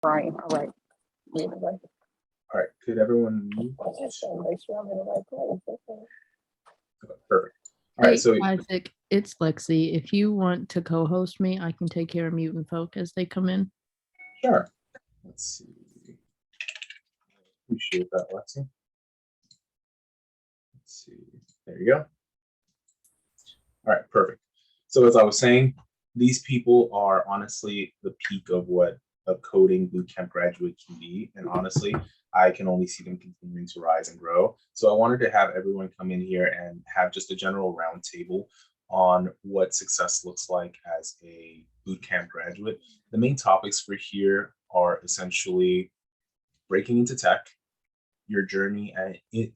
Brian, all right. Me in the right All right, could everyone move? position, make sure I'm in the right place. Okay. Perfect. All right, Hey, so Isaac, it's Lexi. If you want to co-host me, I can take care of mutant folk as they come in. sure. Let's see. Appreciate that, Lexi. Let's see. There you go. All right, perfect. So as I was saying, these people are honestly the peak of what a coding bootcamp graduate can be. And honestly, I can only see them continuing to rise and grow. So I wanted to have everyone come in here and have just a general roundtable on what success looks like as a bootcamp graduate. The main topics for here are essentially breaking into tech, your journey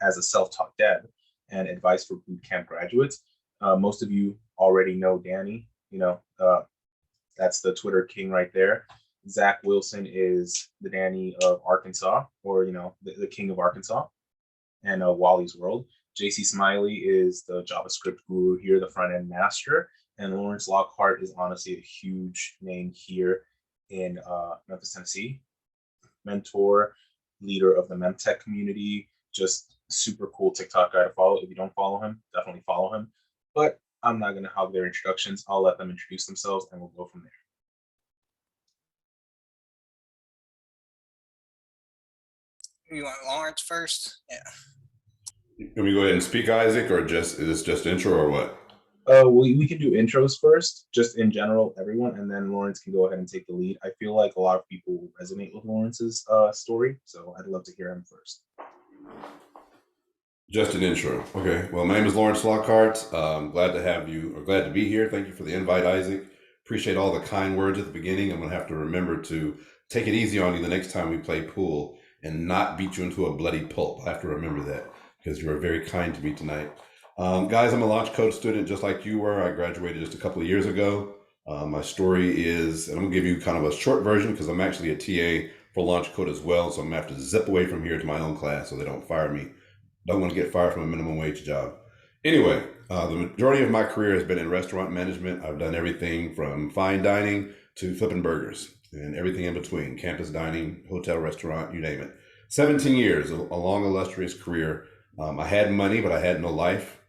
as a self-taught dev, and advice for bootcamp graduates. Most of you already know Danny. That's the Twitter king right there. Zach Wilson is the Danny of Arkansas, or the king of Arkansas, and Wally's World. JC Smiley is the JavaScript guru here, the front end master, and Lawrence Lockhart is honestly a huge name here in Memphis, Tennessee. Mentor, leader of the Memtech community, just super cool TikTok guy to follow. If you don't follow him, definitely follow him. But I'm not going to hog their introductions. I'll let them introduce themselves and we'll go from there. You want Lawrence first? Yeah. Can we go ahead and speak, Isaac, or is this just intro or what? We can do intros first, just in general, everyone, and then Lawrence can go ahead and take the lead. I feel like a lot of people will resonate with Lawrence's story, so I'd love to hear him first. Just an intro. Okay. Well, my name is Lawrence Lockhart. Glad to have you, or glad to be here. Thank you for the invite, Isaac. Appreciate all the kind words at the beginning. I'm going to have to remember to take it easy on you the next time we play pool and not beat you into a bloody pulp. I have to remember that because you were very kind to me tonight. Guys, I'm a Launch Code student just like you were. I graduated just a couple of years ago. My story is, and I'm gonna give you kind of a short version because I'm actually a TA for Launch Code as well. So I'm gonna have to zip away from here to my own class so they don't fire me. Don't want to get fired from a minimum wage job. Anyway, the majority of my career has been in restaurant management. I've done everything from fine dining to flipping burgers and everything in between, campus dining, hotel, restaurant, you name it. 17 years, a long, illustrious career. I had money, but I had no life.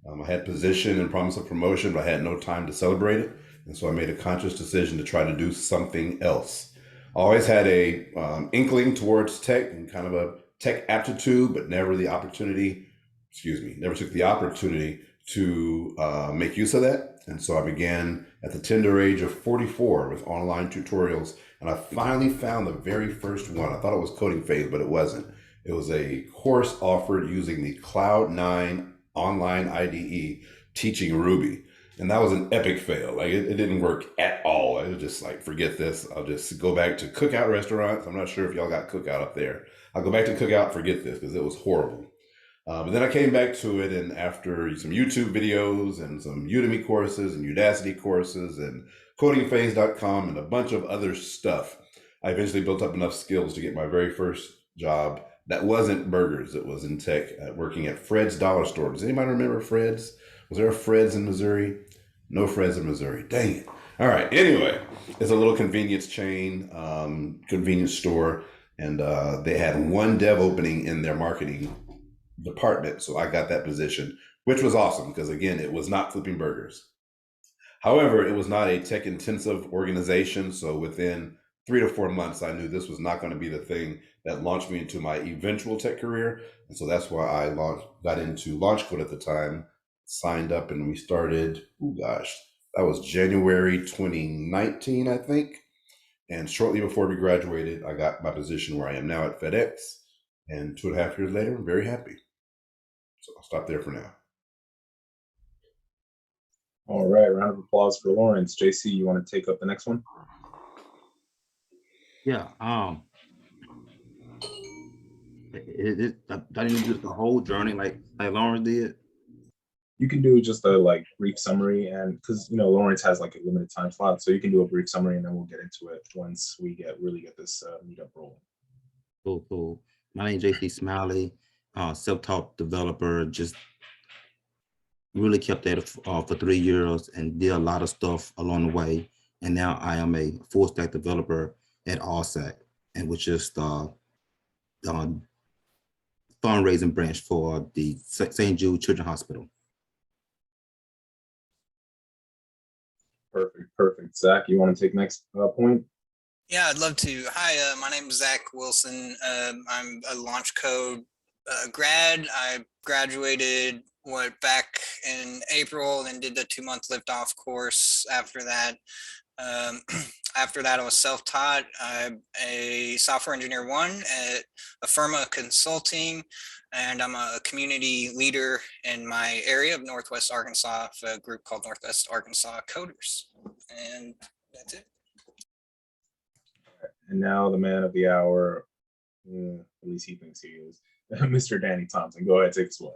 I had position and promise of promotion, but I had no time to celebrate it. And so I made a conscious decision to try to do something else. I always had a inkling towards tech and kind of a tech aptitude, but never took the opportunity to make use of that. And so I began at the tender age of 44 with online tutorials. And I finally found the very first one. I thought it was Coding Phase, but it wasn't. It was a course offered using the Cloud9 online IDE teaching Ruby. And that was an epic fail. Like it didn't work at all. I was just like, forget this. I'll just go back to cookout restaurants. I'm not sure if y'all got cookout up there. I'll go back to cookout, forget this, because it was horrible. But then I came back to it, and after some YouTube videos and some Udemy courses and Udacity courses and codingphase.com and a bunch of other stuff, I eventually built up enough skills to get my very first job. That wasn't burgers. It was in tech, working at Fred's Dollar Store. Does anybody remember Fred's? Was there a Fred's in Missouri? No Fred's in Missouri. Dang it. All right. Anyway, it's a little convenience chain, convenience store. And they had one dev opening in their marketing department. So I got that position, which was awesome because, again, it was not flipping burgers. However, it was not a tech intensive organization. So within 3 to 4 months, I knew this was not going to be the thing that launched me into my eventual tech career. And so that's why I got into Launch Code at the time, signed up, and we started, that was January 2019, I think. And shortly before we graduated, I got my position where I am now at FedEx. And 2.5 years later, I'm very happy. So I'll stop there for now. All right, round of applause for Lawrence. JC, you want to take up the next one? Yeah. I didn't do the whole journey like Lawrence did. You can do just a brief summary, and because Lawrence has a limited time slot, so you can do a brief summary and then we'll get into it once we really get this meetup rolling. Cool. My name is JC Smiley, self-taught developer. Just really kept at it for 3 years and did a lot of stuff along the way. And now I am a full stack developer at Allsack. and which is the fundraising branch for the St. Jude Children's Hospital. Perfect. Zach, you want to take next point? Yeah, I'd love to. Hi, my name is Zach Wilson. I'm a Launch Code grad. I graduated back in April and did the 2-month liftoff course after that. After that, I was self-taught. I'm a software engineer 1 at Affirma Consulting, and I'm a community leader in my area of Northwest Arkansas for a group called Northwest Arkansas Coders. And that's it. And now the man of the hour, at least he thinks he is, Mr. Danny Thompson. Go ahead, take us away.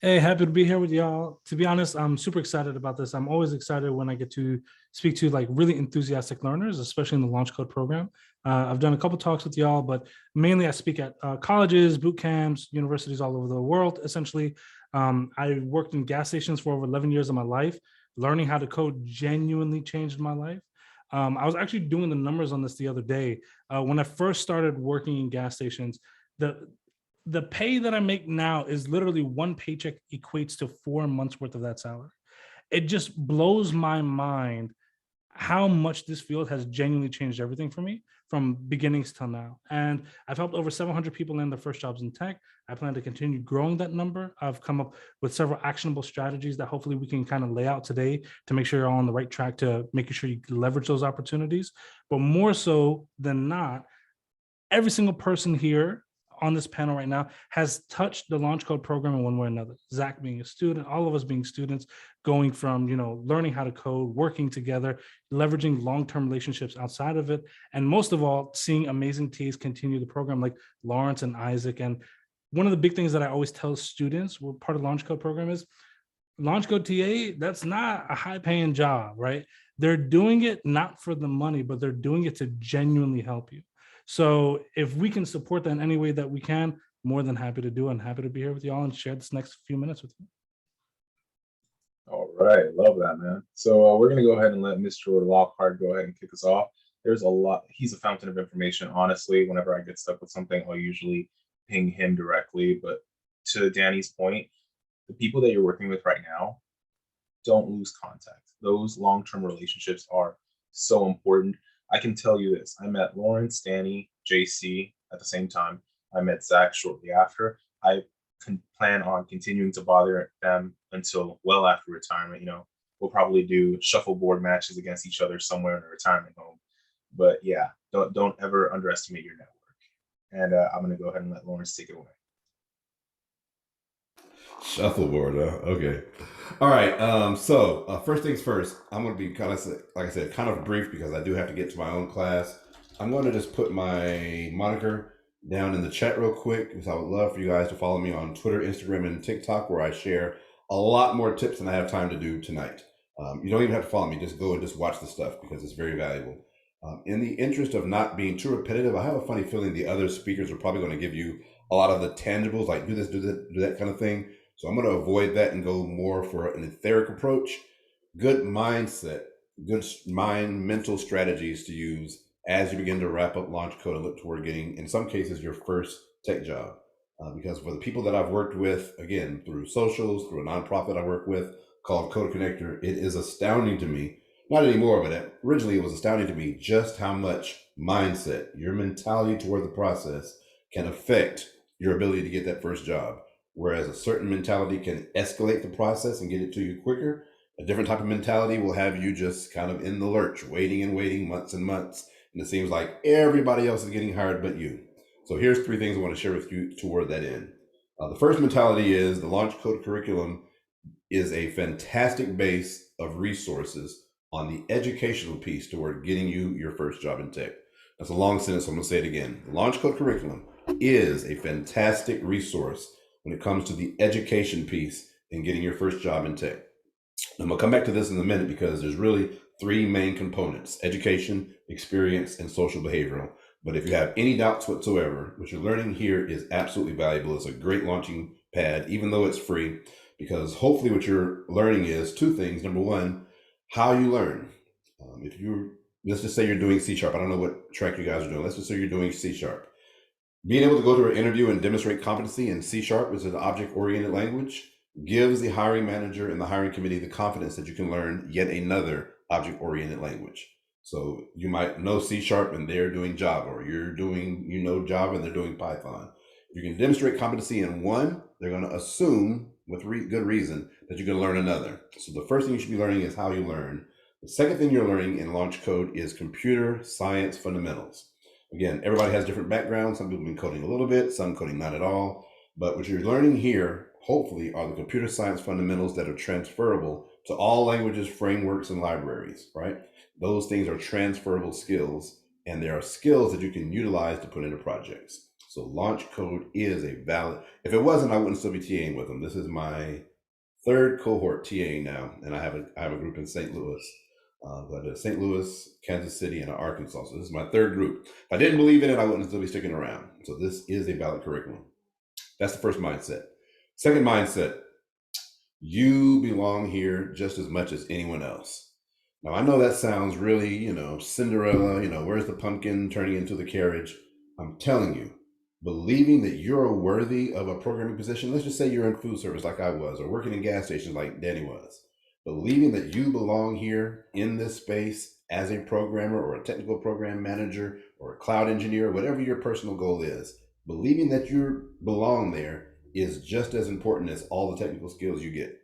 Hey, happy to be here with y'all. To be honest, I'm super excited about this. I'm always excited when I get to speak to like really enthusiastic learners, especially in the Launch Code program. I've done a couple talks with y'all, but mainly I speak at colleges, boot camps, universities all over the world, essentially. I worked in gas stations for over 11 years of my life. Learning how to code genuinely changed my life. I was actually doing the numbers on this the other day. When I first started working in gas stations, the pay that I make now is literally one paycheck equates to 4 months worth of that salary. It just blows my mind how much this field has genuinely changed everything for me from beginnings till now. And I've helped over 700 people land their first jobs in tech. I plan to continue growing that number. I've come up with several actionable strategies that hopefully we can kind of lay out today to make sure you're all on the right track to making sure you leverage those opportunities. But more so than not, every single person here on this panel right now has touched the Launch Code program in one way or another. Zach being a student, all of us being students, going from, learning how to code, working together, leveraging long-term relationships outside of it. And most of all, seeing amazing TAs continue the program like Lawrence and Isaac. And one of the big things that I always tell students, we're part of the Launch Code program, is Launch Code TA, that's not a high-paying job, right? They're doing it not for the money, but they're doing it to genuinely help you. So if we can support that in any way that we can, more than happy to do it. I'm happy to be here with y'all and share this next few minutes with you. All right, love that, man. So we're gonna go ahead and let Mr. Lockhart go ahead and kick us off. There's a lot, he's a fountain of information. Honestly, whenever I get stuck with something, I'll usually ping him directly. But to Danny's point, the people that you're working with right now, don't lose contact. Those long-term relationships are so important. I can tell you this, I met Lawrence, Danny, JC at the same time. I met Zach shortly after. I can plan on continuing to bother them until well after retirement. We'll probably do shuffleboard matches against each other somewhere in a retirement home. But yeah, don't ever underestimate your network. And I'm gonna go ahead and let Lawrence take it away. Shuffleboard, okay. All right. So first things first, I'm going to be kind of, like I said, kind of brief because I do have to get to my own class. I'm going to just put my moniker down in the chat real quick because I would love for you guys to follow me on Twitter, Instagram, and TikTok, where I share a lot more tips than I have time to do tonight. You don't even have to follow me. Just go and just watch the stuff because it's very valuable. In the interest of not being too repetitive, I have a funny feeling the other speakers are probably going to give you a lot of the tangibles, like do this, do that kind of thing. So I'm going to avoid that and go more for an etheric approach. Good mindset, good mental strategies to use as you begin to wrap up Launch Code and look toward getting, in some cases, your first tech job. Because for the people that I've worked with, again, through socials, through a nonprofit I work with called Code Connector, it is astounding to me, not anymore, but originally it was astounding to me just how much mindset, your mentality toward the process can affect your ability to get that first job. Whereas a certain mentality can escalate the process and get it to you quicker, a different type of mentality will have you just kind of in the lurch, waiting and waiting months and months. And it seems like everybody else is getting hired but you. So here's 3 things I want to share with you toward that end. The first mentality is the Launch Code curriculum is a fantastic base of resources on the educational piece toward getting you your first job in tech. That's a long sentence, so I'm going to say it again. The Launch Code curriculum is a fantastic resource when it comes to the education piece in getting your first job in tech. I'm gonna come back to this in a minute because there's really 3 main components: education, experience, and social behavioral. But if you have any doubts whatsoever, what you're learning here is absolutely valuable. It's a great launching pad, even though it's free, because hopefully what you're learning is 2 things. Number 1, how you learn. If you're let's just say you're doing C#. I don't know what track you guys are doing. Let's just say you're doing C#. Being able to go to an interview and demonstrate competency in C#, which is an object-oriented language, gives the hiring manager and the hiring committee the confidence that you can learn yet another object-oriented language. So you might know C# and they're doing Java, or you know Java and they're doing Python. If you can demonstrate competency in one, they're going to assume with good reason that you can learn another. So the first thing you should be learning is how you learn. The second thing you're learning in Launch Code is computer science fundamentals. Again, everybody has different backgrounds. Some people have been coding a little bit, some coding not at all. But what you're learning here, hopefully, are the computer science fundamentals that are transferable to all languages, frameworks, and libraries, right? Those things are transferable skills, and there are skills that you can utilize to put into projects. So Launch Code is a valid, if it wasn't, I wouldn't still be TAing with them. This is my third cohort TAing now, and I have a group in St. Louis. I did St. Louis, Kansas City, and Arkansas. So this is my third group. If I didn't believe in it, I wouldn't still be sticking around. So this is a valid curriculum. That's the first mindset. Second mindset, you belong here just as much as anyone else. Now, I know that sounds really, Cinderella, where's the pumpkin turning into the carriage? I'm telling you, believing that you're worthy of a programming position, let's just say you're in food service like I was, or working in gas stations like Danny was. Believing that you belong here in this space as a programmer or a technical program manager or a cloud engineer, whatever your personal goal is, believing that you belong there is just as important as all the technical skills you get.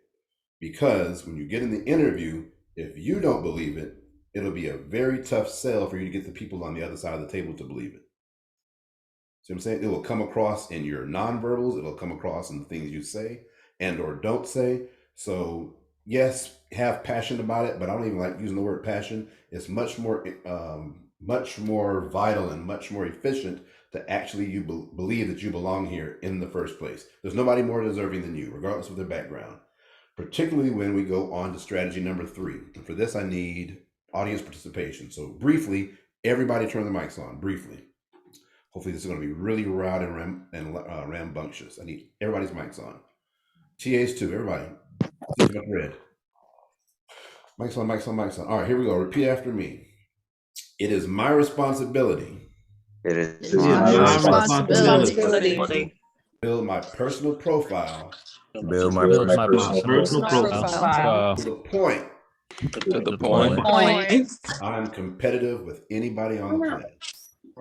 Because when you get in the interview, if you don't believe it, it'll be a very tough sell for you to get the people on the other side of the table to believe it. See what I'm saying? It will come across in your nonverbals. It'll come across in the things you say and or don't say. So yes, have passion about it, but I don't even like using the word passion. It's much more vital and much more efficient to actually believe that you belong here in the first place. There's nobody more deserving than you, regardless of their background, particularly when we go on to strategy number 3. And for this, I need audience participation. So briefly, everybody turn the mics on, briefly. Hopefully this is going to be really loud and rambunctious. I need everybody's mics on. TAs too, everybody. Red. Mics on, mics on, mics on. All right, here we go. Repeat after me. It is my responsibility. It is my responsibility. Build my personal profile. Build my personal profile To the point. to the point. I'm competitive with anybody on the planet.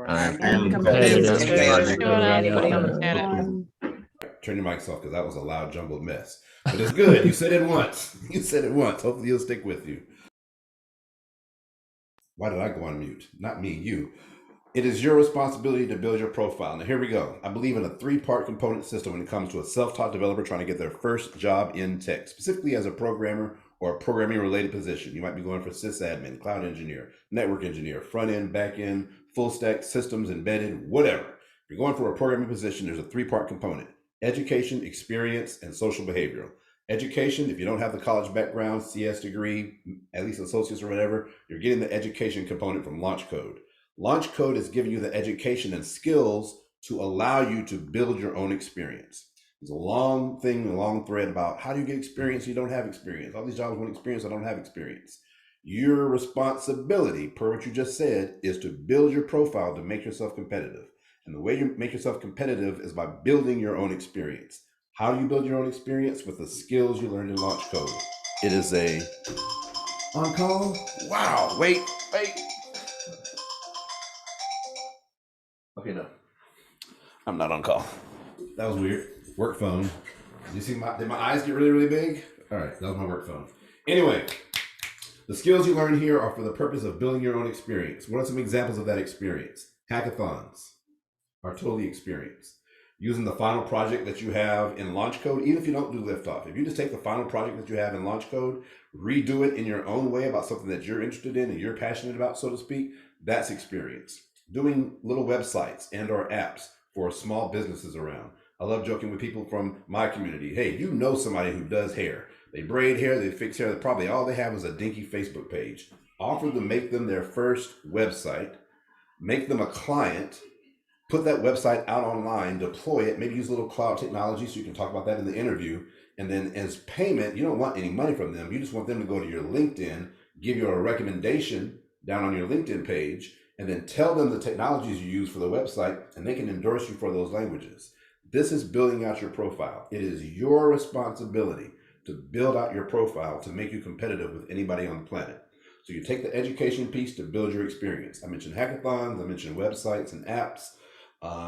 I And am competitive. Turn your mics off because that was a loud, jumbled mess. But it's good. You said it once. You said it once. Hopefully it'll stick with you. Why did I go on mute? Not me, you. It is your responsibility to build your profile. Now here we go. I believe in a 3-part component system when it comes to a self-taught developer trying to get their first job in tech, specifically as a programmer or a programming related position. You might be going for sysadmin, cloud engineer, network engineer, front end, back end, full stack, systems, embedded, whatever. If you're going for a programming position, there's a 3-part component: education, experience, and social behavioral. Education, if you don't have the college background, CS degree, at least associates or whatever, you're getting the education component from Launch Code. Launch Code is giving you the education and skills to allow you to build your own experience. There's a long thing, a long thread about how do you get experience? You don't have experience. All these jobs want experience. I don't have experience. Your responsibility, per what you just said, is to build your profile to make yourself competitive. And the way you make yourself competitive is by building your own experience. How do you build your own experience? With the skills you learned in Launch Code. It is a on call. Wow. Wait. Okay, no. I'm not on call. That was weird. Work phone. Did you see did my eyes get really, really big? All right, that was my work phone. Anyway, the skills you learn here are for the purpose of building your own experience. What are some examples of that experience? Hackathons are totally experience. Using the final project that you have in Launch Code, even if you don't do liftoff, if you just take the final project that you have in Launch Code, redo it in your own way about something that you're interested in and you're passionate about, so to speak, that's experience. Doing little websites and or apps for small businesses around. I love joking with people from my community. Hey, you know somebody who does hair. They braid hair, they fix hair. Probably all they have is a dinky Facebook page. Offer to make them their first website, make them a client, put that website out online, deploy it, maybe use a little cloud technology so you can talk about that in the interview. And then as payment, you don't want any money from them. You just want them to go to your LinkedIn, give you a recommendation, down on your LinkedIn page, and then tell them the technologies you use for the website, and they can endorse you for those languages. This is building out your profile. It is your responsibility to build out your profile to make you competitive with anybody on the planet. So you take the education piece to build your experience. I mentioned hackathons, I mentioned websites and apps.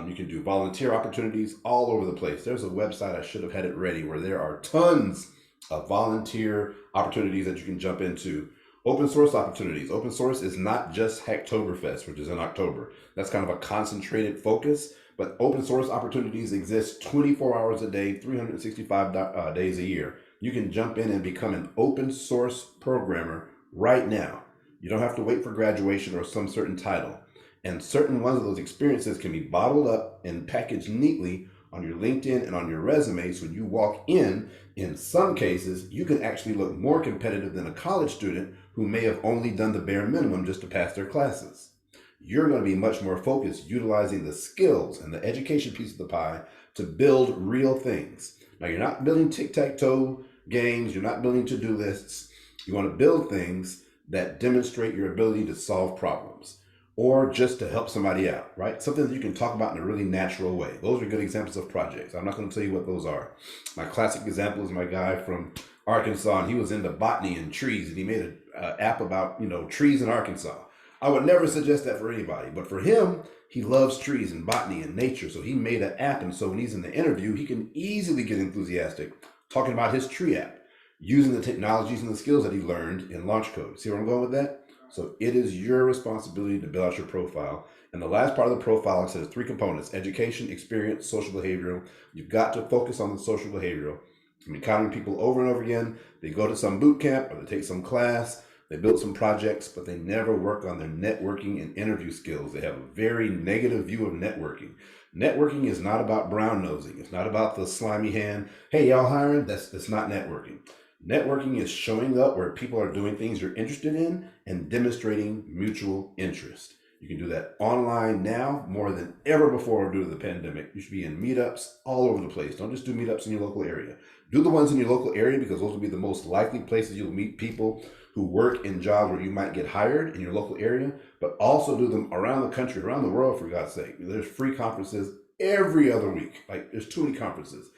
You can do volunteer opportunities all over the place. There's a website, I should have had it ready, where there are tons of volunteer opportunities that you can jump into. Open source opportunities. Open source is not just Hacktoberfest, which is in October. That's kind of a concentrated focus, but open source opportunities exist 24 hours a day, 365 days a year. You can jump in and become an open source programmer right now. You don't have to wait for graduation or some certain title. And certain ones of those experiences can be bottled up and packaged neatly on your LinkedIn and on your resume. So when you walk in some cases, you can actually look more competitive than a college student who may have only done the bare minimum just to pass their classes. You're going to be much more focused utilizing the skills and the education piece of the pie to build real things. Now, you're not building tic-tac-toe games. You're not building to-do lists. You want to build things that demonstrate your ability to solve problems or just to help somebody out, right? Something that you can talk about in a really natural way. Those are good examples of projects. I'm not going to tell you what those are. My classic example is my guy from Arkansas, and he was into botany and trees, and he made an app about, trees in Arkansas. I would never suggest that for anybody, but for him, he loves trees and botany and nature, so he made an app, and so when he's in the interview, he can easily get enthusiastic talking about his tree app, using the technologies and the skills that he learned in Launch Code. See where I'm going with that? So it is your responsibility to build out your profile. And the last part of the profile, like I said, is 3 components: education, experience, social behavioral. You've got to focus on the social behavioral. I'm encountering people over and over again. They go to some boot camp or they take some class, they build some projects, but they never work on their networking and interview skills. They have a very negative view of networking. Networking is not about brown nosing. It's not about the slimy hand. Hey, y'all hiring? That's not networking. Networking is showing up where people are doing things you're interested in and demonstrating mutual interest. You can do that online now more than ever before due to the pandemic. You should be in meetups all over the place. Don't just do meetups in your local area. Do the ones in your local area because those will be the most likely places you'll meet people who work in jobs where you might get hired in your local area, but also do them around the country, around the world, for God's sake. There's free conferences every other week. Like, there's too many conferences.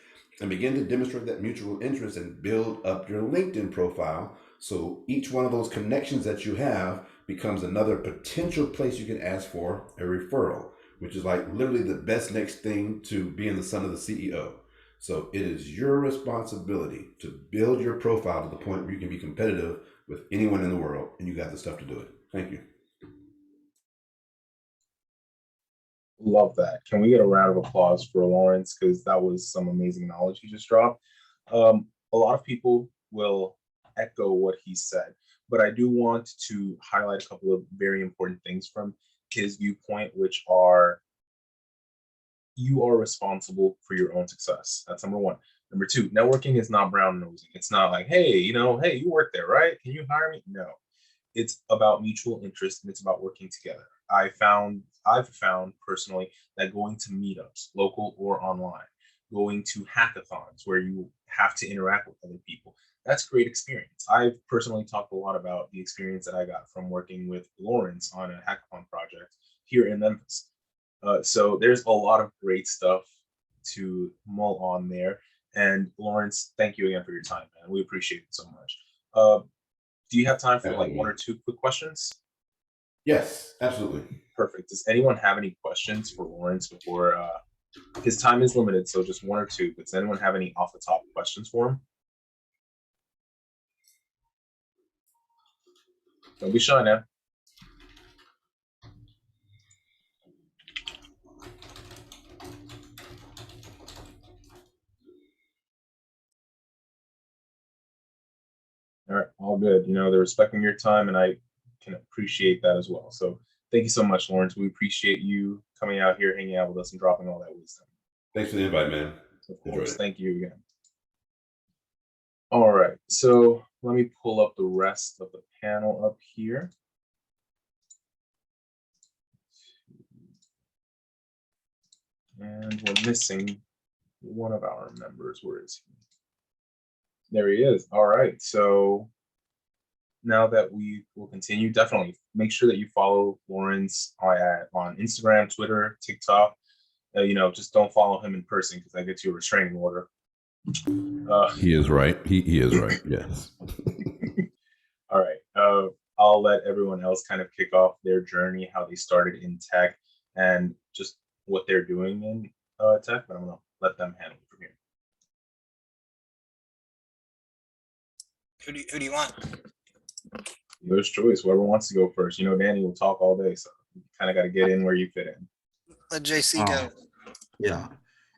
And begin to demonstrate that mutual interest and build up your LinkedIn profile. So each one of those connections that you have becomes another potential place you can ask for a referral, which is like literally the best next thing to being the son of the CEO. So it is your responsibility to build your profile to the point where you can be competitive with anyone in the world, and you got the stuff to do it. Thank you. Love that. Can we get a round of applause for Lawrence? Because that was some amazing knowledge he just dropped. A lot of people will echo what he said, but I do want to highlight a couple of very important things from his viewpoint, which are: you are responsible for your own success. That's number one. Number two, networking is not brown nosing. It's not like, hey, hey, you work there, right? Can you hire me? No. It's about mutual interest and it's about working together. I've found personally that going to meetups, local or online, going to hackathons where you have to interact with other people, that's great experience. I've personally talked a lot about the experience that I got from working with Lawrence on a hackathon project here in Memphis. So there's a lot of great stuff to mull on there. And Lawrence, thank you again for your time, man. We appreciate it so much. Do you have time for like 1 or 2 quick questions? Yes, absolutely. Perfect. Does anyone have any questions for Lawrence before his time is limited, so just 1 or 2, but does anyone have any off the top questions for him? Don't be shy now. All right, all good. They're respecting your time, and I can appreciate that as well. So thank you so much, Lawrence. We appreciate you coming out here, hanging out with us, and dropping all that wisdom. Thanks for the invite, man. Of course. Thank you again. All right, so let me pull up the rest of the panel up here. And we're missing one of our members. Where is he? There he is. All right, so now that we will continue, definitely make sure that you follow Lawrence on Instagram, Twitter, TikTok. Just don't follow him in person because that gets you a restraining order. He is right. He is right. Yes. All right. I'll let everyone else kind of kick off their journey, how they started in tech, and just what they're doing in tech. But I'm gonna let them handle it from here. Who do you want? Yours choice. Whoever wants to go first. Danny will talk all day, so you kind of got to get in where you fit in. Let JC go. Yeah.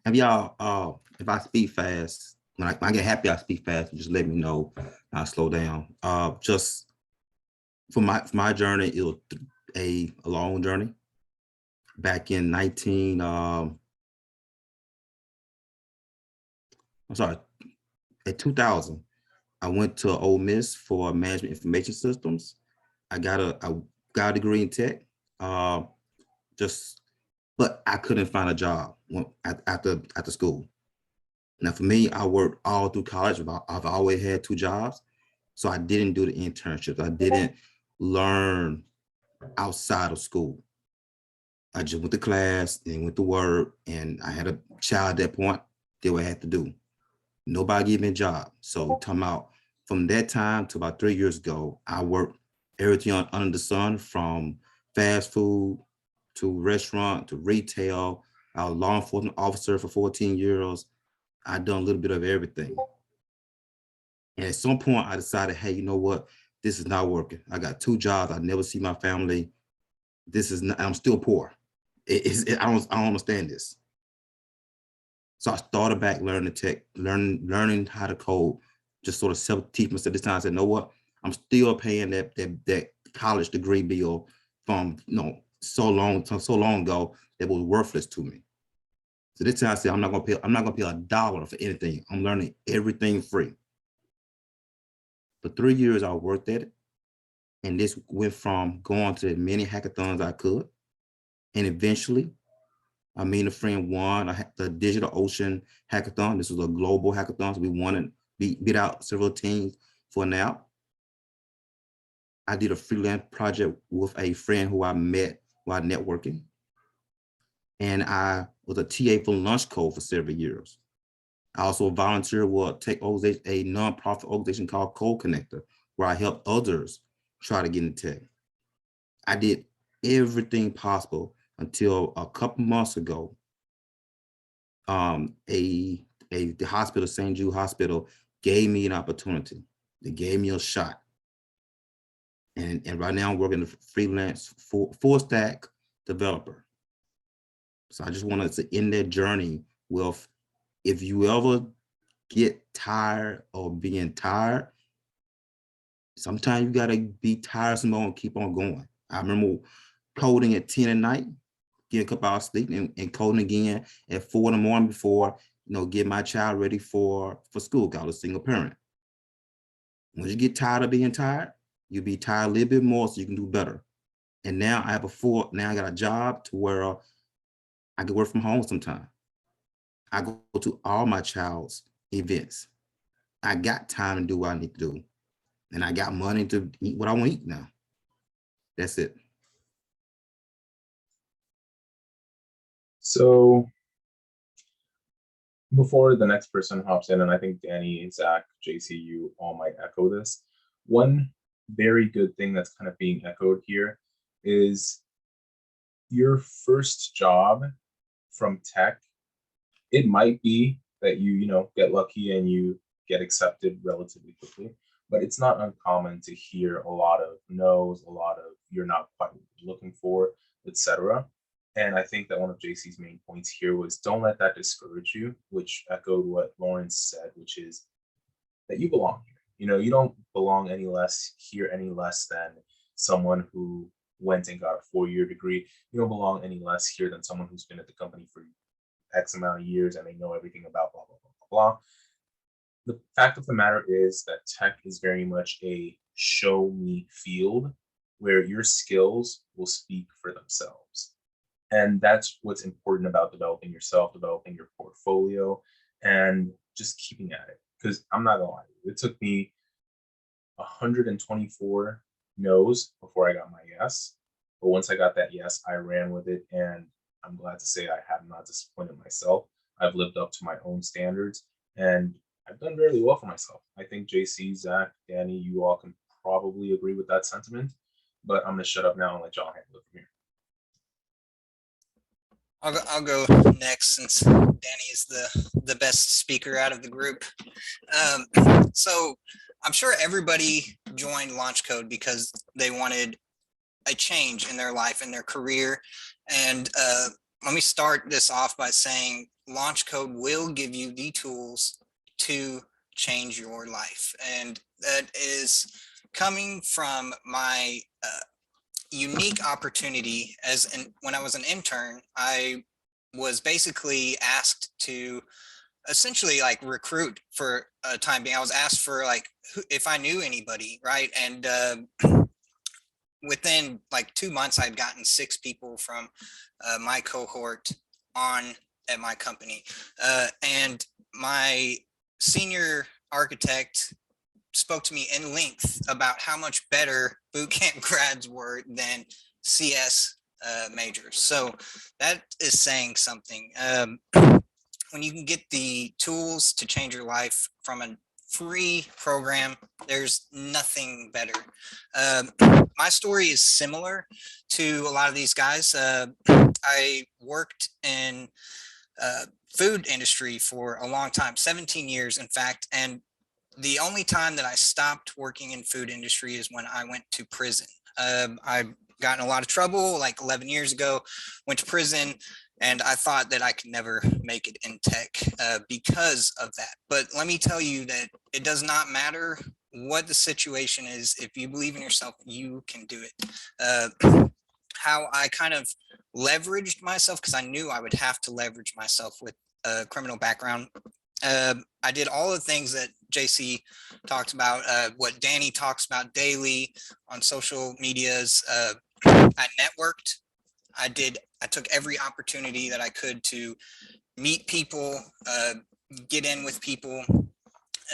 And y'all, if I speak fast, when I get happy, I speak fast. Just let me know. I slow down. Just for my journey, it was a long journey. Back in at 2000, I went to Ole Miss for management information systems. I got a degree in tech. But I couldn't find a job after school. Now for me, I worked all through college. I've always had 2 jobs. So I didn't do the internships. I didn't learn outside of school. I just went to class and went to work, and I had a child at that point, did what I had to do. Nobody gave me a job. So talking about from that time to about 3 years ago, I worked everything under the sun, from fast food to restaurant to retail. I was a law enforcement officer for 14 years. I've done a little bit of everything. And at some point I decided, hey, you know what? This is not working. I got 2 jobs. I never see my family. I'm still poor. I don't understand this. So I started back learning tech, learning how to code, just sort of self-teach myself. This time I said, you know what? I'm still paying that college degree bill from so long ago that was worthless to me. So this time I said, I'm not gonna pay $1 for anything. I'm learning everything free. For 3 years, I worked at it. And this went from going to as many hackathons I could. And eventually, me and a friend won the Digital Ocean Hackathon. This was a global hackathon. So we won and beat out several teams for now. I did a freelance project with a friend who I met while networking. And I was a TA for Lunch Code for several years. I also volunteered with a tech organization, a nonprofit organization called Code Connector, where I helped others try to get into tech. I did everything possible until a couple months ago. The hospital, St. Jude Hospital, gave me an opportunity. They gave me a shot. And right now I'm working as a freelance full stack developer. So I just wanted to end that journey with, if you ever get tired of being tired, sometimes you gotta be tired some more and keep on going. I remember coding at 10 at night, getting a couple hours sleep, and coding again at 4 in the morning before, get my child ready for school. I was a single parent. When you get tired of being tired, you'll be tired a little bit more so you can do better. And now I got a job to where I can work from home sometimes. I go to all my child's events. I got time to do what I need to do. And I got money to eat what I want to eat now. That's it. So before the next person hops in, and I think Danny, Zach, JC, you all might echo this. One very good thing that's kind of being echoed here is your first job from tech. It might be that you get lucky and you get accepted relatively quickly, but it's not uncommon to hear a lot of no's, a lot of you're not quite looking for, etc. And I think that one of JC's main points here was don't let that discourage you, which echoed what Lawrence said, which is that you belong here. You don't belong any less than someone who went and got a 4-year degree. You don't belong any less here than someone who's been at the company for X amount of years and they know everything about blah, blah, blah, blah, blah. The fact of the matter is that tech is very much a show me field where your skills will speak for themselves. And that's what's important about developing yourself, developing your portfolio, and just keeping at it. Because I'm not gonna lie to you, it took me 124 no's before I got my yes. But once I got that yes, I ran with it, and I'm glad to say I have not disappointed myself. I've lived up to my own standards, and I've done fairly well for myself. I think JC, Zach, Danny, you all can probably agree with that sentiment. But I'm gonna shut up now and let y'all handle it from here. I'll go next since Danny is the best speaker out of the group. So I'm sure everybody joined Launch Code because they wanted a change in their life and their career. And let me start this off by saying Launch Code will give you the tools to change your life. And that is coming from my unique opportunity when I was an intern. I was basically asked to essentially like recruit for a time being. I was asked for like if I knew anybody, right? And within like 2 months, I'd gotten 6 people from my cohort on at my company. And my senior architect spoke to me in length about how much better bootcamp grads were than CS majors. So that is saying something. When you can get the tools to change your life from a free program, there's nothing better. My story is similar to a lot of these guys. I worked in food industry for a long time, 17 years in fact, and the only time that I stopped working in food industry is when I went to prison. I got in a lot of trouble like 11 years ago, went to prison, and I thought that I could never make it in tech because of that. But let me tell you that it does not matter what the situation is. If you believe in yourself, you can do it. How I kind of leveraged myself, because I knew I would have to leverage myself with a criminal background. I did all the things that JC talked about, what Danny talks about daily on social medias. I networked. I took every opportunity that I could to meet people, get in with people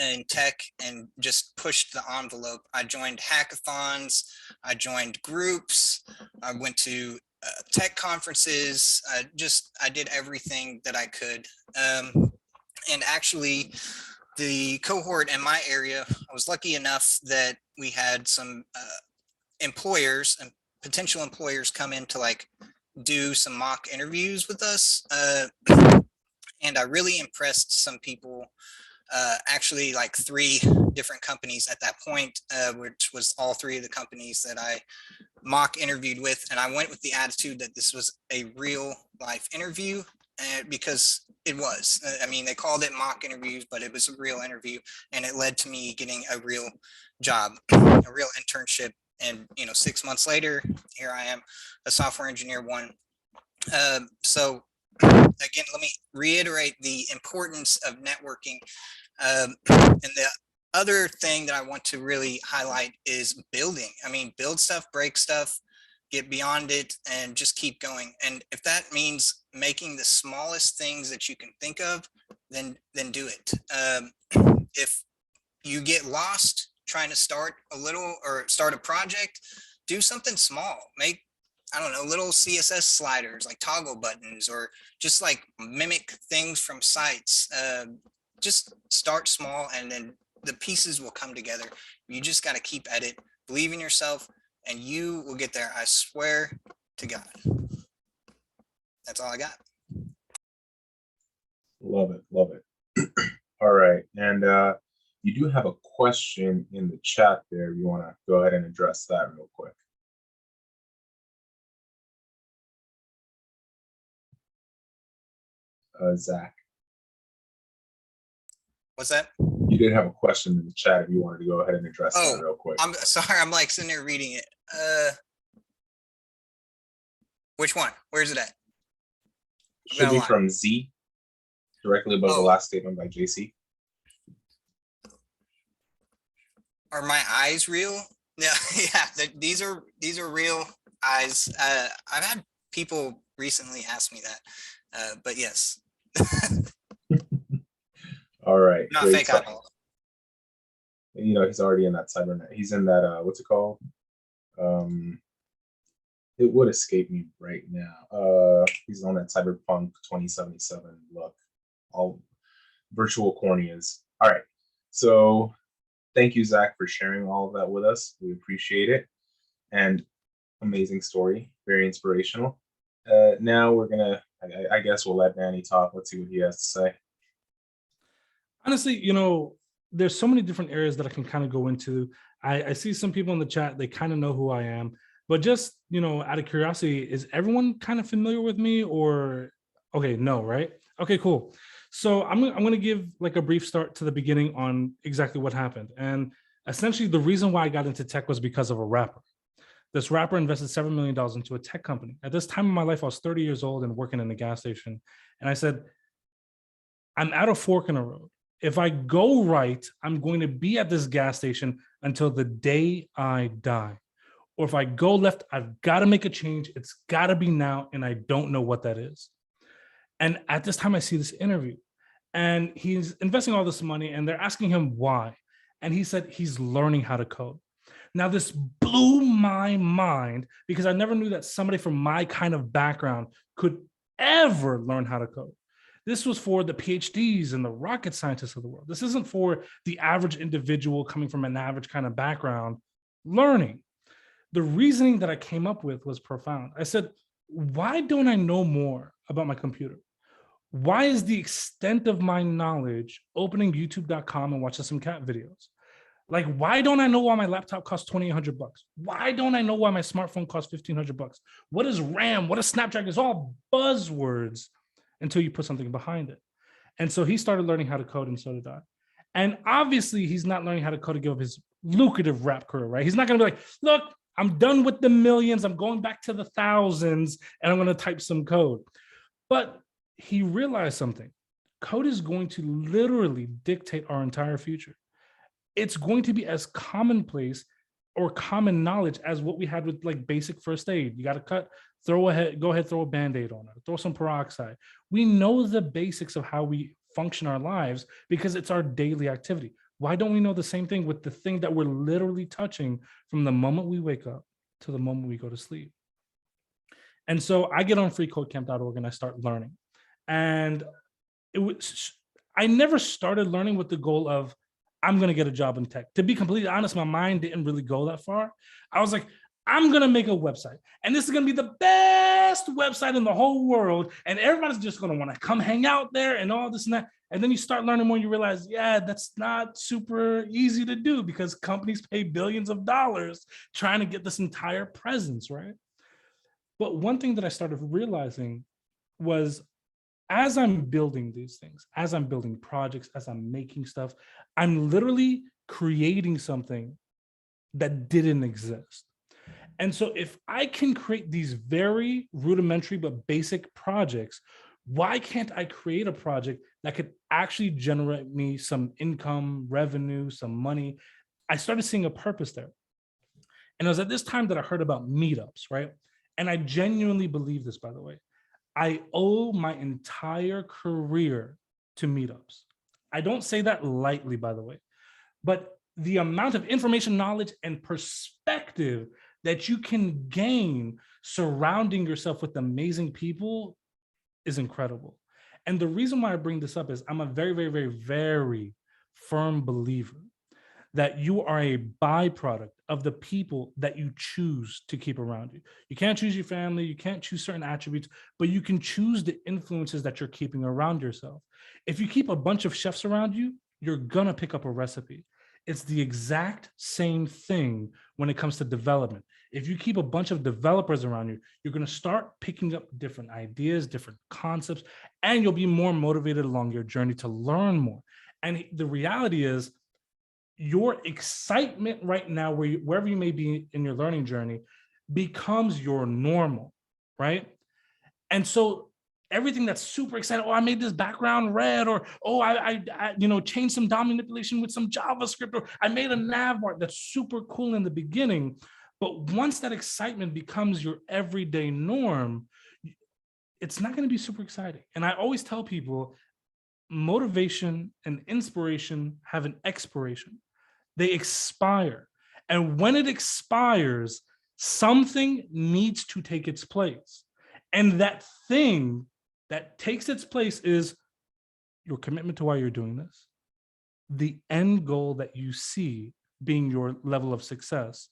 in tech, and just pushed the envelope. I joined hackathons. I joined groups. I went to tech conferences. I did everything that I could. And actually, the cohort in my area, I was lucky enough that we had some employers and potential employers come in to like do some mock interviews with us. And I really impressed some people, actually like 3 different companies at that point, which was all 3 of the companies that I mock interviewed with. And I went with the attitude that this was a real life interview. Because it was. I mean, they called it mock interviews, but it was a real interview, and it led to me getting a real job, a real internship. And 6 months later, here I am, a software engineer 1. So again, let me reiterate the importance of networking. And the other thing that I want to really highlight is building. I mean, build stuff, break stuff, get beyond it, and just keep going. And if that means making the smallest things that you can think of, then do it. If you get lost trying to start a project, do something small. Make, I don't know, little CSS sliders, like toggle buttons, or just like mimic things from sites. Just start small, and then the pieces will come together. You just got to keep at it, believe in yourself, and you will get there. I swear to God. That's all I got. Love it. Love it. All right. And you do have a question in the chat there. You want to go ahead and address that real quick. Zach. What's that? You did have a question in the chat if you wanted to go ahead and address that real quick. I'm sorry. I'm like sitting there reading it. Which one? Where's it at? Should be from Z, directly above the last statement by JC. Are my eyes real? Yeah, yeah. These are real eyes. I've had people recently ask me that, but yes. All right. Not fake eyeballs. You know, he's already in that cybernet. He's in that what's it called? It would escape me right now. He's on that Cyberpunk 2077 look, all virtual corneas. All right. So thank you, Zach, for sharing all of that with us. We appreciate it. And amazing story, very inspirational. Now we're gonna, I guess we'll let Danny talk. Let's see what he has to say. Honestly, you know, there's so many different areas that I can kind of go into. I see some people in the chat, they kind of know who I am, but just, you know, out of curiosity, is everyone kind of familiar with me or, okay, no, right? Okay, cool. So I'm going to give like a brief start to the beginning on exactly what happened. And essentially the reason why I got into tech was because of a rapper. This rapper invested $7 million into a tech company. At this time in my life, I was 30 years old and working in a gas station. And I said, I'm at a fork in the road. If I go right, I'm going to be at this gas station until the day I die. Or if I go left, I've got to make a change. It's got to be now. And I don't know what that is. And at this time, I see this interview and he's investing all this money and they're asking him why. And he said he's learning how to code. Now, this blew my mind because I never knew that somebody from my kind of background could ever learn how to code. This was for the PhDs and the rocket scientists of the world. This isn't for the average individual coming from an average kind of background learning. The reasoning that I came up with was profound. I said, why don't I know more about my computer? Why is the extent of my knowledge opening youtube.com and watching some cat videos? Like, why don't I know why my laptop costs $2,800? Why don't I know why my smartphone costs $1,500? What is RAM? What is Snapdragon? It's all buzzwords until you put something behind it. And so he started learning how to code and so did I. And obviously he's not learning how to code to give up his lucrative rap career, right? He's not gonna be like, look, I'm done with the millions. I'm going back to the thousands and I'm gonna type some code. But he realized something. Code is going to literally dictate our entire future. It's going to be as commonplace or common knowledge as what we had with like basic first aid. You got to cut, go ahead, throw a Band-Aid on it, throw some peroxide. We know the basics of how we function our lives because it's our daily activity. Why don't we know the same thing with the thing that we're literally touching from the moment we wake up to the moment we go to sleep? And so I get on freecodecamp.org and I start learning. And I never started learning with the goal of, I'm going to get a job in tech. To be completely honest, my mind didn't really go that far. I was like, I'm going to make a website and this is going to be the best website in the whole world. And everybody's just going to want to come hang out there and all this and that. And then you start learning more and you realize, yeah, that's not super easy to do because companies pay billions of dollars trying to get this entire presence, right? But one thing that I started realizing was as I'm building these things, as I'm building projects, as I'm making stuff, I'm literally creating something that didn't exist. And so if I can create these very rudimentary but basic projects, why can't I create a project that could actually generate me some income, revenue, some money? I started seeing a purpose there. And it was at this time that I heard about meetups, right? And I genuinely believe this, by the way. I owe my entire career to meetups. I don't say that lightly, by the way, but the amount of information, knowledge, and perspective that you can gain surrounding yourself with amazing people is incredible. And the reason why I bring this up is I'm a very, very, very, very firm believer that you are a byproduct of the people that you choose to keep around you. You can't choose your family, you can't choose certain attributes, but you can choose the influences that you're keeping around yourself. If you keep a bunch of chefs around you, you're gonna pick up a recipe. It's the exact same thing when it comes to development. If you keep a bunch of developers around you, you're gonna start picking up different ideas, different concepts, and you'll be more motivated along your journey to learn more. And the reality is, your excitement right now, wherever you may be in your learning journey, becomes your normal, right? And so everything that's super exciting, oh, I made this background red, or oh, I changed some DOM manipulation with some JavaScript, or I made a nav bar. That's super cool in the beginning, but once that excitement becomes your everyday norm, it's not going to be super exciting. And I always tell people, motivation and inspiration have an expiration. They expire. And when it expires, something needs to take its place. And that thing that takes its place is your commitment to why you're doing this, the end goal that you see being your level of success,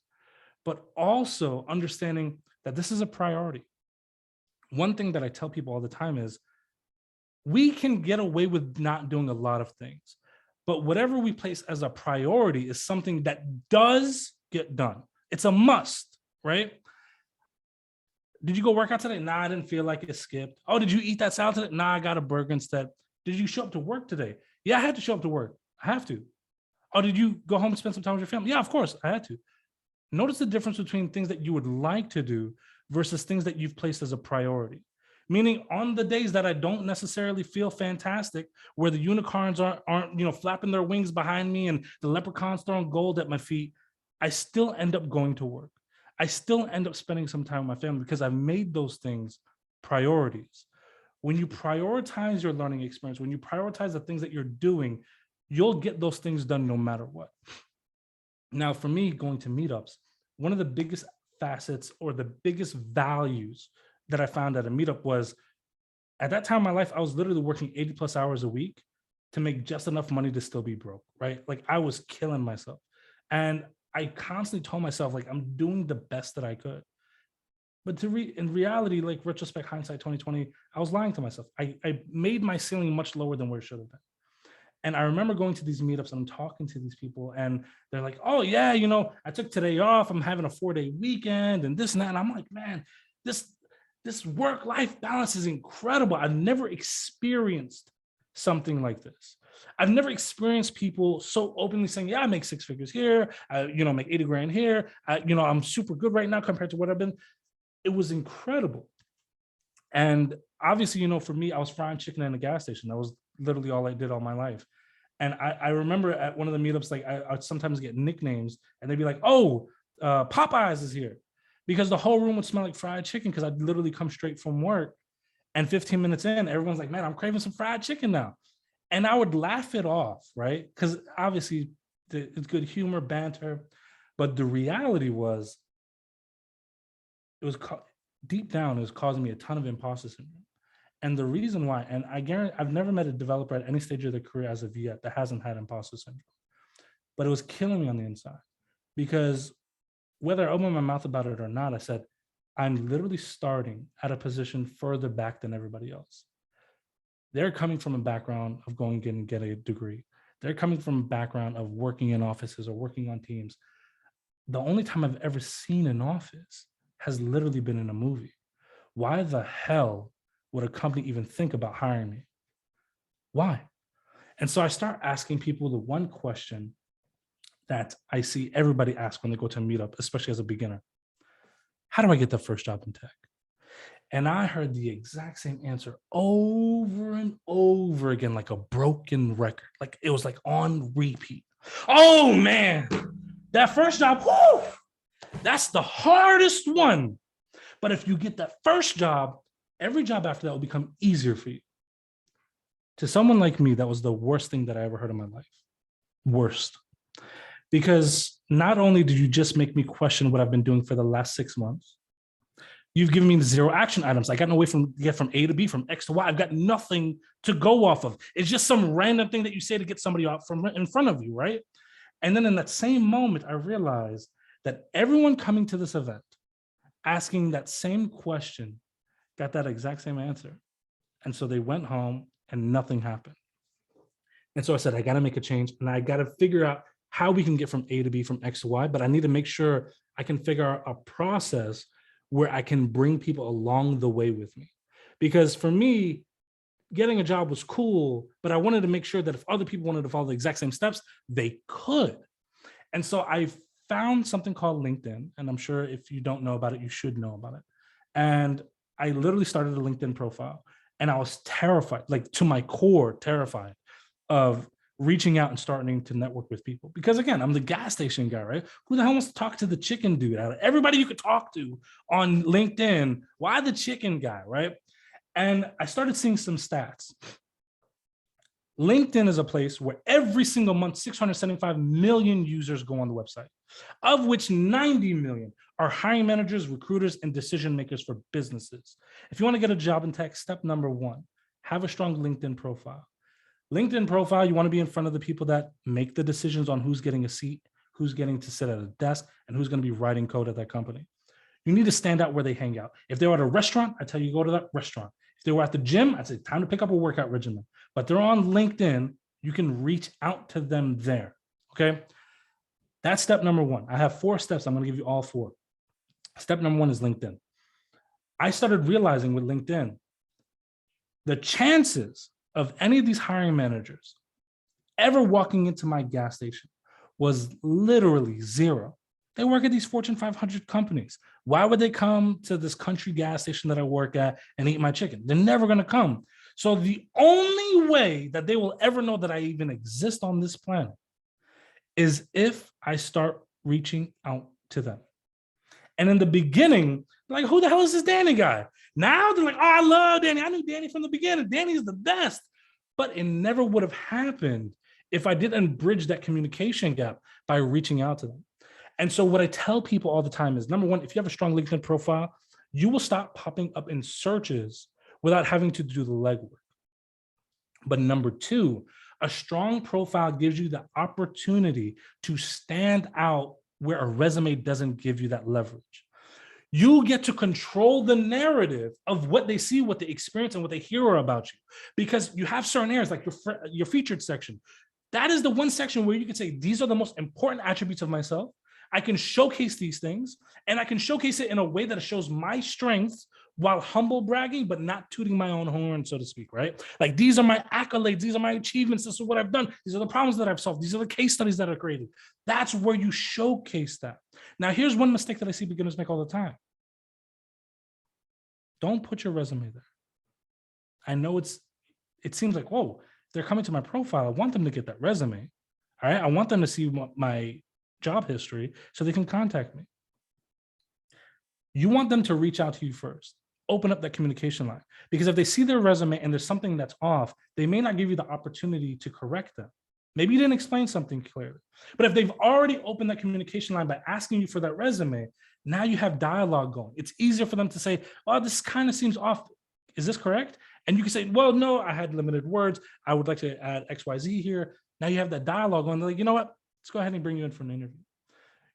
but also understanding that this is a priority. One thing that I tell people all the time is we can get away with not doing a lot of things, but whatever we place as a priority is something that does get done. It's a must, right? Did you go work out today? Nah, I didn't feel like it. Skipped. Oh, did you eat that salad today? Nah, I got a burger instead. Did you show up to work today? Yeah, I had to show up to work. I have to. Oh, did you go home and spend some time with your family? Yeah, of course, I had to. Notice the difference between things that you would like to do versus things that you've placed as a priority. Meaning on the days that I don't necessarily feel fantastic, where the unicorns aren't flapping their wings behind me and the leprechauns throwing gold at my feet, I still end up going to work. I still end up spending some time with my family because I've made those things priorities. When you prioritize your learning experience, when you prioritize the things that you're doing, you'll get those things done no matter what. Now, for me, going to meetups, one of the biggest facets or the biggest values that I found at a meetup was, at that time in my life, I was literally working 80 plus hours a week to make just enough money to still be broke, right? Like I was killing myself. And I constantly told myself, like, I'm doing the best that I could. But in reality, like retrospect, hindsight 2020, I was lying to myself. I made my ceiling much lower than where it should have been. And I remember going to these meetups and I'm talking to these people and they're like, oh yeah, I took today off. I'm having a 4-day weekend and this and that. And I'm like, man, this work-life balance is incredible. I've never experienced something like this. I've never experienced people so openly saying, yeah, I make 6 figures here. I, make 80 grand here. I'm super good right now compared to what I've been. It was incredible. And obviously, for me, I was frying chicken in a gas station. That was literally all I did all my life. And I remember at one of the meetups, like I'd sometimes get nicknames and they'd be like, oh, Popeyes is here. Because the whole room would smell like fried chicken because I'd literally come straight from work. And 15 minutes in, everyone's like, man, I'm craving some fried chicken now. And I would laugh it off, right? Because obviously it's good humor, banter. But the reality was, deep down, it was causing me a ton of imposter syndrome. And the reason why, and I guarantee I've never met a developer at any stage of their career as of yet that hasn't had imposter syndrome. But it was killing me on the inside because whether I opened my mouth about it or not, I said, I'm literally starting at a position further back than everybody else. They're coming from a background of going and get a degree. They're coming from a background of working in offices or working on teams. The only time I've ever seen an office has literally been in a movie. Why the hell would a company even think about hiring me? Why? And so I start asking people the one question that I see everybody ask when they go to a meetup, especially as a beginner. How do I get the first job in tech? And I heard the exact same answer over and over again, like a broken record. Like it was like on repeat. Oh man, that first job, whoo, that's the hardest one. But if you get that first job, every job after that will become easier for you. To someone like me, that was the worst thing that I ever heard in my life. Worst. Because not only did you just make me question what I've been doing for the last 6 months, you've given me 0 action items. I got no way to get from A to B, from X to Y. I've got nothing to go off of. It's just some random thing that you say to get somebody out from in front of you, right? And then in that same moment, I realized that everyone coming to this event, asking that same question, got that exact same answer. And so they went home and nothing happened. And so I said, I got to make a change and I got to figure out how we can get from A to B, from X to Y, but I need to make sure I can figure out a process where I can bring people along the way with me. Because for me, getting a job was cool, but I wanted to make sure that if other people wanted to follow the exact same steps, they could. And so I found something called LinkedIn, and I'm sure if you don't know about it, you should know about it. And I literally started a LinkedIn profile, and I was terrified, like to my core, terrified of reaching out and starting to network with people. Because again, I'm the gas station guy, right? Who the hell wants to talk to the chicken dude? Out of everybody you could talk to on LinkedIn, why the chicken guy, right? And I started seeing some stats. LinkedIn is a place where every single month, 675 million users go on the website, of which 90 million are hiring managers, recruiters, and decision makers for businesses. If you want to get a job in tech, step number one, have a strong LinkedIn profile. LinkedIn profile, you want to be in front of the people that make the decisions on who's getting a seat, who's getting to sit at a desk, and who's going to be writing code at that company. You need to stand out where they hang out. If they're at a restaurant, I tell you, go to that restaurant. If they were at the gym, I'd say time to pick up a workout regimen. But they're on LinkedIn, you can reach out to them there, okay? That's step number one. I have 4 steps. I'm gonna give you all 4. Step number 1 is LinkedIn. I started realizing with LinkedIn, the chances of any of these hiring managers ever walking into my gas station was literally 0. They work at these Fortune 500 companies. Why would they come to this country gas station that I work at and eat my chicken? They're never gonna come. So the only way that they will ever know that I even exist on this planet is if I start reaching out to them. And in the beginning, like, who the hell is this Danny guy? Now they're like, oh, I love Danny. I knew Danny from the beginning. Danny's the best. But it never would have happened if I didn't bridge that communication gap by reaching out to them. And so what I tell people all the time is, number one, if you have a strong LinkedIn profile, you will stop popping up in searches without having to do the legwork. But number 2, a strong profile gives you the opportunity to stand out where a resume doesn't give you that leverage. You get to control the narrative of what they see, what they experience, and what they hear about you. Because you have certain areas like your featured section. That is the one section where you can say, these are the most important attributes of myself. I can showcase these things, and I can showcase it in a way that shows my strengths while humble bragging, but not tooting my own horn, so to speak, right? Like, these are my accolades, these are my achievements, this is what I've done, these are the problems that I've solved, these are the case studies that are created. That's where you showcase that. Now, here's one mistake that I see beginners make all the time. Don't put your resume there. I know it seems like, whoa, they're coming to my profile, I want them to get that resume, all right? I want them to see my job history so they can contact me. You want them to reach out to you first. Open up that communication line, because if they see their resume and there's something that's off, they may not give you the opportunity to correct them. Maybe you didn't explain something clearly, but if they've already opened that communication line by asking you for that resume, now you have dialogue going. It's easier for them to say, oh, this kind of seems off. Is this correct? And you can say, well, no, I had limited words. I would like to add XYZ here. Now you have that dialogue going. They're like, you know what? Let's go ahead and bring you in for an interview.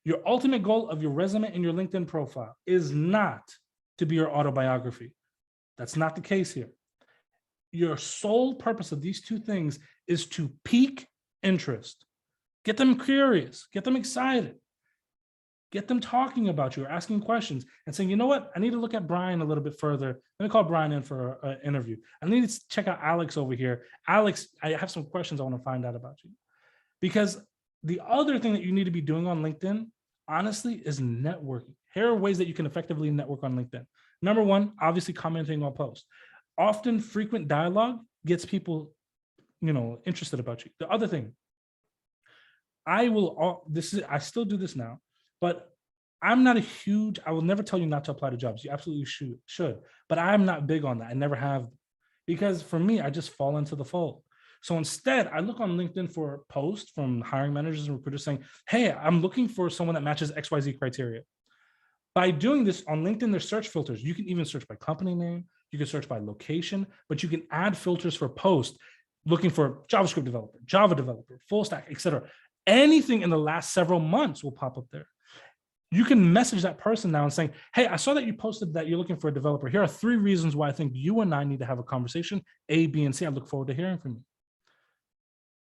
Your ultimate goal of your resume and your LinkedIn profile is not to be your autobiography. That's not the case here. Your sole purpose of these 2 things is to pique interest, get them curious, get them excited, get them talking about you or asking questions and saying, you know what, I need to look at Brian a little bit further. Let me call Brian in for an interview. I need to check out Alex over here. Alex, I have some questions I want to find out about you. Because the other thing that you need to be doing on LinkedIn, honestly, is networking. Here are ways that you can effectively network on LinkedIn. Number 1, obviously commenting on posts. Often frequent dialogue gets people, interested about you. The other thing, I still do this now, but I'm not I will never tell you not to apply to jobs. You absolutely should, but I'm not big on that. I never have, because for me, I just fall into the fold. So instead, I look on LinkedIn for posts from hiring managers and recruiters saying, hey, I'm looking for someone that matches XYZ criteria. By doing this on LinkedIn, there's search filters. You can even search by company name, you can search by location, but you can add filters for posts looking for JavaScript developer, Java developer, full stack, etc. Anything in the last several months will pop up there. You can message that person now and saying, hey, I saw that you posted that you're looking for a developer. Here are 3 reasons why I think you and I need to have a conversation, A, B, and C. I look forward to hearing from you.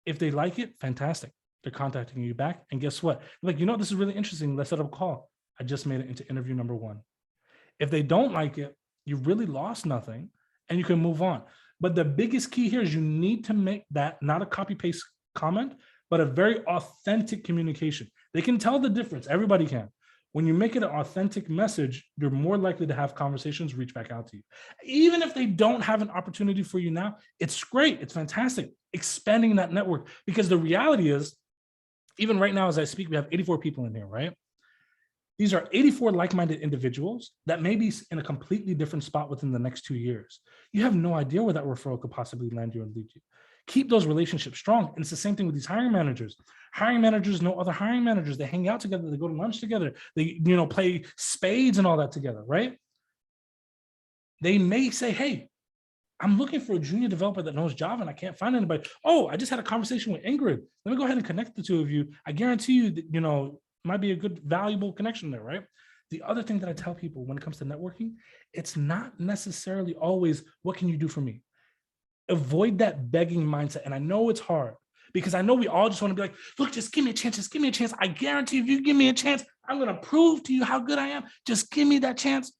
If they like it, fantastic. They're contacting you back. And guess what? They're like, you know, this is really interesting. Let's set up a call. I just made it into interview number 1. If they don't like it, you really lost nothing and you can move on. But the biggest key here is you need to make that not a copy paste comment, but a very authentic communication. They can tell the difference. Everybody can. When you make it an authentic message, you're more likely to have conversations reach back out to you. Even if they don't have an opportunity for you now, it's great. It's fantastic. Expanding that network, because the reality is, even right now as I speak, we have 84 people in here, right? These are 84 like-minded individuals that may be in a completely different spot within the next 2 years. You have no idea where that referral could possibly land you and lead you. Keep those relationships strong. And it's the same thing with these hiring managers. Hiring managers know other hiring managers. They hang out together. They go to lunch together. They, play spades and all that together, right? They may say, hey, I'm looking for a junior developer that knows Java and I can't find anybody. Oh, I just had a conversation with Ingrid. Let me go ahead and connect the two of you. I guarantee you that, might be a good, valuable connection there, right? The other thing that I tell people when it comes to networking, it's not necessarily always, what can you do for me? Avoid that begging mindset. And I know it's hard because I know we all just want to be like, look, just give me a chance. Just give me a chance. I guarantee if you give me a chance, I'm going to prove to you how good I am. Just give me that chance.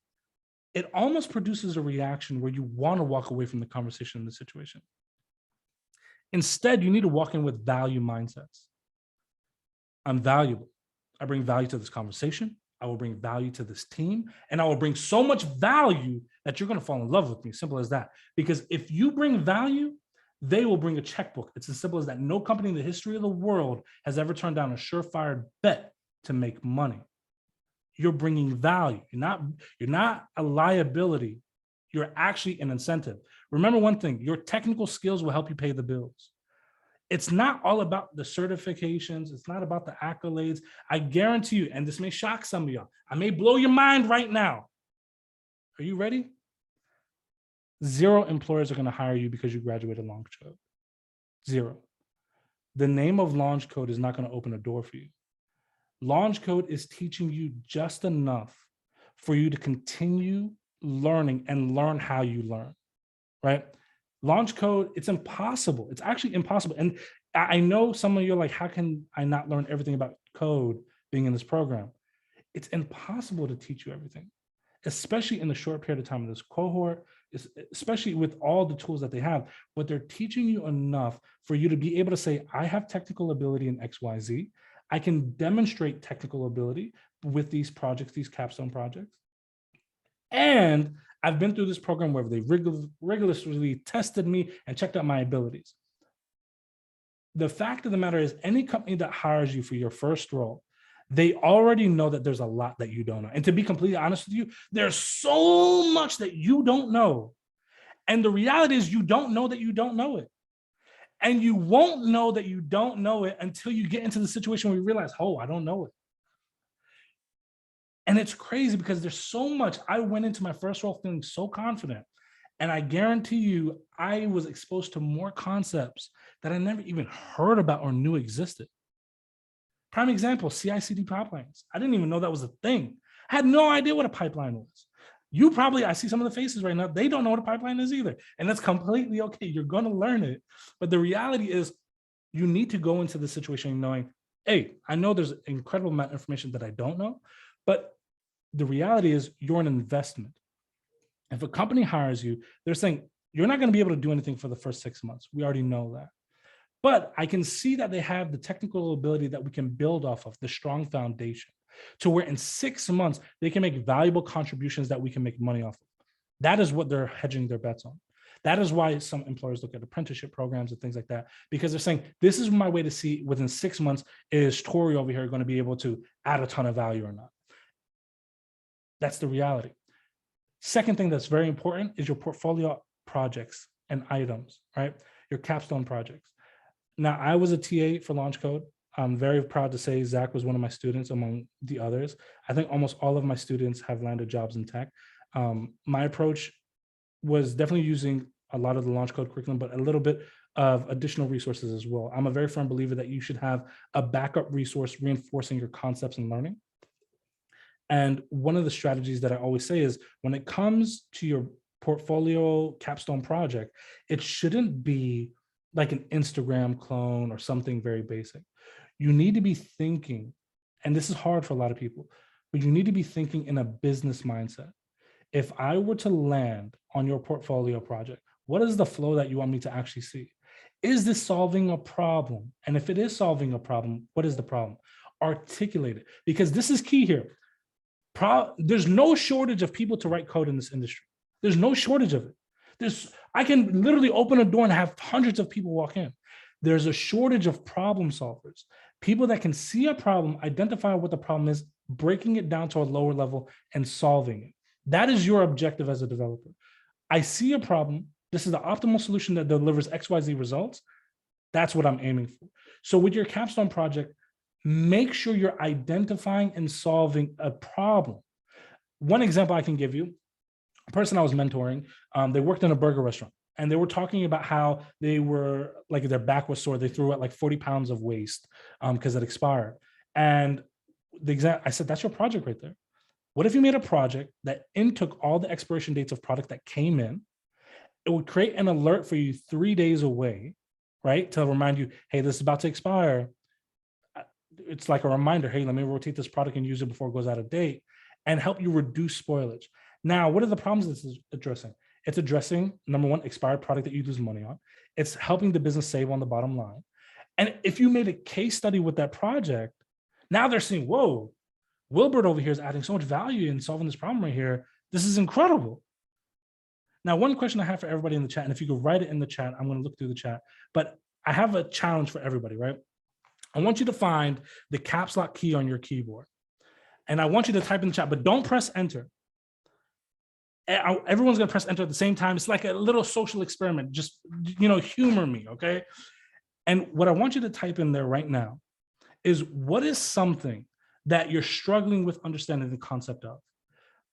It almost produces a reaction where you want to walk away from the conversation in the situation. Instead, you need to walk in with value mindsets. I'm valuable. I bring value to this conversation. I will bring value to this team, and I will bring so much value that you're going to fall in love with me. Simple as that. Because if you bring value, they will bring a checkbook. It's as simple as that. No company in the history of the world has ever turned down a surefire bet to make money. You're bringing value. You're not a liability. You're actually an incentive. Remember one thing, your technical skills will help you pay the bills. It's not all about the certifications. It's not about the accolades. I guarantee you, and this may shock some of y'all, I may blow your mind right now. Are you ready? 0 employers are going to hire you because you graduated Launch Code. 0. The name of Launch Code is not going to open a door for you. Launch Code is teaching you just enough for you to continue learning and learn how you learn, right? Launch Code, it's impossible. It's actually impossible. And I know some of you are like, how can I not learn everything about code being in this program? It's impossible to teach you everything, especially in the short period of time of this cohort, especially with all the tools that they have. But they're teaching you enough for you to be able to say, I have technical ability in XYZ. I can demonstrate technical ability with these projects, these capstone projects. And I've been through this program where they rigorously tested me and checked out my abilities. The fact of the matter is, any company that hires you for your first role, they already know that there's a lot that you don't know. And to be completely honest with you, there's so much that you don't know. And the reality is you don't know that you don't know it. And you won't know that you don't know it until you get into the situation where you realize, oh, I don't know it. And it's crazy because there's so much. I went into my first role feeling so confident. And I guarantee you, I was exposed to more concepts that I never even heard about or knew existed. Prime example, CI/CD pipelines. I didn't even know that was a thing. I had no idea what a pipeline was. I see some of the faces right now, they don't know what a pipeline is either. And that's completely okay. You're going to learn it. But the reality is you need to go into the situation knowing, hey, I know there's an incredible amount of information that I don't know, but the reality is you're an investment. If a company hires you, they're saying, you're not going to be able to do anything for the first 6 months. We already know that. But I can see that they have the technical ability that we can build off of, the strong foundation, to where in 6 months, they can make valuable contributions that we can make money off of. That is what they're hedging their bets on. That is why some employers look at apprenticeship programs and things like that, because they're saying, this is my way to see within 6 months, is Tori over here going to be able to add a ton of value or not? That's the reality. Second thing that's very important is your portfolio projects and items, right? Your capstone projects. Now, I was a TA for Launch Code. I'm very proud to say Zach was one of my students among the others. I think almost all of my students have landed jobs in tech. My approach was definitely using a lot of the Launch Code curriculum, but a little bit of additional resources as well. I'm a very firm believer that you should have a backup resource reinforcing your concepts and learning. And one of the strategies that I always say is when it comes to your portfolio capstone project, it shouldn't be like an Instagram clone or something very basic. You need to be thinking, and this is hard for a lot of people, but you need to be thinking in a business mindset. If I were to land on your portfolio project, what is the flow that you want me to actually see? Is this solving a problem? And if it is solving a problem, what is the problem? Articulate it, because this is key here. There's no shortage of people to write code in this industry. There's no shortage of it. I can literally open a door and have hundreds of people walk in. There's a shortage of problem solvers, people that can see a problem, identify what the problem is, breaking it down to a lower level and solving it. That is your objective as a developer. I see a problem. This is the optimal solution that delivers XYZ results. That's what I'm aiming for. So with your capstone project, make sure you're identifying and solving a problem. One example I can give you, a person I was mentoring, they worked in a burger restaurant, and they were talking about how they were like, their back was sore. They threw out like 40 pounds of waste because it expired. And I said, that's your project right there. What if you made a project that took all the expiration dates of product that came in? It would create an alert for you 3 days away, right? To remind you, hey, this is about to expire. It's like a reminder, hey, let me rotate this product and use it before it goes out of date, and help you reduce spoilage. Now, what are the problems this is addressing? It's addressing, number one, expired product that you lose money on. It's helping the business save on the bottom line. And if you made a case study with that project, now they're seeing, whoa, Wilbert over here is adding so much value in solving this problem right here. This is incredible. Now, one question I have for everybody in the chat, and if you could write it in the chat, I'm going to look through the chat, but I have a challenge for everybody, right? I want you to find the caps lock key on your keyboard. And I want you to type in the chat, but don't press enter. Everyone's going to press enter at the same time. It's like a little social experiment. Just, humor me, okay? And what I want you to type in there right now is, what is something that you're struggling with understanding the concept of?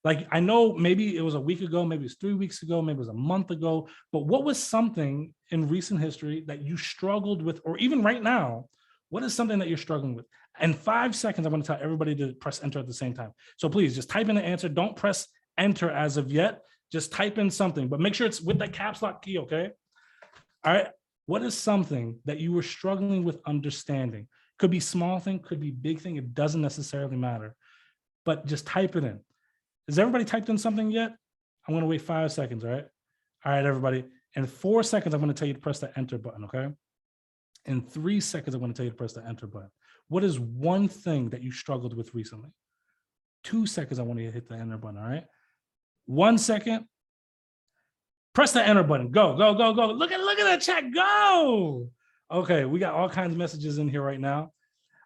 Like, I know maybe it was a week ago, maybe it's 3 weeks ago, maybe it was a month ago, but what was something in recent history that you struggled with, or even right now, what is something that you're struggling with? In 5 seconds, I'm going to tell everybody to press enter at the same time. So please just type in the answer. Don't press enter as of yet. Just type in something, but make sure it's with that caps lock key, okay? All right. What is something that you were struggling with understanding? Could be small thing, could be big thing. It doesn't necessarily matter, but just type it in. Has everybody typed in something yet? I'm going to wait 5 seconds, all right? All right, everybody. In 4 seconds, I'm going to tell you to press the enter button, okay? In 3 seconds, I'm going to tell you to press the enter button. What is one thing that you struggled with recently? 2 seconds, I want you to hit the enter button, all right? 1 second. Press the enter button. Go, go, go, go. Look at that chat. Go. Okay, we got all kinds of messages in here right now.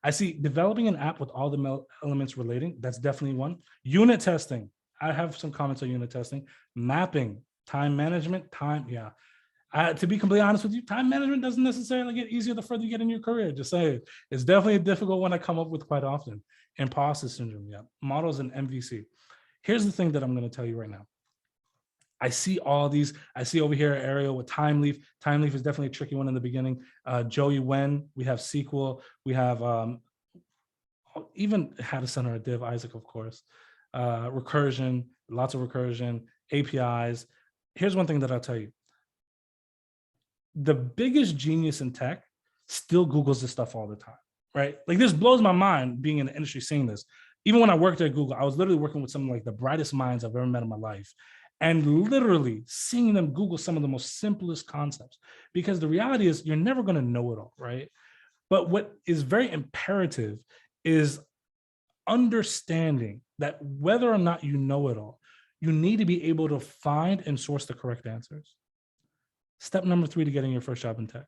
I see developing an app with all the elements relating. That's definitely one. Unit testing. I have some comments on unit testing. Mapping, time management, yeah. To be completely honest with you, time management doesn't necessarily get easier the further you get in your career. Just saying, it's definitely a difficult one I come up with quite often. Imposter syndrome, yeah. Models and MVC. Here's the thing that I'm going to tell you right now. I see all these. I see over here Ariel with Time Leaf. Time Leaf is definitely a tricky one in the beginning. Joey Wen, we have SQL. We have even how to center a div, Isaac, of course. Recursion, lots of recursion, APIs. Here's one thing that I'll tell you. The biggest genius in tech still Googles this stuff all the time, right? Like, this blows my mind being in the industry seeing this. Even when I worked at Google, I was literally working with some of like the brightest minds I've ever met in my life. And literally seeing them Google some of the most simplest concepts, because the reality is you're never going to know it all, right? But what is very imperative is understanding that whether or not you know it all, you need to be able to find and source the correct answers. Step number 3 to getting your first job in tech.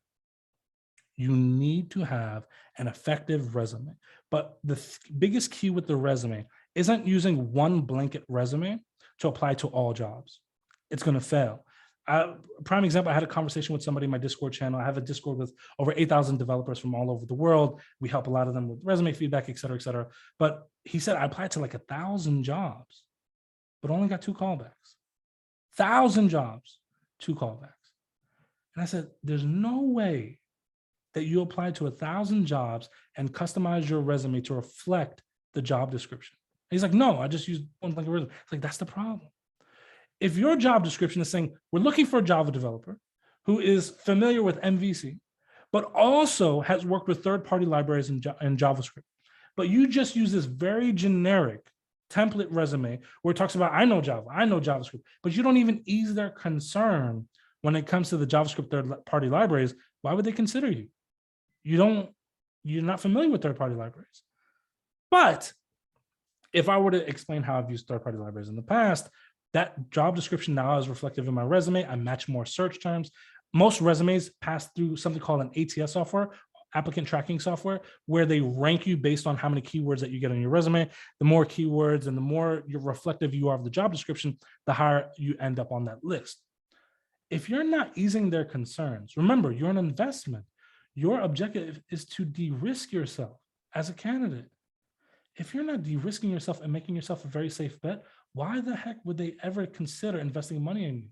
You need to have an effective resume. But the biggest key with the resume isn't using one blanket resume to apply to all jobs. It's going to fail. Prime example, I had a conversation with somebody in my Discord channel. I have a Discord with over 8,000 developers from all over the world. We help a lot of them with resume feedback, et cetera, et cetera. But he said, I applied to like 1,000 jobs, but only got 2 callbacks. 1,000 jobs, 2 callbacks. And I said, there's no way that you apply to 1,000 jobs and customize your resume to reflect the job description. And he's like, no, I just used one blanket resume. It's like, that's the problem. If your job description is saying, we're looking for a Java developer who is familiar with MVC, but also has worked with third-party libraries in JavaScript, but you just use this very generic template resume where it talks about, I know Java, I know JavaScript, but you don't even ease their concern when it comes to the JavaScript third-party libraries, why would they consider you? You're not familiar with third-party libraries. But if I were to explain how I've used third-party libraries in the past, that job description now is reflective in my resume. I match more search terms. Most resumes pass through something called an ATS software, applicant tracking software, where they rank you based on how many keywords that you get on your resume. The more keywords and the more reflective you are of the job description, the higher you end up on that list. if you're not easing their concerns, remember, you're an investment. Your objective is to de-risk yourself as a candidate. If you're not de-risking yourself and making yourself a very safe bet, why the heck would they ever consider investing money in you?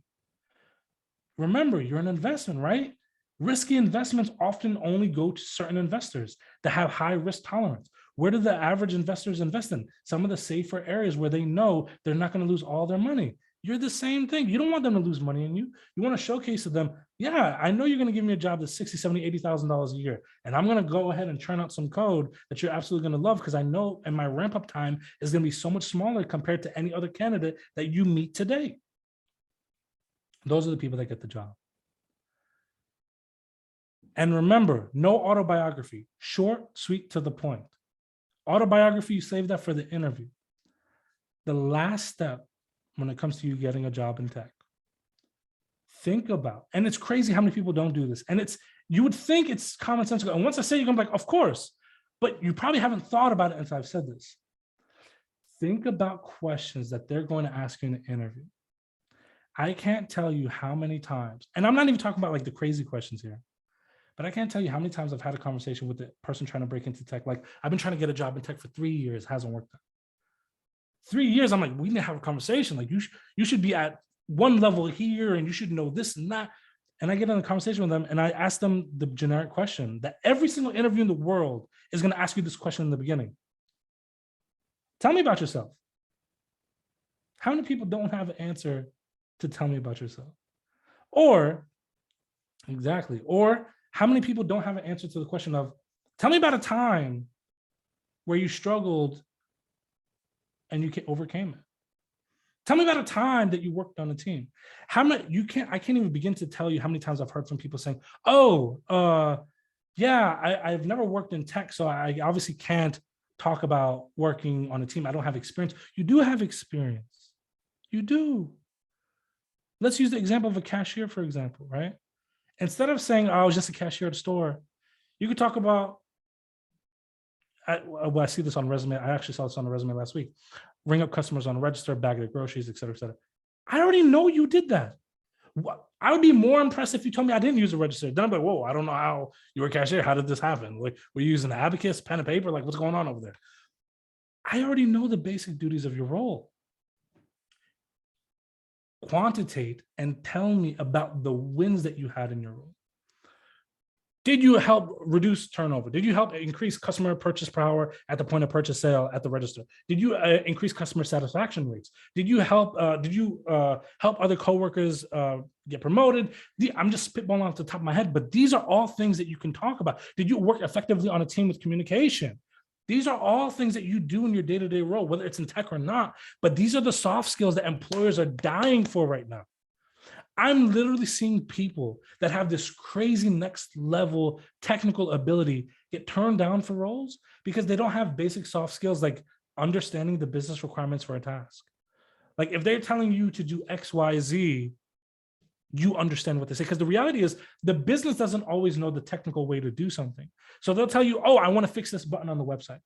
Remember, you're an investment, right? Risky investments often only go to certain investors that have high risk tolerance. Where do the average investors invest in? Some of the safer areas where they know they're not going to lose all their money. You're the same thing. You don't want them to lose money in you. You want to showcase to them, yeah, I know you're going to give me a job that's $60,000, $70,000, $80,000 a year. And I'm going to go ahead and churn out some code that you're absolutely going to love because I know and my ramp up time is going to be so much smaller compared to any other candidate that you meet today. Those are the people that get the job. And remember, no autobiography, short, sweet, to the point. Autobiography, you save that for the interview. The last step when it comes to you getting a job in tech, think about, and it's crazy how many people don't do this. And you would think it's common sense. And once I say, you're gonna be like, of course, but you probably haven't thought about it until I've said this. Think about questions that they're going to ask you in the interview. I can't tell you how many times, and I'm not even talking about like the crazy questions here, but I can't tell you how many times I've had a conversation with the person trying to break into tech. Like, I've been trying to get a job in tech for 3 years, hasn't worked out. 3 years, I'm like, we need to have a conversation. Like, you should be at one level here and you should know this and that. And I get in a conversation with them and I ask them the generic question that every single interview in the world is going to ask you this question in the beginning. Tell me about yourself. How many people don't have an answer to tell me about yourself? Or, exactly, or how many people don't have an answer to the question of, tell me about a time where you struggled and you overcame it. Tell me about a time that you worked on a team. I can't even begin to tell you how many times I've heard from people saying, yeah, I've never worked in tech, so I obviously can't talk about working on a team. I don't have experience. You do have experience. You do. Let's use the example of a cashier, for example, right? Instead of saying, I was just a cashier at a store, you could talk about, I see this on resume. I actually saw this on a resume last week. Ring up customers on a register, bag their groceries, et cetera, et cetera. I already know you did that. I would be more impressed if you told me I didn't use a register. Then I'm like, whoa, I don't know how you were a cashier. How did this happen? Like, were you using an abacus, pen and paper? Like, what's going on over there? I already know the basic duties of your role. Quantitate and tell me about the wins that you had in your role. Did you help reduce turnover? Did you help increase customer purchase power at the point of purchase sale at the register? Did you increase customer satisfaction rates? Did you help other coworkers get promoted? I'm just spitballing off the top of my head, but these are all things that you can talk about. Did you work effectively on a team with communication? These are all things that you do in your day-to-day role, whether it's in tech or not, but these are the soft skills that employers are dying for right now. I'm literally seeing people that have this crazy next level technical ability get turned down for roles because they don't have basic soft skills like understanding the business requirements for a task. Like if they're telling you to do X, Y, Z, you understand what they say. Because the reality is the business doesn't always know the technical way to do something. So they'll tell you, oh, I want to fix this button on the website.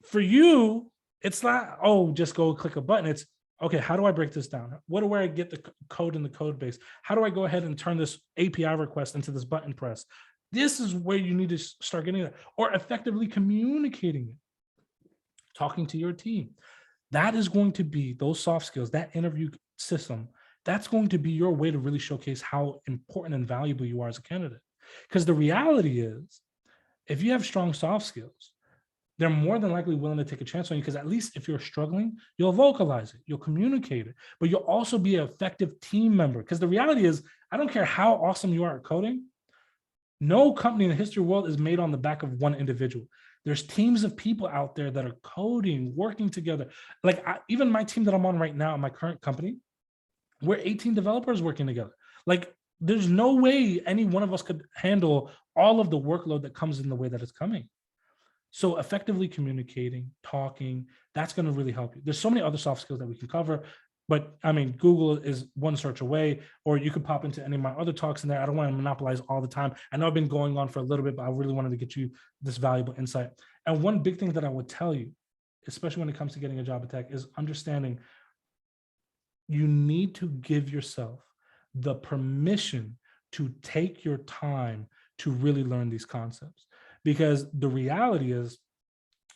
For you, it's not, oh, just go click a button. It's, okay, how do I break this down? Where do I get the code in the code base? How do I go ahead and turn this API request into this button press? This is where you need to start getting that, or effectively communicating it, talking to your team. That is going to be those soft skills, that interview system. That's going to be your way to really showcase how important and valuable you are as a candidate. Because the reality is, if you have strong soft skills, they're more than likely willing to take a chance on you because at least if you're struggling, you'll vocalize it, you'll communicate it, but you'll also be an effective team member. Because the reality is, I don't care how awesome you are at coding, no company in the history of the world is made on the back of one individual. There's teams of people out there that are coding, working together. Like even my team that I'm on right now in my current company, we're 18 developers working together. Like there's no way any one of us could handle all of the workload that comes in the way that it's coming. So effectively communicating, talking, that's going to really help you. There's so many other soft skills that we can cover, but I mean, Google is one search away, or you could pop into any of my other talks in there. I don't want to monopolize all the time. I know I've been going on for a little bit, but I really wanted to get you this valuable insight. And one big thing that I would tell you, especially when it comes to getting a job at tech, is understanding you need to give yourself the permission to take your time to really learn these concepts. Because the reality is,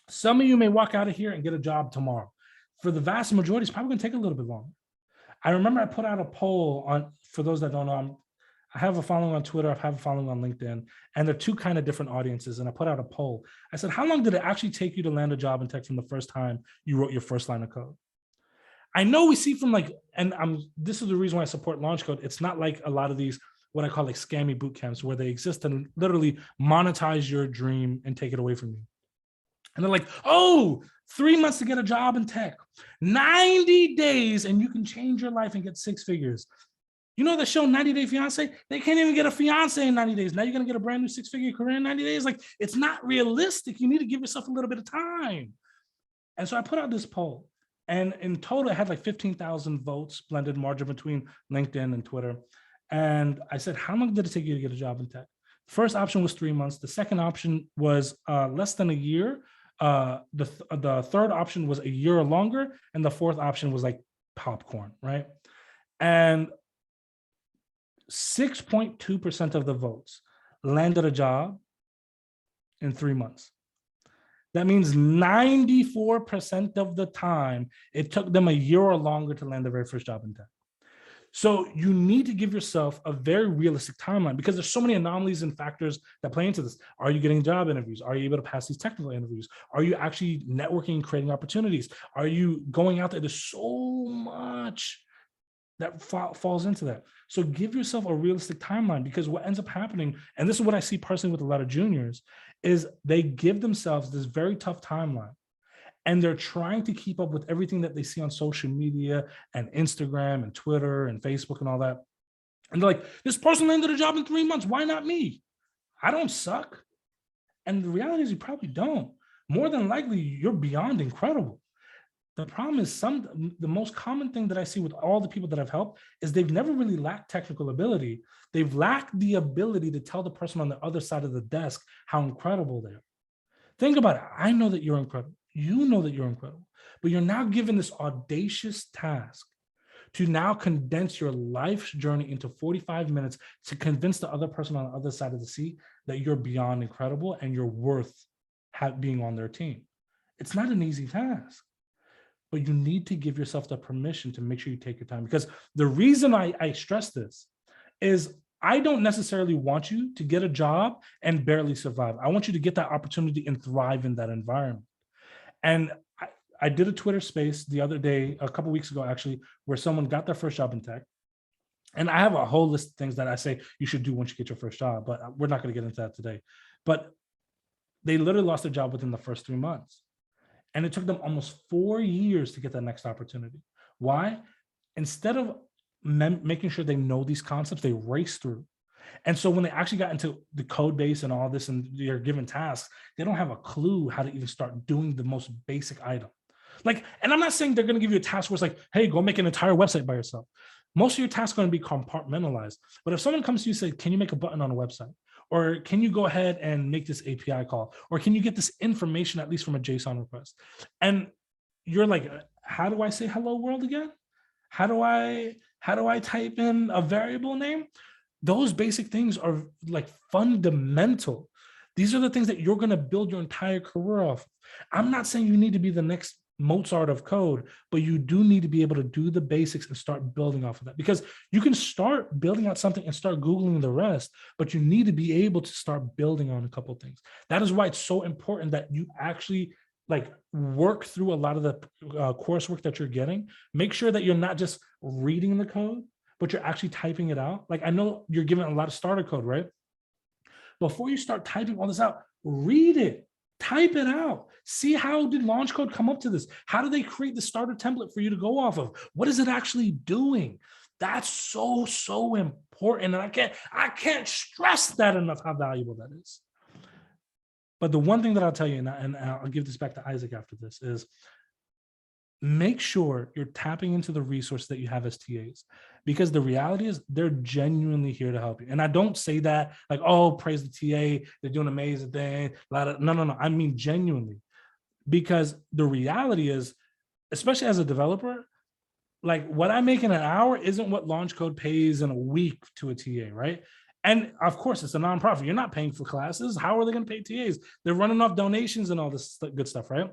some of you may walk out of here and get a job tomorrow. For the vast majority, it's probably going to take a little bit longer. I remember I put out a poll on, for those that don't know, I have a following on Twitter, I have a following on LinkedIn, and they're two kind of different audiences. And I put out a poll. I said, how long did it actually take you to land a job in tech from the first time you wrote your first line of code? I know we see from like, and this is the reason why I support LaunchCode. It's not like a lot of these, what I call like scammy boot camps, where they exist and literally monetize your dream and take it away from you. And they're like, oh, 3 months to get a job in tech, 90 days, and you can change your life and get 6 figures. You know the show 90 Day Fiance? They can't even get a fiance in 90 days. Now you're going to get a brand new 6-figure career in 90 days. Like, it's not realistic. You need to give yourself a little bit of time. And so I put out this poll, and in total, it had like 15,000 votes, blended margin between LinkedIn and Twitter. And I said, how long did it take you to get a job in tech? First option was 3 months. The second option was less than a year. The third option was a year or longer. And the fourth option was like popcorn, right? And 6.2% of the votes landed a job in 3 months. That means 94% of the time, it took them a year or longer to land their very first job in tech. So you need to give yourself a very realistic timeline, because there's so many anomalies and factors that play into this. Are you getting job interviews? Are you able to pass these technical interviews? Are you actually networking and creating opportunities? Are you going out there? There's so much that falls into that. So give yourself a realistic timeline, because what ends up happening, and this is what I see personally with a lot of juniors, is they give themselves this very tough timeline, and they're trying to keep up with everything that they see on social media and Instagram and Twitter and Facebook and all that. And they're like, this person landed a job in 3 months. Why not me? I don't suck. And the reality is you probably don't. More than likely, you're beyond incredible. The problem is the most common thing that I see with all the people that I've helped is they've never really lacked technical ability. They've lacked the ability to tell the person on the other side of the desk how incredible they are. Think about it. I know that you're incredible. You know that you're incredible, but you're now given this audacious task to now condense your life's journey into 45 minutes to convince the other person on the other side of the seat that you're beyond incredible and you're worth being on their team. It's not an easy task, but you need to give yourself the permission to make sure you take your time. Because the reason I stress this is I don't necessarily want you to get a job and barely survive. I want you to get that opportunity and thrive in that environment. And I did a Twitter space the other day, a couple of weeks ago, actually, where someone got their first job in tech. And I have a whole list of things that I say you should do once you get your first job, but we're not going to get into that today. But they literally lost their job within the first 3 months. And it took them almost 4 years to get that next opportunity. Why? Instead of making sure they know these concepts, they race through. And so when they actually got into the code base and all this and they're given tasks, they don't have a clue how to even start doing the most basic item. Like, and I'm not saying they're going to give you a task where it's like, hey, go make an entire website by yourself. Most of your tasks are going to be compartmentalized. But if someone comes to you and says, can you make a button on a website? Or can you go ahead and make this API call? Or can you get this information at least from a JSON request? And you're like, how do I say hello world again? How do I type in a variable name? Those basic things are like fundamental. These are the things that you're going to build your entire career off. I'm not saying you need to be the next Mozart of code, but you do need to be able to do the basics and start building off of that, because you can start building out something and start Googling the rest, but you need to be able to start building on a couple of things. That is why it's so important that you actually like work through a lot of the coursework that you're getting. Make sure that you're not just reading the code, but you're actually typing it out. Like, I know you're given a lot of starter code, right? Before you start typing all this out, read it, type it out. See, how did LaunchCode come up to this? How do they create the starter template for you to go off of? What is it actually doing? That's so, so important. And I can't stress that enough, how valuable that is. But the one thing that I'll tell you, and I'll give this back to Isaac after this, is make sure you're tapping into the resource that you have as TAs, because the reality is they're genuinely here to help you. And I don't say that like, oh, praise the TA, they're doing an amazing thing. No. I mean, genuinely, because the reality is, especially as a developer, like what I make in an hour isn't what Launch Code pays in a week to a TA, right? And of course, it's a nonprofit. You're not paying for classes. How are they going to pay TAs? They're running off donations and all this good stuff, right?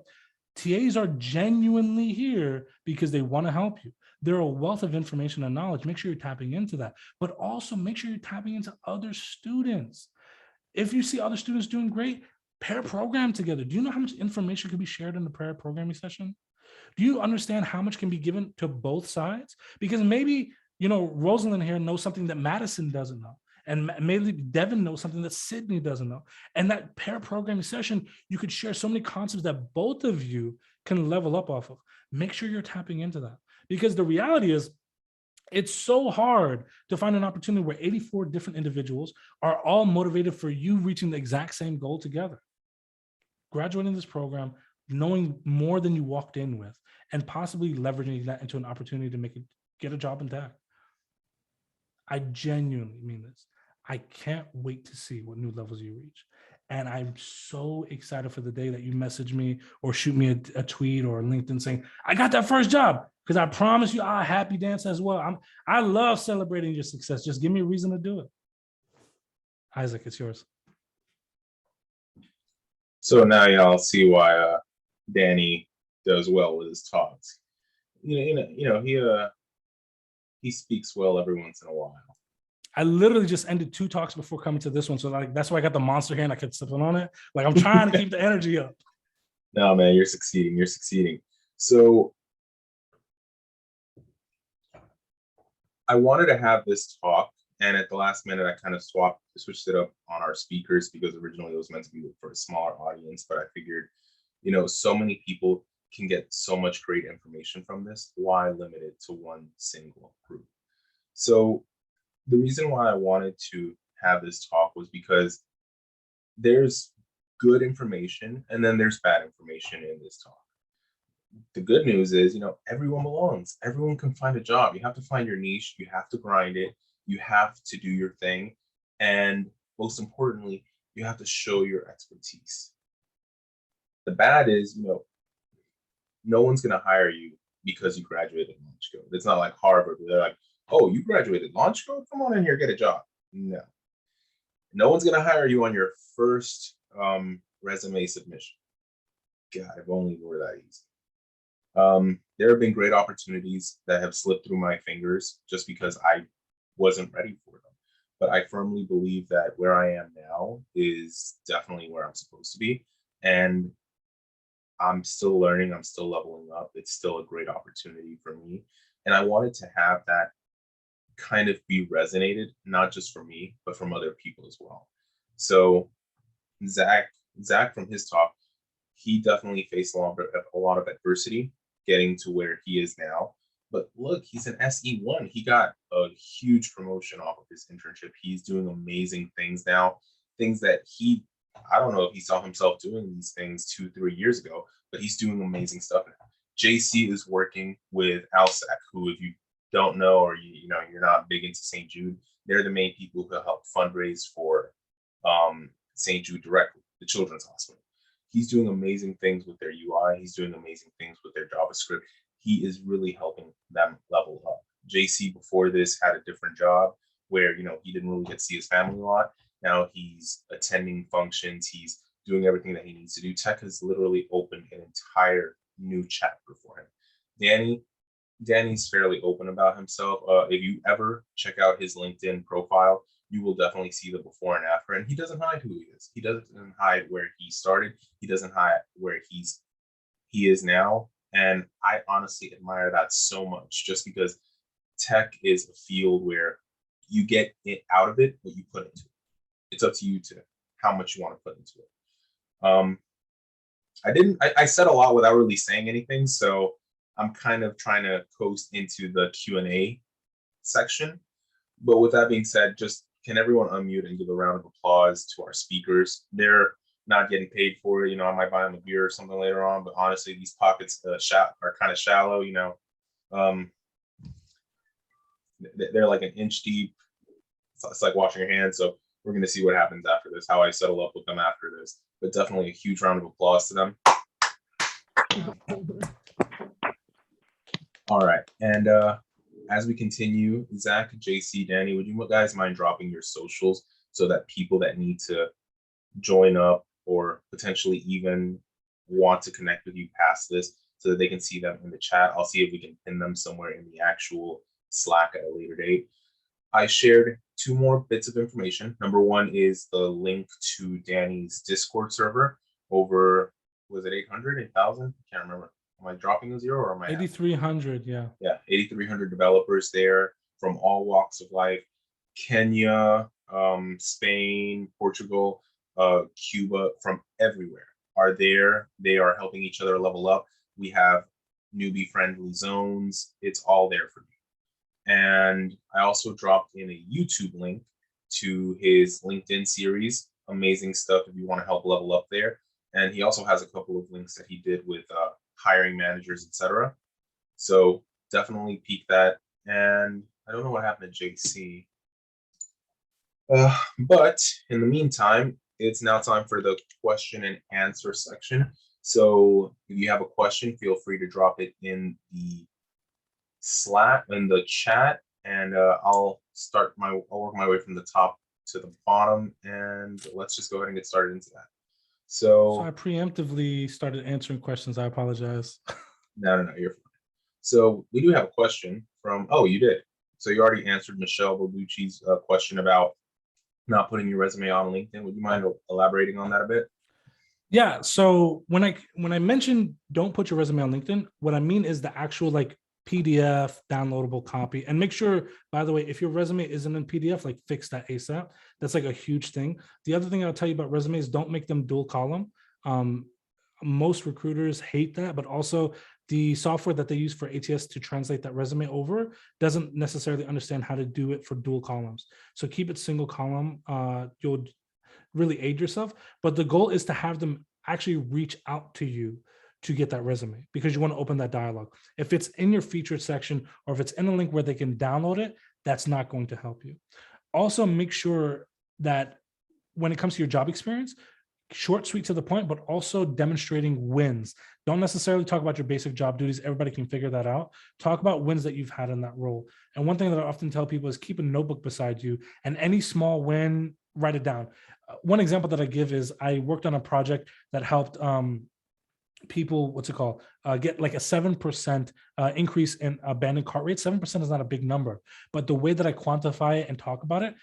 TAs are genuinely here because they want to help you. They're a wealth of information and knowledge. Make sure you're tapping into that, but also make sure you're tapping into other students. If you see other students doing great, pair program together. Do you know how much information can be shared in the pair programming session? Do you understand how much can be given to both sides? Because maybe, you know, Rosalind here knows something that Madison doesn't know. And maybe Devin knows something that Sydney doesn't know. And that pair programming session, you could share so many concepts that both of you can level up off of. Make sure you're tapping into that. Because the reality is, it's so hard to find an opportunity where 84 different individuals are all motivated for you reaching the exact same goal together. Graduating this program, knowing more than you walked in with, and possibly leveraging that into an opportunity to get a job in tech. I genuinely mean this. I can't wait to see what new levels you reach. And I'm so excited for the day that you message me or shoot me a tweet or a LinkedIn saying, I got that first job. Because I promise you, I'll happy dance as well. I love celebrating your success. Just give me a reason to do it. Isaac, it's yours. So now y'all see why Danny does well with his talks. He speaks well every once in a while. I literally just ended 2 talks before coming to this one. So like that's why I got the monster here and I kept sipping on it. Like I'm trying to keep the energy up. No, man, you're succeeding. You're succeeding. So I wanted to have this talk, and at the last minute, I kind of switched it up on our speakers because originally it was meant to be for a smaller audience. But I figured, so many people can get so much great information from this. Why limit it to one single group? So the reason why I wanted to have this talk was because there's good information and then there's bad information in this talk. The good news is, everyone belongs. Everyone can find a job. You have to find your niche. You have to grind it. You have to do your thing. And most importantly, you have to show your expertise. The bad is, no one's going to hire you because you graduated Launch Code. It's not like Harvard where they're like, oh, you graduated Launch Code? Come on in here, get a job. No one's going to hire you on your first resume submission. God, if only it were that easy. There have been great opportunities that have slipped through my fingers just because I wasn't ready for them. But I firmly believe that where I am now is definitely where I'm supposed to be. And I'm still learning, I'm still leveling up. It's still a great opportunity for me. And I wanted to have that kind of be resonated, not just for me, but from other people as well. So Zach from his talk, he definitely faced a lot of adversity getting to where he is now. But look, he's an SE1. He got a huge promotion off of his internship. He's doing amazing things now, things that I don't know if he saw himself doing these things 2-3 years ago, but he's doing amazing stuff now. JC is working with ALSAC, who, if you don't know, or you're not big into St. Jude, they're the main people who help fundraise for St. Jude directly, the children's hospital. He's doing amazing things with their UI. He's doing amazing things with their JavaScript. He is really helping them level up. JC before this had a different job where, he didn't really get to see his family a lot. Now he's attending functions. He's doing everything that he needs to do. Tech has literally opened an entire new chapter for him. Danny's fairly open about himself. If you ever check out his LinkedIn profile, you will definitely see the before and after. And he doesn't hide who he is. He doesn't hide where he started. He doesn't hide where he is now. And I honestly admire that so much, just because tech is a field where you get it out of it, what you put into it. It's up to you to how much you want to put into it. I said a lot without really saying anything, so I'm kind of trying to coast into the Q&A section. But with that being said, just can everyone unmute and give a round of applause to our speakers? They're not getting paid for it. I might buy them a beer or something later on, but honestly, these pockets are kind of shallow. They're like an inch deep. It's like washing your hands. So we're going to see what happens after this, how I settle up with them after this. But definitely a huge round of applause to them. All right. And as we continue, Zach, JC, Danny, would you guys mind dropping your socials so that people that need to join up or potentially even want to connect with you past this so that they can see them in the chat? I'll see if we can pin them somewhere in the actual Slack at a later date. I shared 2 more bits of information. Number 1 is the link to Danny's Discord server over, was it 800, 8,000? I can't remember. Am I dropping a 0 or am I? 8,300, yeah. Yeah, 8,300 developers there from all walks of life. Kenya, Spain, Portugal, Cuba, from everywhere are there. They are helping each other level up. We have newbie friendly zones. It's all there for you. And I also dropped in a YouTube link to his LinkedIn series. Amazing stuff if you want to help level up there. And he also has a couple of links that he did with hiring managers, etc. So definitely peek that. And I don't know what happened to JC. But in the meantime, it's now time for the question and answer section. So if you have a question, feel free to drop it in the Slack, in the chat, and I'll work my way from the top to the bottom, and let's just go ahead and get started into that. So I preemptively started answering questions. I apologize. No, you're fine. So we do have a question from, oh, you did. So you already answered Michelle Bobucci's question about not putting your resume on LinkedIn. Would you mind elaborating on that a bit? Yeah. So when I mentioned don't put your resume on LinkedIn, what I mean is the actual like PDF downloadable copy. And make sure, by the way, if your resume isn't in PDF, like fix that ASAP. That's like a huge thing. The other thing I'll tell you about resumes, don't make them dual column. Most recruiters hate that, but also the software that they use for ATS to translate that resume over doesn't necessarily understand how to do it for dual columns. So keep it single column. You'll really aid yourself, but the goal is to have them actually reach out to you to get that resume, because you want to open that dialogue. If it's in your featured section or if it's in a link where they can download it, that's not going to help you. Also, make sure that when it comes to your job experience, short, sweet, to the point, but also demonstrating wins. Don't necessarily talk about your basic job duties. Everybody can figure that out. Talk about wins that you've had in that role. And one thing that I often tell people is keep a notebook beside you, and any small win, write it down. One example that I give is I worked on a project that helped people, get like a 7% increase in abandoned cart rate. 7% is not a big number, but the way that I quantify it and talk about it,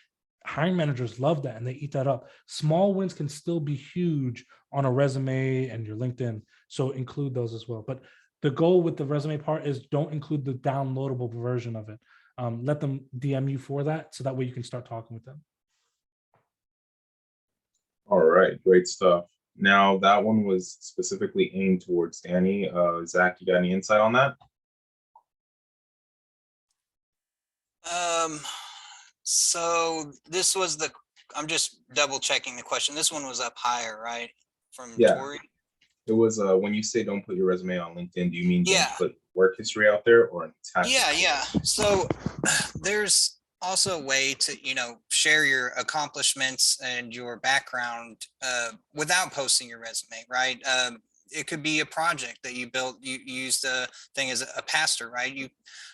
hiring managers love that and they eat that up. Small wins can still be huge on a resume and your LinkedIn. So include those as well. But the goal with the resume part is don't include the downloadable version of it. Let them DM you for that, so that way you can start talking with them. All right, great stuff. Now that one was specifically aimed towards Danny. Zach, you got any insight on that? So this was I'm just double checking the question. This one was up higher, right? From Yeah. Tori? It was when you say don't put your resume on LinkedIn, do you mean Yeah. don't put work history out there or attach? Yeah. So there's also a way to, share your accomplishments and your background without posting your resume, right? It could be a project that you built. You used a thing as a pastor, right?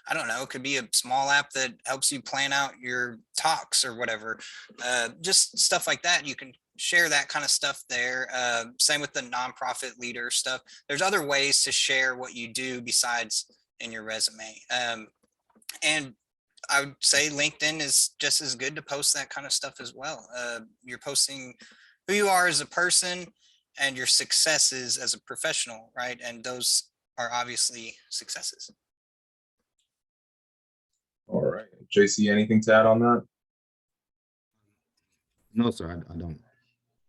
I don't know, it could be a small app that helps you plan out your talks or whatever. Just stuff like that. You can share that kind of stuff there. Same with the nonprofit leader stuff. There's other ways to share what you do besides in your resume. And I would say LinkedIn is just as good to post that kind of stuff as well. You're posting who you are as a person and your successes as a professional, right? And those are obviously successes. All right, JC, anything to add on that? No, sir, I don't.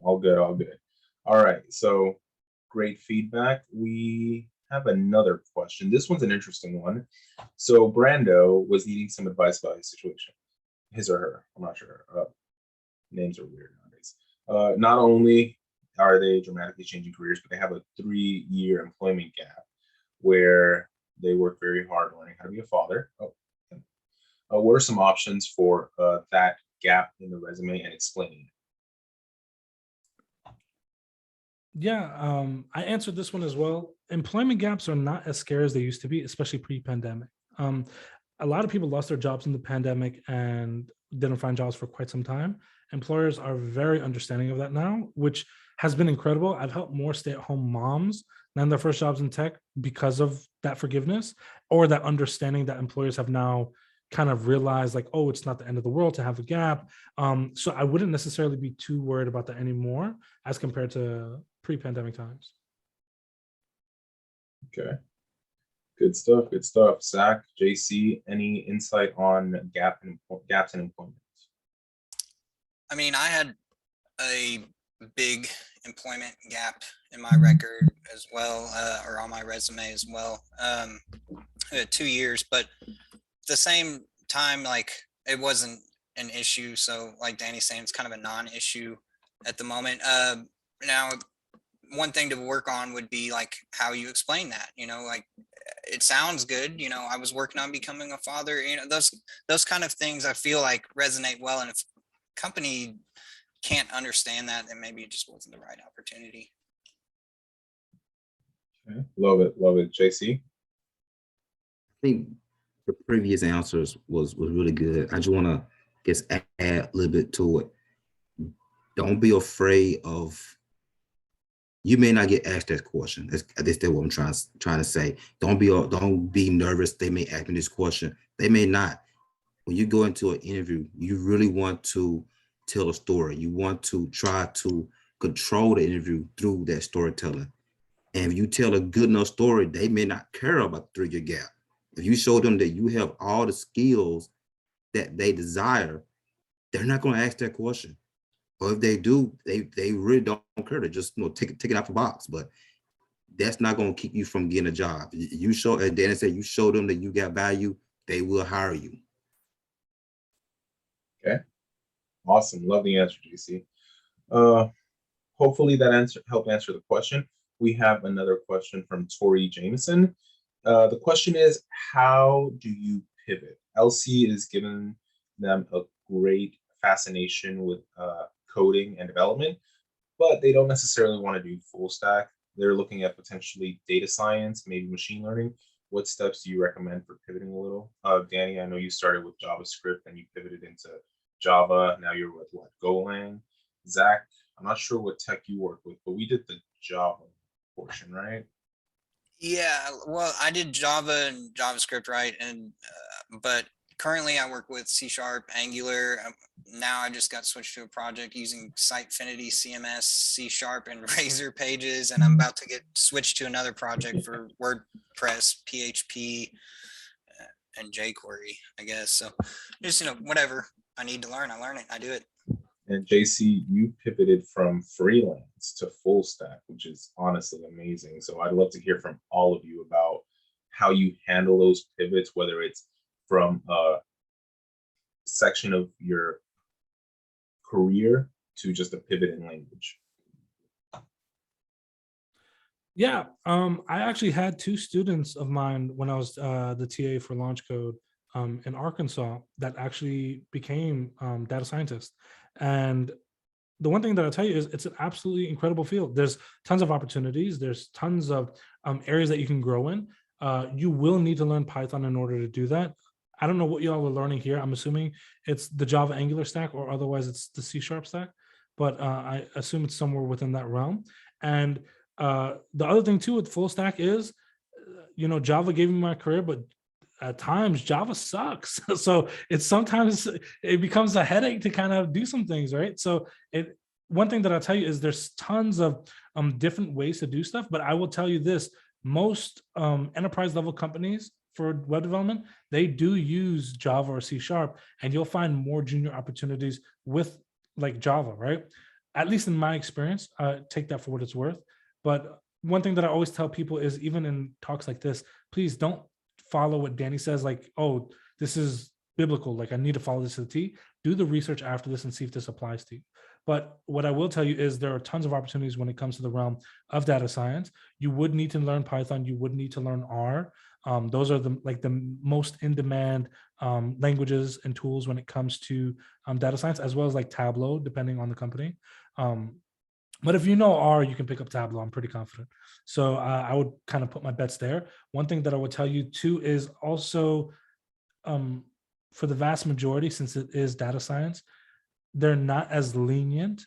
All good, all good. All right, so great feedback. We have another question. This one's an interesting one. So Brando was needing some advice about his situation, his or her, I'm not sure. Names are weird nowadays. Not only are they dramatically changing careers, but they have a 3-year employment gap where they work very hard learning how to be a father. What are some options for that gap in the resume and explaining it? Yeah, I answered this one as well. Employment gaps are not as scary as they used to be, especially pre-pandemic. A lot of people lost their jobs in the pandemic and didn't find jobs for quite some time. Employers are very understanding of that now, which has been incredible. I've helped more stay-at-home moms land their first jobs in tech because of that forgiveness or that understanding that employers have now kind of realized like, oh, it's not the end of the world to have a gap. So I wouldn't necessarily be too worried about that anymore as compared to pre-pandemic times. Okay. Good stuff. Good stuff. Zach, JC, any insight on gaps in employment? I mean, I had a big employment gap in my record as well, or on my resume as well. 2 years, but at the same time, like it wasn't an issue. So like Danny's saying, it's kind of a non-issue at the moment. Now, one thing to work on would be like how you explain that, you know, like it sounds good, you know, I was working on becoming a father, you know, those kind of things I feel like resonate well. And if a company can't understand that, then maybe it just wasn't the right opportunity. Okay. Love it. Love it. JC? I think the previous answers was really good. I just want to just add a little bit to it. Don't be afraid of, you may not get asked that question. That's what I'm trying to say. Don't be nervous. They may ask me this question. They may not. When you go into an interview, you really want to tell a story. You want to try to control the interview through that storytelling. And if you tell a good enough story, they may not care about the 3-year gap. If you show them that you have all the skills that they desire, they're not going to ask that question. Or if they do, they really don't care. They just take it out the box. But that's not going to keep you from getting a job. You show, as Danny said, you show them that you got value, they will hire you. Okay. Awesome. Love the answer, JC. Hopefully that helped answer the question. We have another question from Tori Jameson. The question is, how do you pivot? LC is giving them a great fascination with coding and development, but they don't necessarily want to do full stack. They're looking at potentially data science, maybe machine learning. What steps do you recommend for pivoting a little? Danny, I know you started with JavaScript and you pivoted into Java. Now you're with what, Golang? Zach, I'm not sure what tech you work with, but we did the Java portion, right? Yeah, well, I did Java and JavaScript, right? And but currently I work with C#, Angular. Now I just got switched to a project using Sitefinity, CMS, C#, and Razor Pages, and I'm about to get switched to another project for WordPress, PHP, and jQuery, I guess. So just, you know, whatever I need to learn, I learn it, I do it. And JC, you pivoted from freelance to full stack, which is honestly amazing. So I'd love to hear from all of you about how you handle those pivots, whether it's from a section of your career to just a pivot in language. Yeah, I actually had 2 students of mine when I was the TA for Launch Code in Arkansas that actually became data scientists. And the one thing that I'll tell you is it's an absolutely incredible field. There's tons of opportunities. There's tons of areas that you can grow in. You will need to learn Python in order to do that. I don't know what y'all are learning here. I'm assuming it's the Java Angular stack, or otherwise it's the C# stack, but I assume it's somewhere within that realm. And the other thing too with full stack is, you know, Java gave me my career, but at times Java sucks. So it's sometimes it becomes a headache to kind of do some things, right? So one thing that I'll tell you is there's tons of different ways to do stuff, but I will tell you this, most enterprise level companies for web development, they do use Java or C#, and you'll find more junior opportunities with like Java, right? At least in my experience, take that for what it's worth. But one thing that I always tell people is, even in talks like this, please don't follow what Danny says, like, oh, this is biblical, like I need to follow this to the T. Do the research after this and see if this applies to you. But what I will tell you is there are tons of opportunities when it comes to the realm of data science. You would need to learn Python. You would need to learn R. Those are the most in-demand languages and tools when it comes to data science, as well as like Tableau, depending on the company. But if you know R, you can pick up Tableau. I'm pretty confident. So I would kind of put my bets there. One thing that I would tell you too is also for the vast majority, since it is data science, they're not as lenient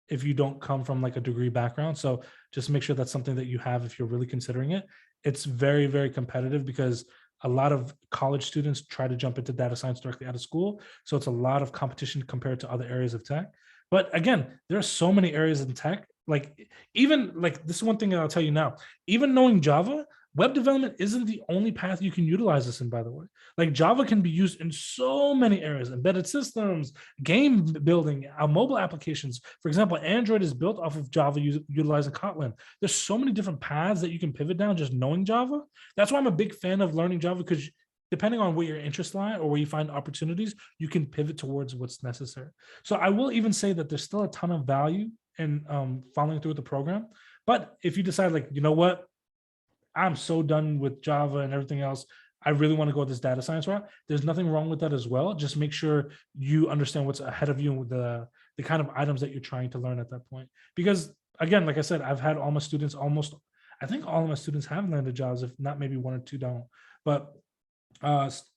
if you don't come from like a degree background. So just make sure that's something that you have if you're really considering it. It's very, very competitive because a lot of college students try to jump into data science directly out of school. So it's a lot of competition compared to other areas of tech. But again, there are so many areas in tech. Like even like this is one thing that I'll tell you now, even knowing Java, web development isn't the only path you can utilize this in, by the way. Like Java can be used in so many areas, embedded systems, game building, mobile applications. For example, Android is built off of Java utilizing Kotlin. There's so many different paths that you can pivot down just knowing Java. That's why I'm a big fan of learning Java, because depending on where your interests lie or where you find opportunities, you can pivot towards what's necessary. So I will even say that there's still a ton of value in following through with the program. But if you decide like, you know what, I'm so done with Java and everything else, I really want to go this data science route, there's nothing wrong with that as well. Just make sure you understand what's ahead of you with the kind of items that you're trying to learn at that point. Because again, like I said, I've had all my students I think all of my students have landed jobs, if not maybe one or two don't. But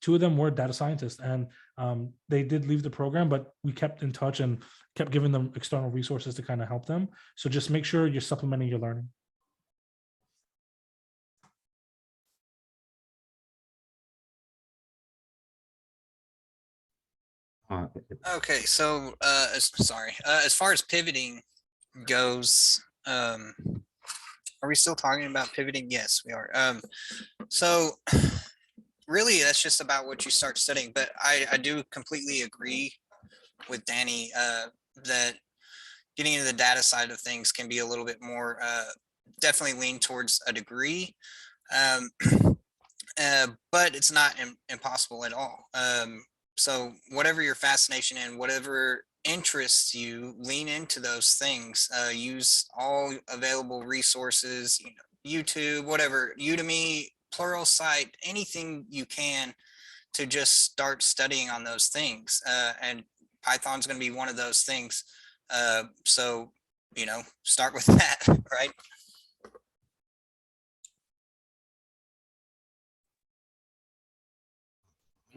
two of them were data scientists, and they did leave the program, but we kept in touch and kept giving them external resources to kind of help them. So just make sure you're supplementing your learning. Okay, so as far as pivoting goes, are we still talking about pivoting? Yes, we are. So really that's just about what you start studying, but I do completely agree with Danny that getting into the data side of things can be a little bit more definitely lean towards a degree, but it's not impossible at all. So whatever your fascination in, whatever interests you, lean into those things. Use all available resources, YouTube, whatever, Udemy, Pluralsight, anything you can to just start studying on those things. And Python's going to be one of those things. So, start with that, right?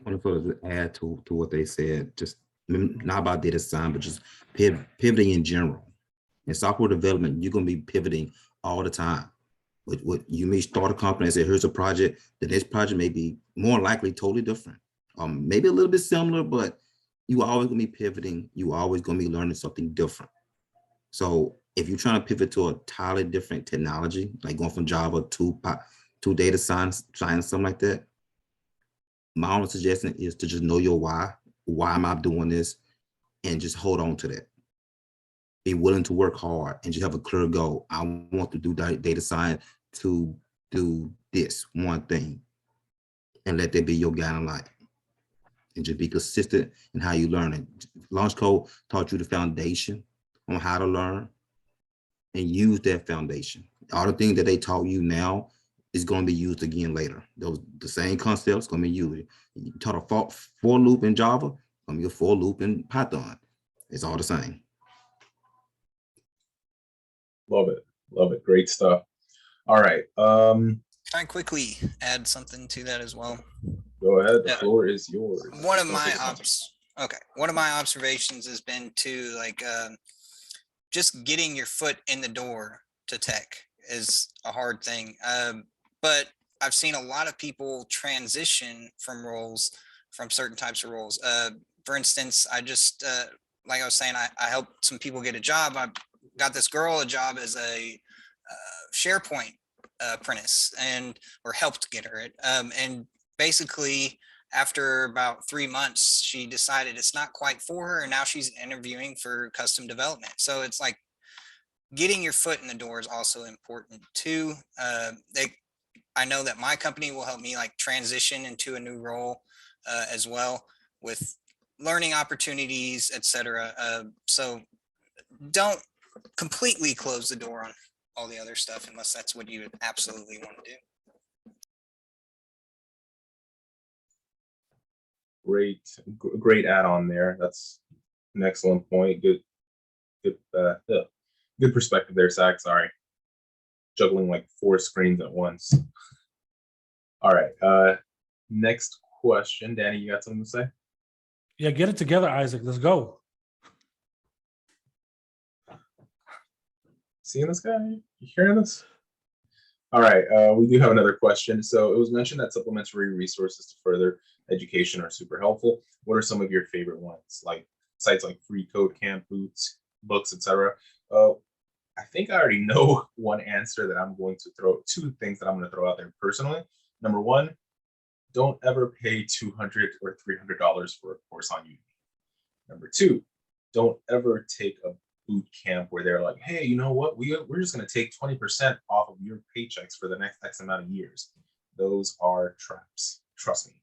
Wonderful to add to what they said, just not about data science, but just pivoting in general. In software development, you're going to be pivoting all the time. What you may start a company and say, here's a project. The next project may be more likely totally different, maybe a little bit similar, but you always going to be pivoting. You always going to be learning something different. So if you're trying to pivot to a entirely different technology, like going from Java to data science, something like that, my only suggestion is to just know your why. Why am I doing this? And just hold on to that. Be willing to work hard and just have a clear goal. I want to do data science to do this one thing, and let that be your guiding light. And just be consistent in how you learn it. LaunchCode taught you the foundation on how to learn, and use that foundation. All the things that they taught you now is going to be used again later. The same concepts going to be used. You taught a for loop in Java, going to be a for loop in Python. It's all the same. Love it. Great stuff. All right. Can I quickly add something to that as well? Go ahead. The floor is yours. One of my observations has been to just getting your foot in the door to tech is a hard thing. But I've seen a lot of people transition from certain types of roles. For instance, I just, like I was saying, I helped some people get a job. I got this girl a job as a SharePoint apprentice, or helped get her it. And basically, after about 3 months, she decided it's not quite for her, and now she's interviewing for custom development. So it's like getting your foot in the door is also important too. I know that my company will help me transition into a new role as well, with learning opportunities, etc. So don't completely close the door on all the other stuff unless that's what you absolutely want to do. Great add on there. That's an excellent point. Good Good perspective there, Zach. Sorry. Juggling like 4 screens at once. All right. Next question. Danny, you got something to say? Yeah, get it together, Isaac. Let's go. Seeing this guy? You hearing this? All right. We do have another question. So it was mentioned that supplementary resources to further education are super helpful. What are some of your favorite ones? Like sites like Free Code Camp, books, etc. I think I already know one answer that I'm going to throw, 2 things that I'm going to throw out there personally. Number 1, don't ever pay $200 or $300 for a course on Udemy. Number 2, don't ever take a boot camp where they're like, hey, you know what? We're just going to take 20% off of your paychecks for the next X amount of years. Those are traps. Trust me.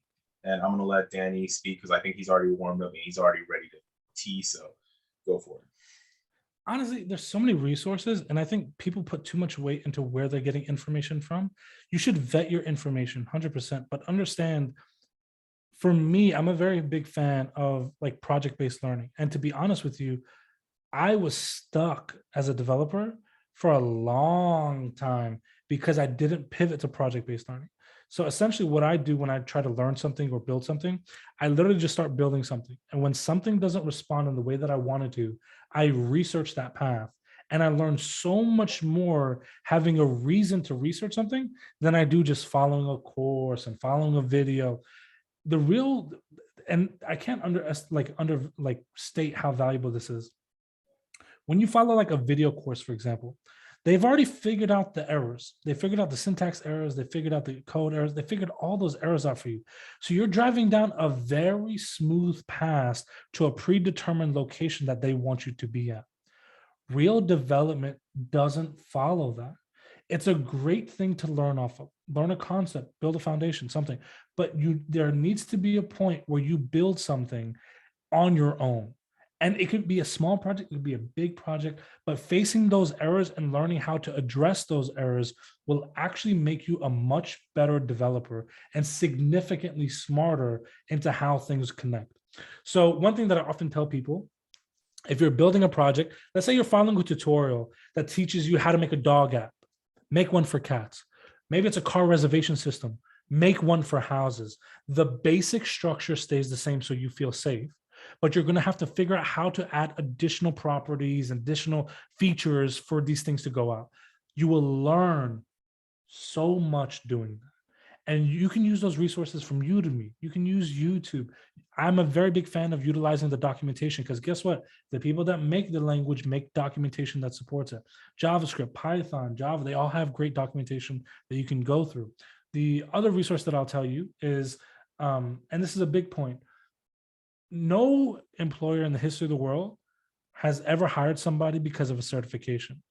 And I'm going to let Danny speak because I think he's already warmed up and he's already ready to tee. So go for it. Honestly, there's so many resources, and I think people put too much weight into where they're getting information from. You should vet your information 100%, but understand, for me, I'm a very big fan of like project-based learning. And to be honest with you, I was stuck as a developer for a long time because I didn't pivot to project-based learning. So essentially what I do when I try to learn something or build something, I literally just start building something. And when something doesn't respond in the way that I wanted to, I research that path. And I learn so much more having a reason to research something than I do just following a course and following a video. The real, and I can't state how valuable this is. When you follow like a video course, for example, they've already figured out the errors. They figured out the syntax errors. They figured out the code errors. They figured all those errors out for you. So you're driving down a very smooth path to a predetermined location that they want you to be at. Real development doesn't follow that. It's a great thing to learn off of, learn a concept, build a foundation, something, but there needs to be a point where you build something on your own. And it could be a small project, it could be a big project, but facing those errors and learning how to address those errors will actually make you a much better developer and significantly smarter into how things connect. So one thing that I often tell people, if you're building a project, let's say you're following a tutorial that teaches you how to make a dog app, make one for cats. Maybe it's a car reservation system, make one for houses. The basic structure stays the same so you feel safe. But you're going to have to figure out how to add additional properties, additional features for these things to go out. You will learn so much doing that. And you can use those resources from Udemy. You can use YouTube. I'm a very big fan of utilizing the documentation because guess what? The people that make the language make documentation that supports it. JavaScript, Python, Java, they all have great documentation that you can go through. The other resource that I'll tell you is, and this is a big point, no employer in the history of the world has ever hired somebody because of a certification.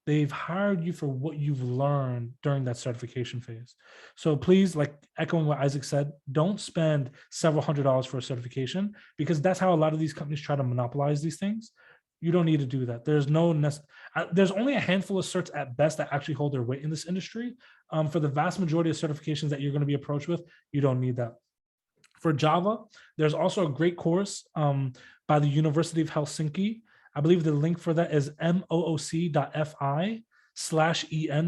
They've hired you for what you've learned during that certification phase. So please, like echoing what Isaac said, don't spend several $100s for a certification because that's how a lot of these companies try to monopolize these things. You don't need to do that. There's only a handful of certs at best that actually hold their weight in this industry. For the vast majority of certifications that you're going to be approached with, you don't need that. For Java, there's also a great course by the University of Helsinki. I believe the link for that is mooc.fi/en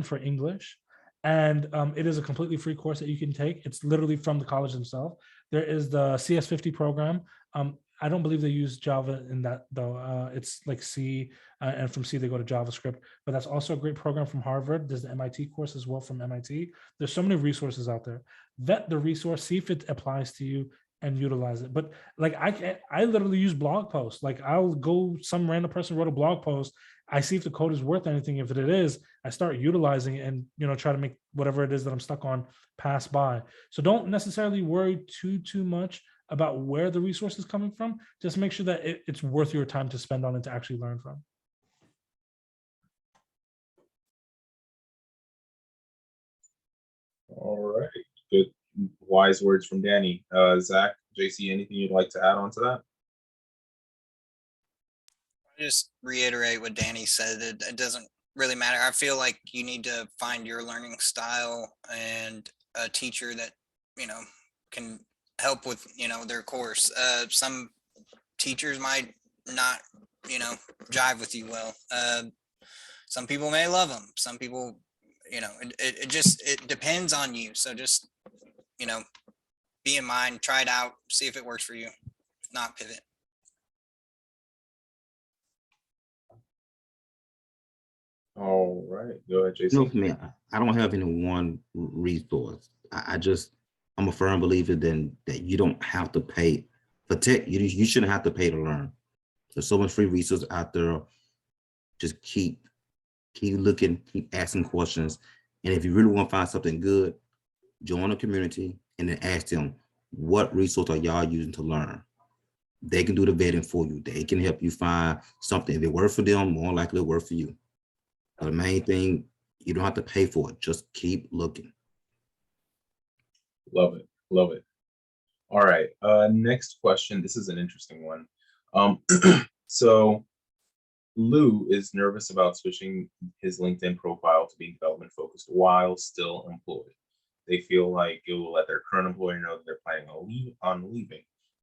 for English. And it is a completely free course that you can take. It's literally from the college themselves. There is the CS50 program. I don't believe they use Java in that though. It's like C, and from C they go to JavaScript, but that's also a great program from Harvard. There's the MIT course as well from MIT. There's so many resources out there. Vet the resource, see if it applies to you and utilize it. But like I literally use blog posts. Like I'll go, some random person wrote a blog post. I see if the code is worth anything. If it is, I start utilizing it and try to make whatever it is that I'm stuck on pass by. So don't necessarily worry too much about where the resource is coming from. Just make sure that it's worth your time to spend on it to actually learn from. All right, good, wise words from Danny. Zach, JC, anything you'd like to add on to that? I just reiterate what Danny said. It doesn't really matter. I feel like you need to find your learning style and a teacher that can help with their course. Some teachers might not jive with you well. Some people may love them. Some people, it depends on you. So just, be in mind, try it out, see if it works for you. If not, pivot. All right, go ahead, You know, JC. for me, I don't have any one resource. I'm a firm believer then that you don't have to pay for tech. You shouldn't have to pay to learn. There's so much free resources out there. Just keep looking, keep asking questions. And if you really want to find something good, join a community and then ask them, what resource are y'all using to learn? They can do the vetting for you. They can help you find something. If it works for them, more likely it'll work for you. But the main thing, you don't have to pay for it. Just keep looking. Love it. Love it. All right. Next question. This is an interesting one. So Lou is nervous about switching his LinkedIn profile to being development focused while still employed. They feel like it will let their current employer know that they're planning on leaving.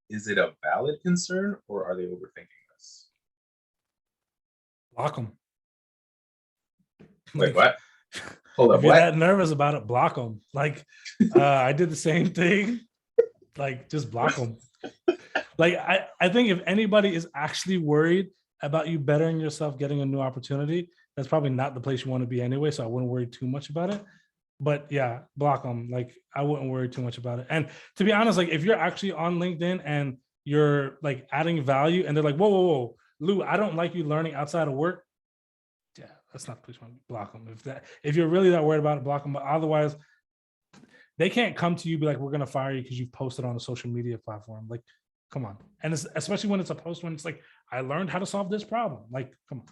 Is it a valid concern or are they overthinking this? Block them. Wait, what? Hold up, If you're what? that nervous about it, block them. Like, I did the same thing. Like, just block them. Like, I think if anybody is actually worried about you bettering yourself, getting a new opportunity, that's probably not the place you want to be anyway. So I wouldn't worry too much about it. But yeah, block them. Like, I wouldn't worry too much about it. And to be honest, like if you're actually on LinkedIn and you're like adding value and they're like, whoa, Lou, I don't like you learning outside of work. Yeah, that's not the place you want to block them. If you're really that worried about it, block them. But otherwise, they can't come to you and be like, we're gonna fire you because you've posted on a social media platform. Like, come on. And it's, especially when it's a post when it's like, I learned how to solve this problem. Like, come on.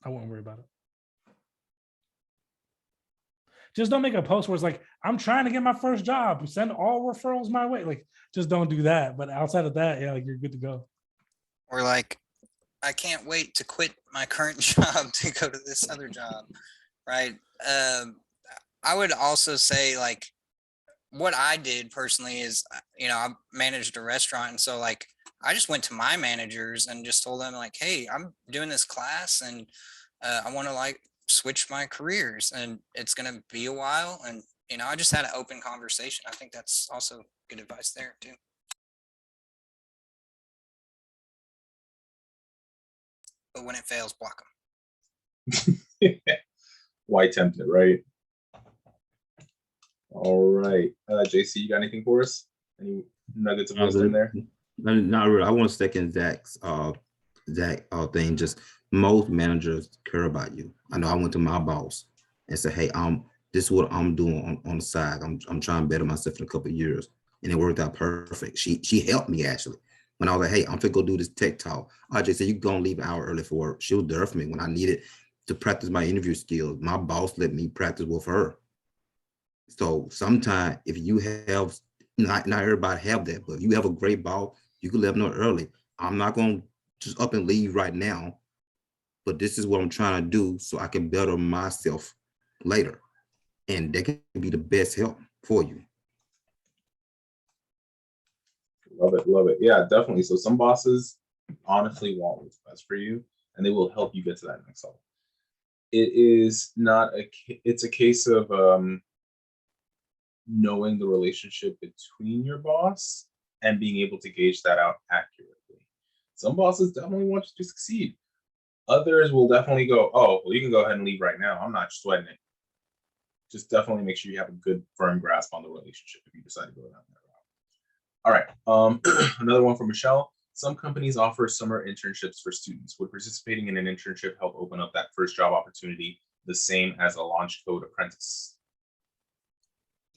I wouldn't worry about it. Just don't make a post where it's like, I'm trying to get my first job. Send all referrals my way. Like, just don't do that. But outside of that, yeah, like you're good to go. Or like, I can't wait to quit my current job to go to this other job, right? I would also say like what I did personally is, I managed a restaurant. And so like, I just went to my managers and just told them like, hey, I'm doing this class and I want to like switch my careers and it's going to be a while. And, I just had an open conversation. I think that's also good advice there too. But when it fails, block them. Why tempt it, right? All right. JC, you got anything for us? Any nuggets of wisdom there? Not really. I want to second Zach's thing. Just most managers care about you. I know I went to my boss and said, hey, this is what I'm doing on the side. I'm trying to better myself in a couple of years. And it worked out perfect. She helped me actually. When I was like, hey, I'm gonna go do this tech talk. I just said, you gonna leave an hour early for work. She was there for me when I needed to practice my interview skills. My boss let me practice with her. So sometimes if you have, not everybody have that, but if you have a great boss, you can let them know early. I'm not gonna just up and leave right now, but this is what I'm trying to do so I can better myself later. And that can be the best help for you. Love it, love it. Yeah, definitely. So some bosses honestly want what's best for you, and they will help you get to that next level. It is not it's a case of knowing the relationship between your boss and being able to gauge that out accurately. Some bosses definitely want you to succeed. Others will definitely go, oh, well, you can go ahead and leave right now. I'm not sweating it. Just definitely make sure you have a good, firm grasp on the relationship if you decide to go down that route. All right, another one from Michelle. Some companies offer summer internships for students. Would participating in an internship help open up that first job opportunity the same as a launch code apprentice?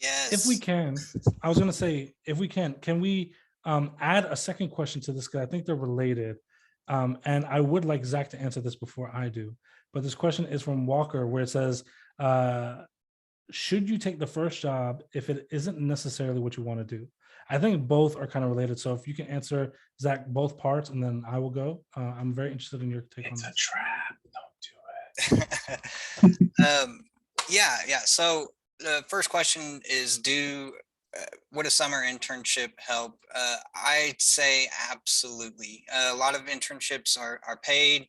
Yes. If we can, I was gonna say, if we can we add a second question to this? Because I think they're related. And I would like Zach to answer this before I do. But this question is from Walker, where it says, should you take the first job if it isn't necessarily what you want to do? I think both are kind of related. So if you can answer, Zach, both parts, and then I will go. I'm very interested in your take on this. It's a trap. Don't do it. Yeah. So the first question is, would a summer internship help? I'd say absolutely. A lot of internships are paid.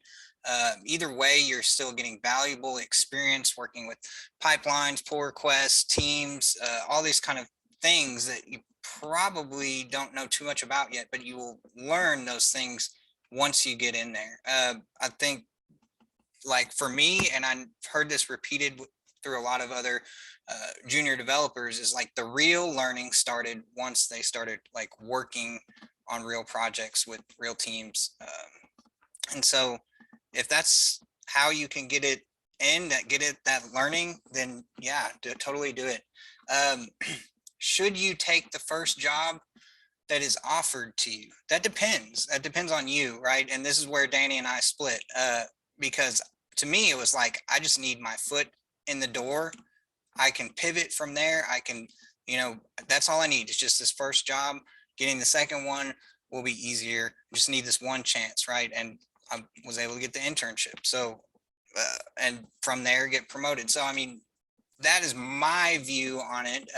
Either way, you're still getting valuable experience working with pipelines, pull requests, teams, all these kind of things that you probably don't know too much about yet, but you will learn those things once you get in there. I think, like for me, and I've heard this repeated through a lot of other junior developers, is like the real learning started once they started like working on real projects with real teams. And so if that's how you can get it in, that learning, then yeah, totally do it. Should you take the first job that is offered to you? That depends. That depends on you, right? And this is where Danny and I split, because to me, it was like, I just need my foot in the door. I can pivot from there. I can, that's all I need. It's just this first job. Getting the second one will be easier. Just need this one chance, right? And I was able to get the internship. So, and from there get promoted. So, I mean, that is my view on it.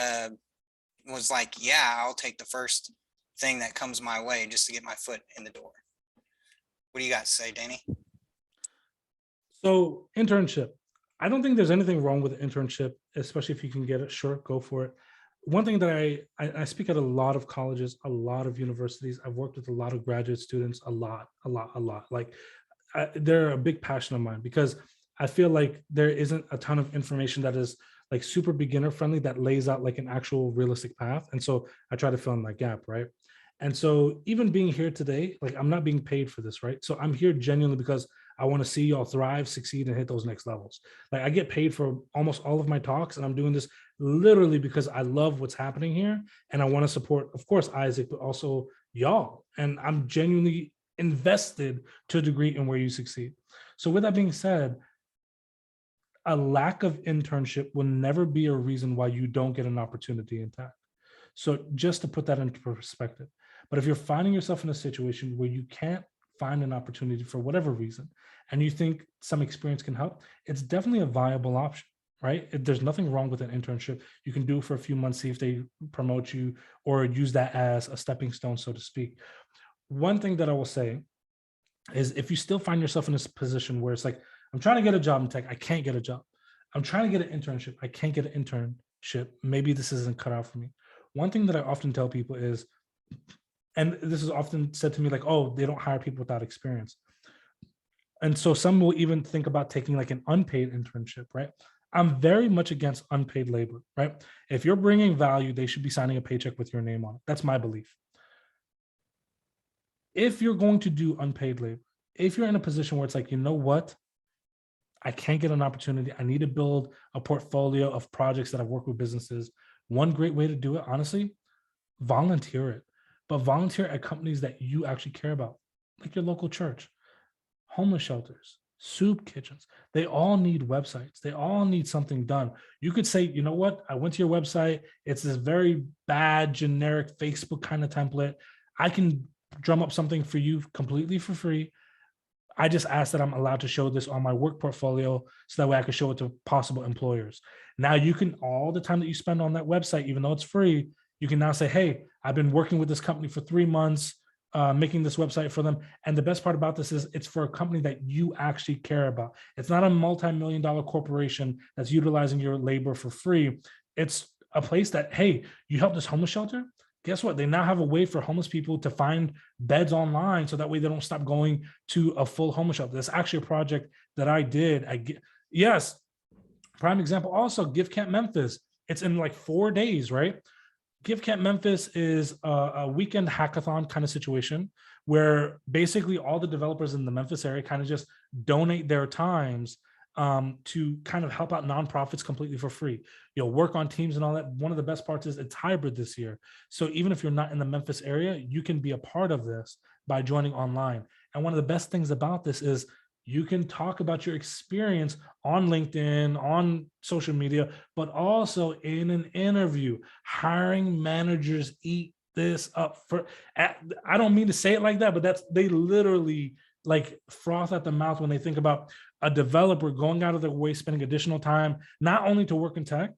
Was like, yeah, I'll take the first thing that comes my way just to get my foot in the door. What do you got to say, Danny? So internship, I don't think there's anything wrong with an internship, especially if you can get it. Sure, go for it. One thing that I speak at a lot of colleges, a lot of universities. I've worked with a lot of graduate students, a lot. Like they're a big passion of mine, because I feel like there isn't a ton of information that is like super beginner friendly that lays out like an actual realistic path. And so I try to fill in that gap, right? And so even being here today, like I'm not being paid for this, right? So I'm here genuinely because I want to see y'all thrive, succeed, and hit those next levels. Like I get paid for almost all of my talks, and I'm doing this literally because I love what's happening here. And I want to support, of course, Isaac, but also y'all. And I'm genuinely invested to a degree in where you succeed. So with that being said, a lack of internship will never be a reason why you don't get an opportunity in tech. So just to put that into perspective. But if you're finding yourself in a situation where you can't find an opportunity for whatever reason, and you think some experience can help, it's definitely a viable option, right? There's nothing wrong with an internship. You can do it for a few months, see if they promote you, or use that as a stepping stone, so to speak. One thing that I will say is if you still find yourself in this position where it's like, I'm trying to get a job in tech, I can't get a job. I'm trying to get an internship, I can't get an internship. Maybe this isn't cut out for me. One thing that I often tell people is, and this is often said to me like, oh, they don't hire people without experience. And so some will even think about taking like an unpaid internship, right? I'm very much against unpaid labor, right? If you're bringing value, they should be signing a paycheck with your name on it. That's my belief. If you're going to do unpaid labor, if you're in a position where it's like, you know what? I can't get an opportunity. I need to build a portfolio of projects that I've worked with businesses. One great way to do it, honestly, volunteer it. But volunteer at companies that you actually care about, like your local church, homeless shelters, soup kitchens. They all need websites. They all need something done. You could say, you know what? I went to your website. It's this very bad, generic Facebook kind of template. I can drum up something for you completely for free. I just ask that I'm allowed to show this on my work portfolio so that way I can show it to possible employers. Now you can, all the time that you spend on that website, even though it's free, you can now say, hey, I've been working with this company for 3 months, making this website for them. And the best part about this is it's for a company that you actually care about. It's not a multi-million-dollar corporation that's utilizing your labor for free. It's a place that, hey, you help this homeless shelter. Guess what? They now have a way for homeless people to find beds online so that way they don't stop going to a full homeless shelter. That's actually a project that I did. Yes, prime example also, Give Camp Memphis. It's in like 4 days, right? Give Camp Memphis is a weekend hackathon kind of situation where basically all the developers in the Memphis area kind of just donate their times to kind of help out nonprofits completely for free. You'll work on teams and all that. One of the best parts is it's hybrid this year. So even if you're not in the Memphis area, you can be a part of this by joining online. And one of the best things about this is you can talk about your experience on LinkedIn, on social media, but also in an interview. Hiring managers eat this up. I don't mean to say it like that, but they literally like froth at the mouth when they think about a developer going out of their way, spending additional time, not only to work in tech,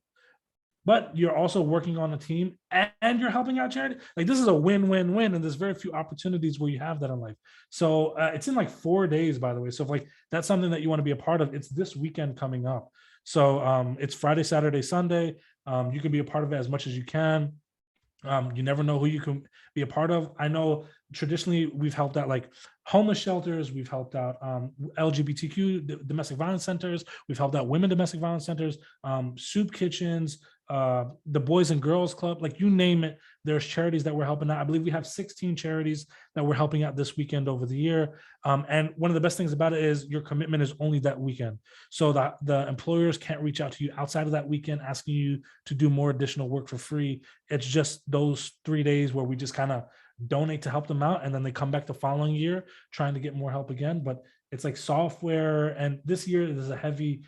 but you're also working on a team and you're helping out charity. Like this is a win-win-win, and there's very few opportunities where you have that in life. So it's in like 4 days, by the way. So if like that's something that you want to be a part of, it's this weekend coming up. So it's Friday, Saturday, Sunday. You can be a part of it as much as you can. You never know who you can be a part of. I know traditionally we've helped out like homeless shelters, we've helped out LGBTQ domestic violence centers, we've helped out women domestic violence centers, soup kitchens, the Boys and Girls Club, like you name it, there's charities that we're helping out. I believe we have 16 charities that we're helping out this weekend over the year. And one of the best things about it is your commitment is only that weekend. So that the employers can't reach out to you outside of that weekend asking you to do more additional work for free. It's just those 3 days where we just kind of donate to help them out. And then they come back the following year trying to get more help again. But it's like software. And this year there's a heavy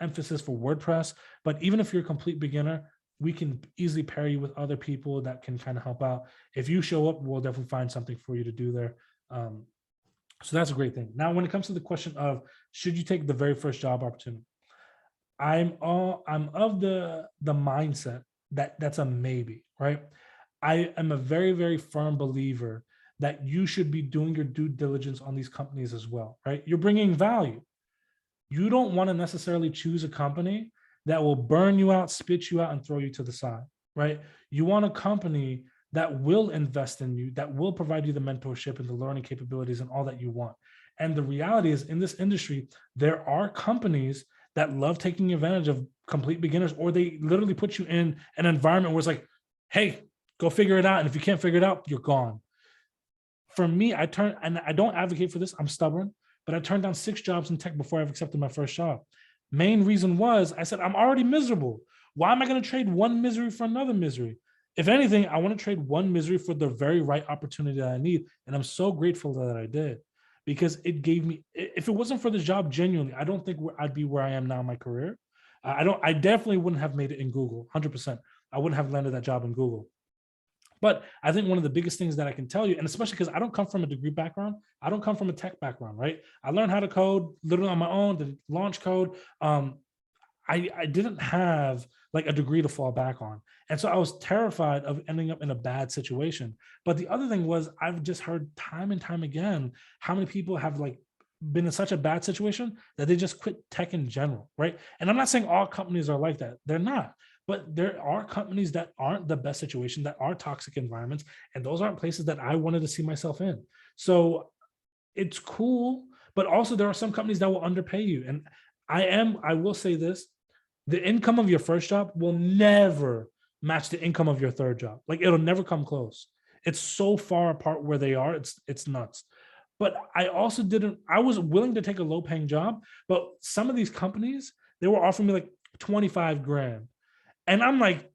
emphasis for WordPress. But even if you're a complete beginner, we can easily pair you with other people that can kind of help out. If you show up, we'll definitely find something for you to do there. So that's a great thing. Now, when it comes to the question of should you take the very first job opportunity, I'm of the mindset that that's a maybe, right? I am a very, very firm believer that you should be doing your due diligence on these companies as well, right? You're bringing value. You don't want to necessarily choose a company that will burn you out, spit you out, and throw you to the side, right? You want a company that will invest in you, that will provide you the mentorship and the learning capabilities and all that you want. And the reality is in this industry, there are companies that love taking advantage of complete beginners, or they literally put you in an environment where it's like, hey, go figure it out. And if you can't figure it out, you're gone. For me, I don't advocate for this. I'm stubborn, but I turned down 6 jobs in tech before I've accepted my first job. Main reason was I said, I'm already miserable. Why am I going to trade one misery for another misery? If anything, I want to trade one misery for the very right opportunity that I need. And I'm so grateful that I did, because it gave me, if it wasn't for the job, genuinely, I don't think I'd be where I am now in my career. I definitely wouldn't have made it in Google, 100%. I wouldn't have landed that job in Google. But I think one of the biggest things that I can tell you, and especially because I don't come from a degree background, I don't come from a tech background, right? I learned how to code literally on my own, did launch code. I didn't have like a degree to fall back on. And so I was terrified of ending up in a bad situation. But the other thing was, I've just heard time and time again, how many people have like been in such a bad situation that they just quit tech in general, right? And I'm not saying all companies are like that. They're not. But there are companies that aren't the best situation, that are toxic environments, and those aren't places that I wanted to see myself in. So it's cool, but also there are some companies that will underpay you. And I will say this, the income of your first job will never match the income of your third job. Like it'll never come close. It's so far apart where they are, it's nuts. But I was willing to take a low paying job, but some of these companies, they were offering me like 25 grand. And I'm like,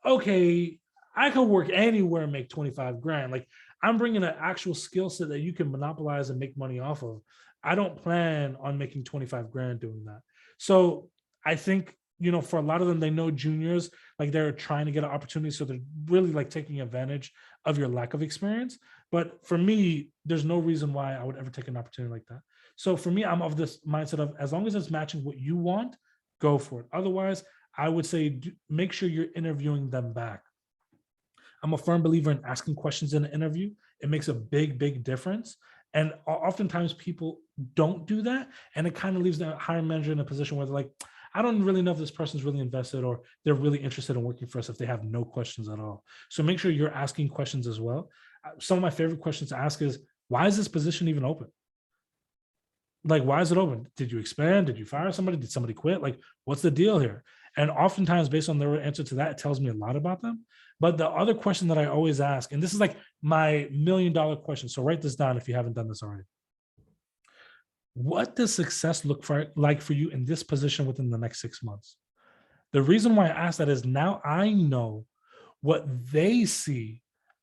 okay, I could work anywhere and make 25 grand. Like I'm bringing an actual skill set that you can monopolize and make money off of. I don't plan on making 25 grand doing that. So I think, for a lot of them, they know juniors, like they're trying to get an opportunity. So they're really like taking advantage of your lack of experience. But for me, there's no reason why I would ever take an opportunity like that. So for me, I'm of this mindset of as long as it's matching what you want, go for it. Otherwise, I would say make sure you're interviewing them back. I'm a firm believer in asking questions in an interview. It makes a big, big difference. And oftentimes people don't do that. And it kind of leaves the hiring manager in a position where they're like, I don't really know if this person's really invested or they're really interested in working for us if they have no questions at all. So make sure you're asking questions as well. Some of my favorite questions to ask is, why is this position even open? Like, why is it open? Did you expand? Did you fire somebody? Did somebody quit? Like, what's the deal here? And oftentimes based on their answer to that, it tells me a lot about them. But the other question that I always ask, and this is like my $1 million question, so write this down if you haven't done this already. What does success look like for you in this position within the next 6 months? The reason why I ask that is now I know what they see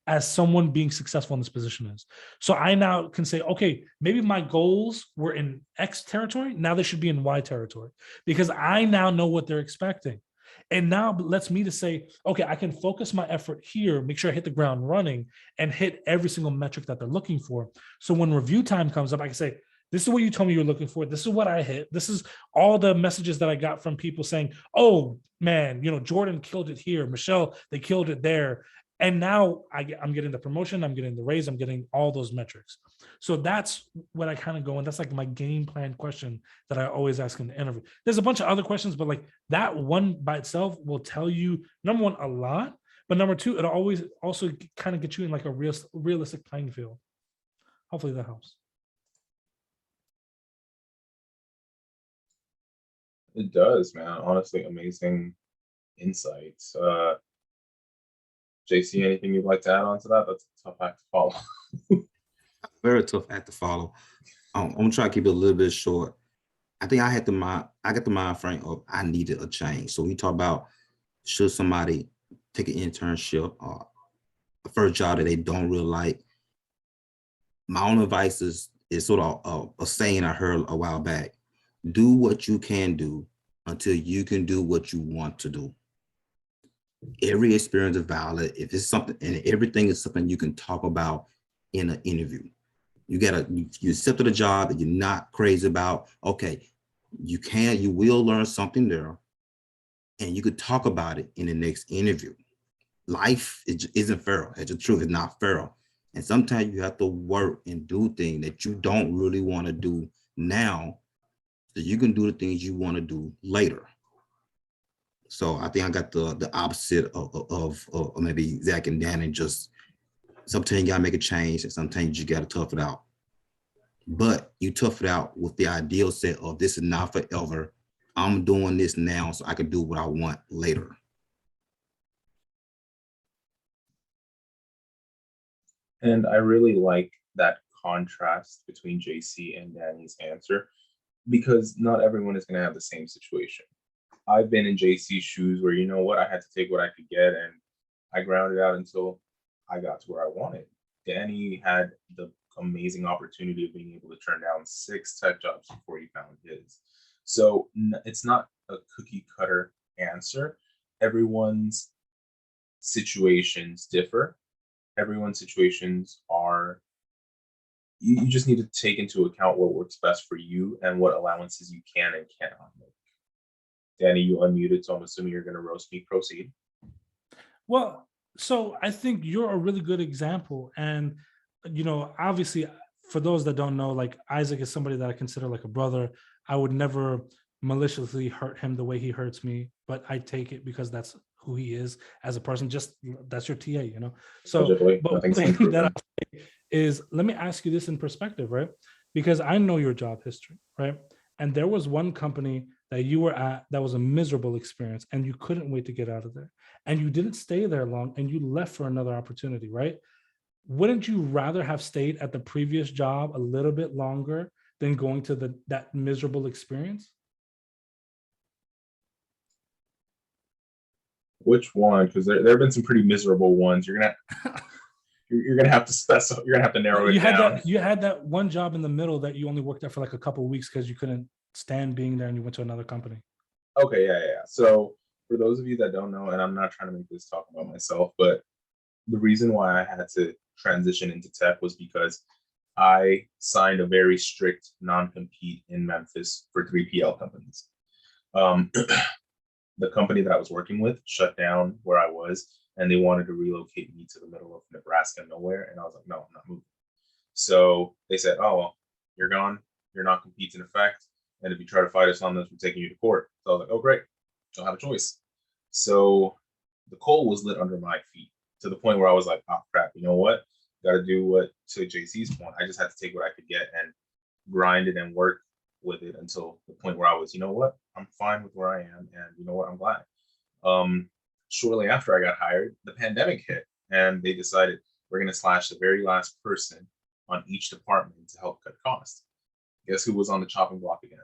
as someone being successful in this position is. So I now can say, okay, maybe my goals were in X territory. Now they should be in Y territory because I now know what they're expecting. And now it lets me to say, okay, I can focus my effort here, make sure I hit the ground running and hit every single metric that they're looking for. So when review time comes up, I can say, This is what you told me you were looking for. This is what I hit. This is all the messages that I got from people saying, oh man, Jordan killed it here. Michelle, they killed it there. And now I'm getting the promotion, I'm getting the raise, I'm getting all those metrics. So that's what I kind of go, and that's like my game plan question that I always ask in the interview. There's a bunch of other questions, but like that one by itself will tell you, number one, a lot, but number two, it'll always also kind of get you in like a realistic playing field. Hopefully that helps. It does, man. Honestly, amazing insights. JC, anything you'd like to add on to that? That's a tough act to follow. Very tough act to follow. I'm gonna try to keep it a little bit short. I think I got the mind frame of I needed a change. So we talk about should somebody take an internship or a first job that they don't really like. My own advice is sort of a saying I heard a while back. Do what you can do until you can do what you want to do. Every experience is valid. If it's something, and everything is something you can talk about in an interview. You accepted a job that you're not crazy about. Okay, you will learn something there, and you could talk about it in the next interview. Life isn't fair. It's the truth. It's not fair. And sometimes you have to work and do things that you don't really want to do now, so you can do the things you want to do later. So I think I got the opposite of maybe Zach and Danny. Just sometimes you gotta make a change, and sometimes you gotta tough it out. But you tough it out with the ideal set of this is not forever. I'm doing this now so I can do what I want later. And I really like that contrast between JC and Danny's answer, because not everyone is going to have the same situation. I've been in JC's shoes where, you know what, I had to take what I could get, and I grounded out until I got to where I wanted. Danny had the amazing opportunity of being able to turn down 6 tech jobs before he found his. So it's not a cookie cutter answer. Everyone's situations differ. Everyone's situations are, you just need to take into account what works best for you and what allowances you can and cannot make. Danny, you unmuted, so I'm assuming you're going to roast me. Proceed. Well, so I think you're a really good example. And, obviously, for those that don't know, like Isaac is somebody that I consider like a brother. I would never maliciously hurt him the way he hurts me, but I take it because that's who he is as a person. Just that's your TA, So, but one thing that I say is, let me ask you this in perspective, right? Because I know your job history, right? And there was one company that you were at that was a miserable experience, and you couldn't wait to get out of there. And you didn't stay there long, and you left for another opportunity, right? Wouldn't you rather have stayed at the previous job a little bit longer than going to that miserable experience? Which one? Because there have been some pretty miserable ones. You're gonna have to specify. You're gonna have to narrow it down. You had that one job in the middle that you only worked at for like a couple of weeks because you couldn't stand being there, and you went to another company. Okay, yeah. So for those of you that don't know, and I'm not trying to make this talk about myself, but the reason why I had to transition into tech was because I signed a very strict non-compete in Memphis for 3PL companies. The company that I was working with shut down where I was, and they wanted to relocate me to the middle of Nebraska nowhere. And I was like, no, I'm not moving. So they said, oh, well, you're gone. Your non-compete's in effect. And if you try to fight us on this, we're taking you to court. So I was like, oh, great. Don't have a choice. So the coal was lit under my feet to the point where I was like, oh, crap, you know what? Got to do what, to JC's point, I just had to take what I could get and grind it and work with it until the point where I was, you know what? I'm fine with where I am. And you know what? I'm glad. Shortly after I got hired, the pandemic hit, and they decided we're going to slash the very last person on each department to help cut costs. Guess who was on the chopping block again?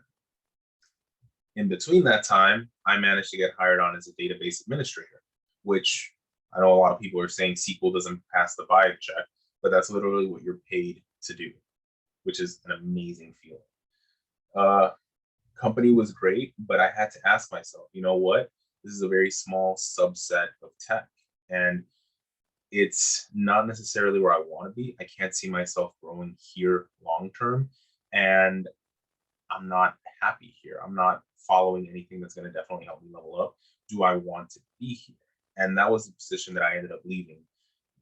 In between that time, I managed to get hired on as a database administrator, which I know a lot of people are saying SQL doesn't pass the vibe check, but that's literally what you're paid to do, which is an amazing feeling. Company was great, but I had to ask myself, you know what? This is a very small subset of tech, and it's not necessarily where I want to be. I can't see myself growing here long term. and I'm not happy here. I'm not following anything that's going to definitely help me level up. Do I want to be here? And that was the position that I ended up leaving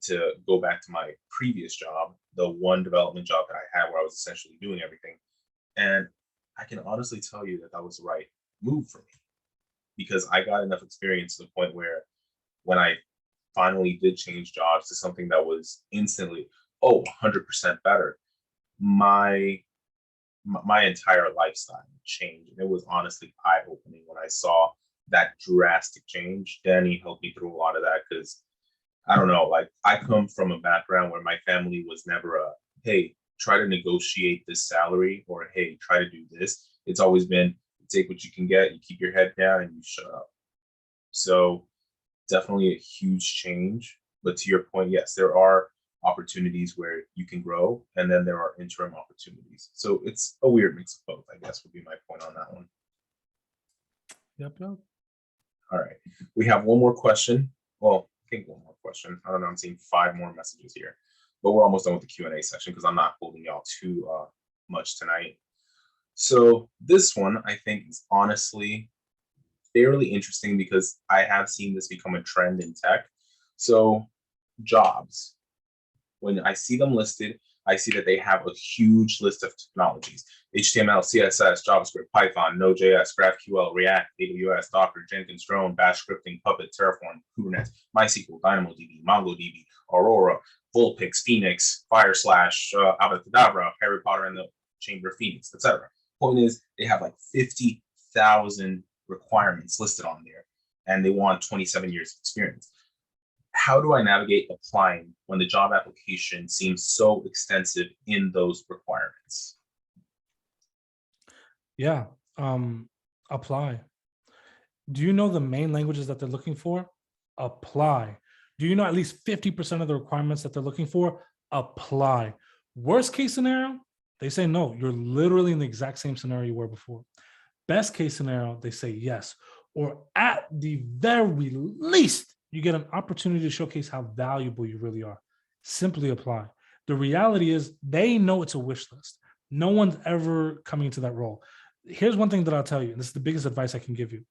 to go back to my previous job, the one development job that I had where I was essentially doing everything. And I can honestly tell you that that was the right move for me, because I got enough experience to the point where when I finally did change jobs to something that was instantly, 100% better, my entire lifestyle changed. And it was honestly eye-opening when I saw that drastic change. Danny helped me through a lot of that, because I don't know, like, I come from a background where my family was never a, hey, try to negotiate this salary, or hey, try to do this. It's always been, you take what you can get, you keep your head down, and you shut up. So definitely a huge change. But to your point, yes, there are opportunities where you can grow, and then there are interim opportunities. So it's a weird mix of both, I guess, would be my point on that one. Yep. All right, we have one more question. Well, I think one more question. I don't know, I'm seeing 5 more messages here, but we're almost done with the Q&A section because I'm not holding y'all too much tonight. So this one, I think, is honestly fairly interesting because I have seen this become a trend in tech. So jobs, when I see them listed, I see that they have a huge list of technologies: HTML, CSS, JavaScript, Python, Node.js, GraphQL, React, AWS, Docker, Jenkins, Drone, Bash scripting, Puppet, Terraform, Kubernetes, MySQL, DynamoDB, MongoDB, Aurora, Vulpix, Phoenix, Fireslash, Abracadabra, Harry Potter and the Chamber of Phoenix, etc. Point is, they have like 50,000 requirements listed on there, and they want 27 years of experience. How do I navigate applying when the job application seems so extensive in those requirements? Yeah. Apply. Do you know the main languages that they're looking for? Apply. Do you know at least 50% of the requirements that they're looking for? Apply. Worst case scenario, they say no. You're literally in the exact same scenario you were before. Best case scenario, they say yes. Or at the very least, you get an opportunity to showcase how valuable you really are. Simply apply. The reality is they know it's a wish list. No one's ever coming into that role. Here's one thing that I'll tell you, and this is the biggest advice I can give you.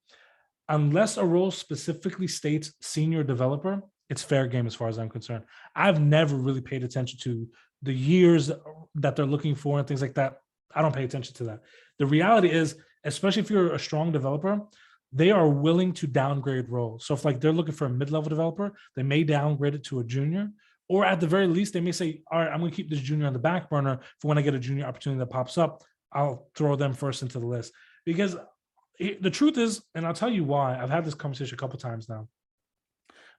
Unless a role specifically states senior developer, it's fair game as far as I'm concerned. I've never really paid attention to the years that they're looking for and things like that. I don't pay attention to that. The reality is, especially if you're a strong developer, they are willing to downgrade roles. So if like they're looking for a mid-level developer, they may downgrade it to a junior, or at the very least, they may say, all right, I'm gonna keep this junior on the back burner for when I get a junior opportunity that pops up, I'll throw them first into the list. Because the truth is, and I'll tell you why, I've had this conversation a couple of times now.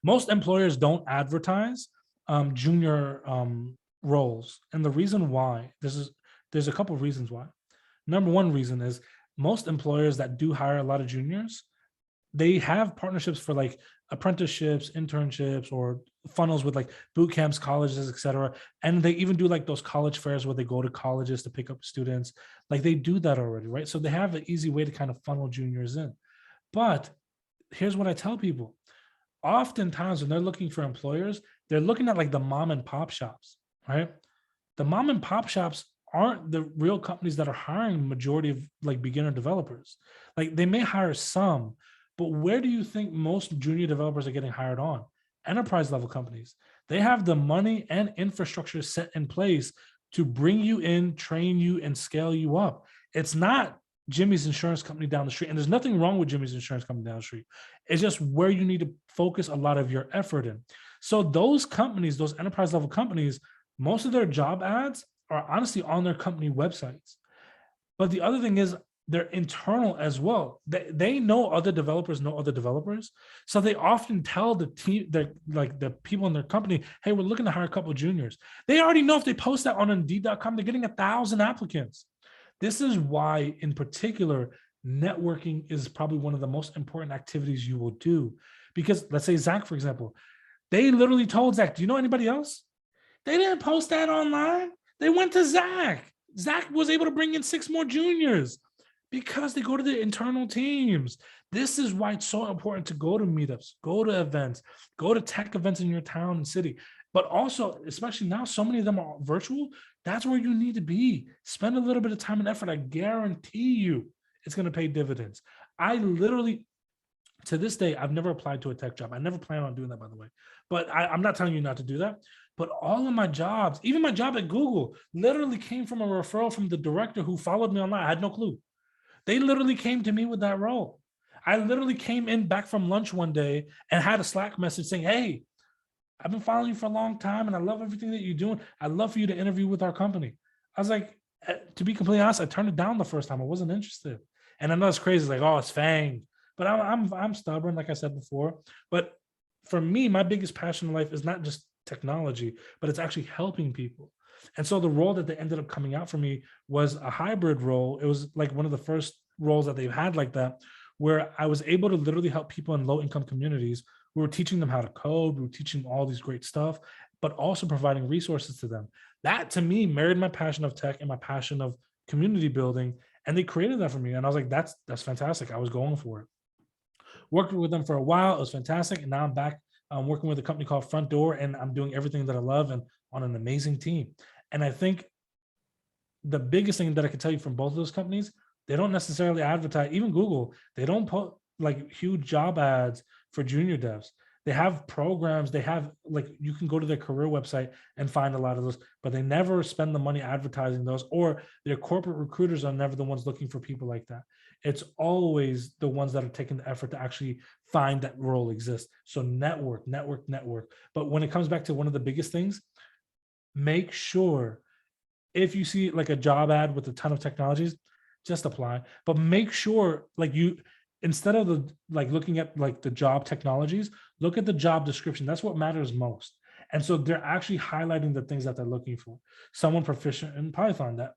Most employers don't advertise junior roles. And the reason why, there's a couple of reasons why. Number one reason is most employers that do hire a lot of juniors, they have partnerships for like apprenticeships, internships, or funnels with like boot camps, colleges, etc. And they even do like those college fairs where they go to colleges to pick up students. Like they do that already, right? So they have an easy way to kind of funnel juniors in. But here's what I tell people. Oftentimes when they're looking for employers, they're looking at like the mom and pop shops, right? The mom and pop shops aren't the real companies that are hiring majority of like beginner developers. Like they may hire some, but where do you think most junior developers are getting hired on? Enterprise level companies. They have the money and infrastructure set in place to bring you in, train you, and scale you up. It's not Jimmy's insurance company down the street. And there's nothing wrong with Jimmy's insurance company down the street. It's just where you need to focus a lot of your effort in. So those companies, those enterprise level companies, most of their job ads are honestly on their company websites. But the other thing is they're internal as well. They know other developers know other developers. So they often tell the team, like the people in their company, hey, we're looking to hire a couple of juniors. They already know if they post that on Indeed.com, they're getting 1,000 applicants. This is why, in particular, networking is probably one of the most important activities you will do. Because let's say Zach, for example, they literally told Zach, do you know anybody else? They didn't post that online. They went to Zach. Zach was able to bring in 6 more juniors because they go to the internal teams. This is why it's so important to go to meetups, go to events, go to tech events in your town and city. But also, especially now, so many of them are virtual. That's where you need to be. Spend a little bit of time and effort. I guarantee you it's going to pay dividends. I literally, to this day, I've never applied to a tech job. I never plan on doing that, by the way. But I'm not telling you not to do that. But all of my jobs, even my job at Google, literally came from a referral from the director who followed me online. I had no clue. They literally came to me with that role. I literally came in back from lunch one day and had a Slack message saying, hey, I've been following you for a long time and I love everything that you're doing. I'd love for you to interview with our company. I was like, to be completely honest, I turned it down the first time. I wasn't interested. And I know it's crazy, like, oh, it's FANG. But I'm stubborn, like I said before. But for me, my biggest passion in life is not just technology, but it's actually helping people. And so the role that they ended up coming out for me was a hybrid role. It was like one of the first roles that they've had like that, where I was able to literally help people in low-income communities. We were teaching them how to code. We were teaching them all these great stuff, but also providing resources to them. That, to me, married my passion of tech and my passion of community building. And they created that for me. And I was like, that's fantastic. I was going for it. Worked with them for a while. It was fantastic. And now I'm back working with a company called Front Door, and I'm doing everything that I love and on an amazing team. And I think the biggest thing that I can tell you from both of those companies, they don't necessarily advertise, even Google, they don't put like huge job ads for junior devs. They have programs, they have like, you can go to their career website and find a lot of those, but they never spend the money advertising those, or their corporate recruiters are never the ones looking for people like that. It's always the ones that are taking the effort to actually find that role exists. So network. But when it comes back to one of the biggest things, make sure if you see like a job ad with a ton of technologies, just apply, but make sure like you, instead of the like looking at like the job technologies, look at the job description. That's what matters most. And so they're actually highlighting the things that they're looking for. Someone proficient in Python that,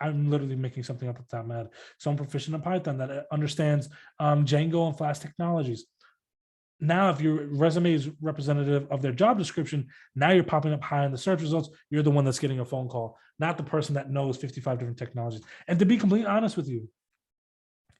I'm literally making something up at the top of my head. Someone proficient in Python that understands Django and Flash technologies. Now, if your resume is representative of their job description, now you're popping up high in the search results. You're the one that's getting a phone call, not the person that knows 55 different technologies. And to be completely honest with you,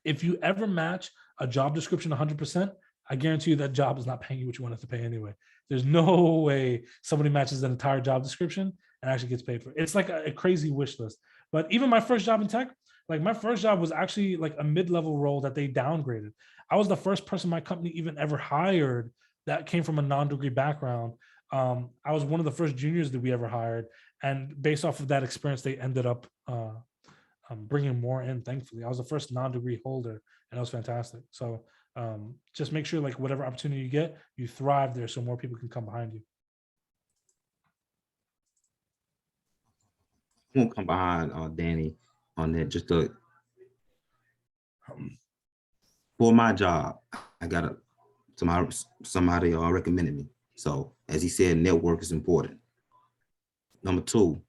if you ever match a job description 100%, I guarantee you that job is not paying you what you want it to pay anyway. There's no way somebody matches an entire job description and actually gets paid for it. It's like a crazy wish list. But even my first job in tech, like my first job was actually like a mid-level role that they downgraded. I was the first person my company even ever hired that came from a non-degree background. I was one of the first juniors that we ever hired. And based off of that experience, they ended up bringing more in, thankfully. I was the first non-degree holder, and it was fantastic. So just make sure like whatever opportunity you get, you thrive there so more people can come behind you. I won't come behind Danny on that. Just to, for my job, I got somebody recommended me. So as he said, network is important. Number two,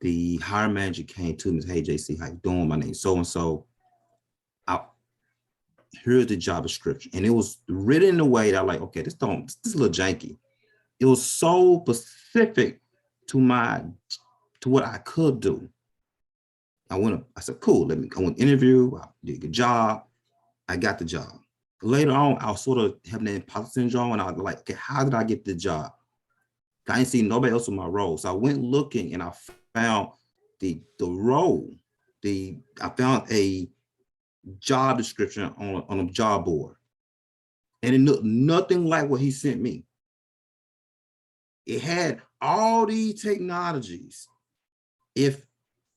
the hiring manager came to me and said, hey, JC, how you doing? My name's so-and-so. Here's the job description. And it was written in a way that I'm like, okay, this is a little janky. It was so specific to what I could do. I said, cool, I went to interview, I did a good job. I got the job. Later on, I was sort of having that imposter syndrome, and I was like, okay, how did I get the job? I didn't see nobody else in my role. So I went looking and I found the role. I found a job description on a job board. And it looked nothing like what he sent me. It had all these technologies. If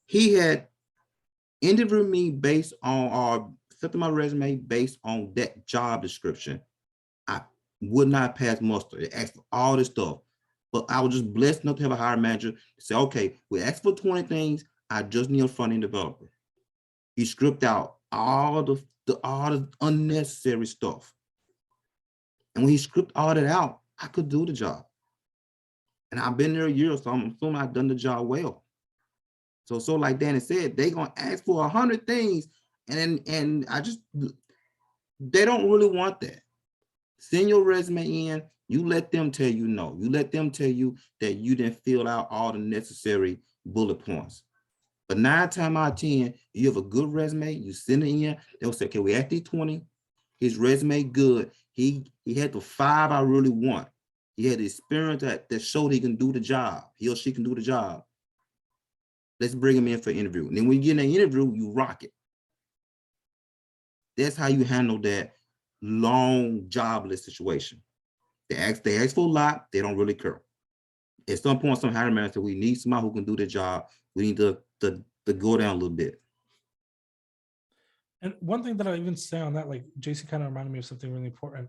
he had interviewed me based on or accepted my resume based on that job description, I would not pass muster. It asked for all this stuff. But I was just blessed enough to have a hiring manager say, okay, we asked for 20 things. I just need a front-end developer. He stripped out all the unnecessary stuff. And when he stripped all that out, I could do the job. And I've been there a year, so I'm assuming I've done the job well. So like Danny said, they're gonna ask for 100 things, and they don't really want that. Send your resume in. You let them tell you no. You let them tell you that you didn't fill out all the necessary bullet points. But 9 times out of 10, you have a good resume, you send it in, they'll say, okay, we asked these 20, his resume good. He had the 5 I really want. He had the experience that showed he can do the job. He or she can do the job. Let's bring him in for an interview. And then when you get in an interview, you rock it. That's how you handle that long jobless situation. They ask for a lot, they don't really care. At some point, some hiring manager said, we need somebody who can do the job. We need to go down a little bit. And one thing that I even say on that, like JC kind of reminded me of something really important.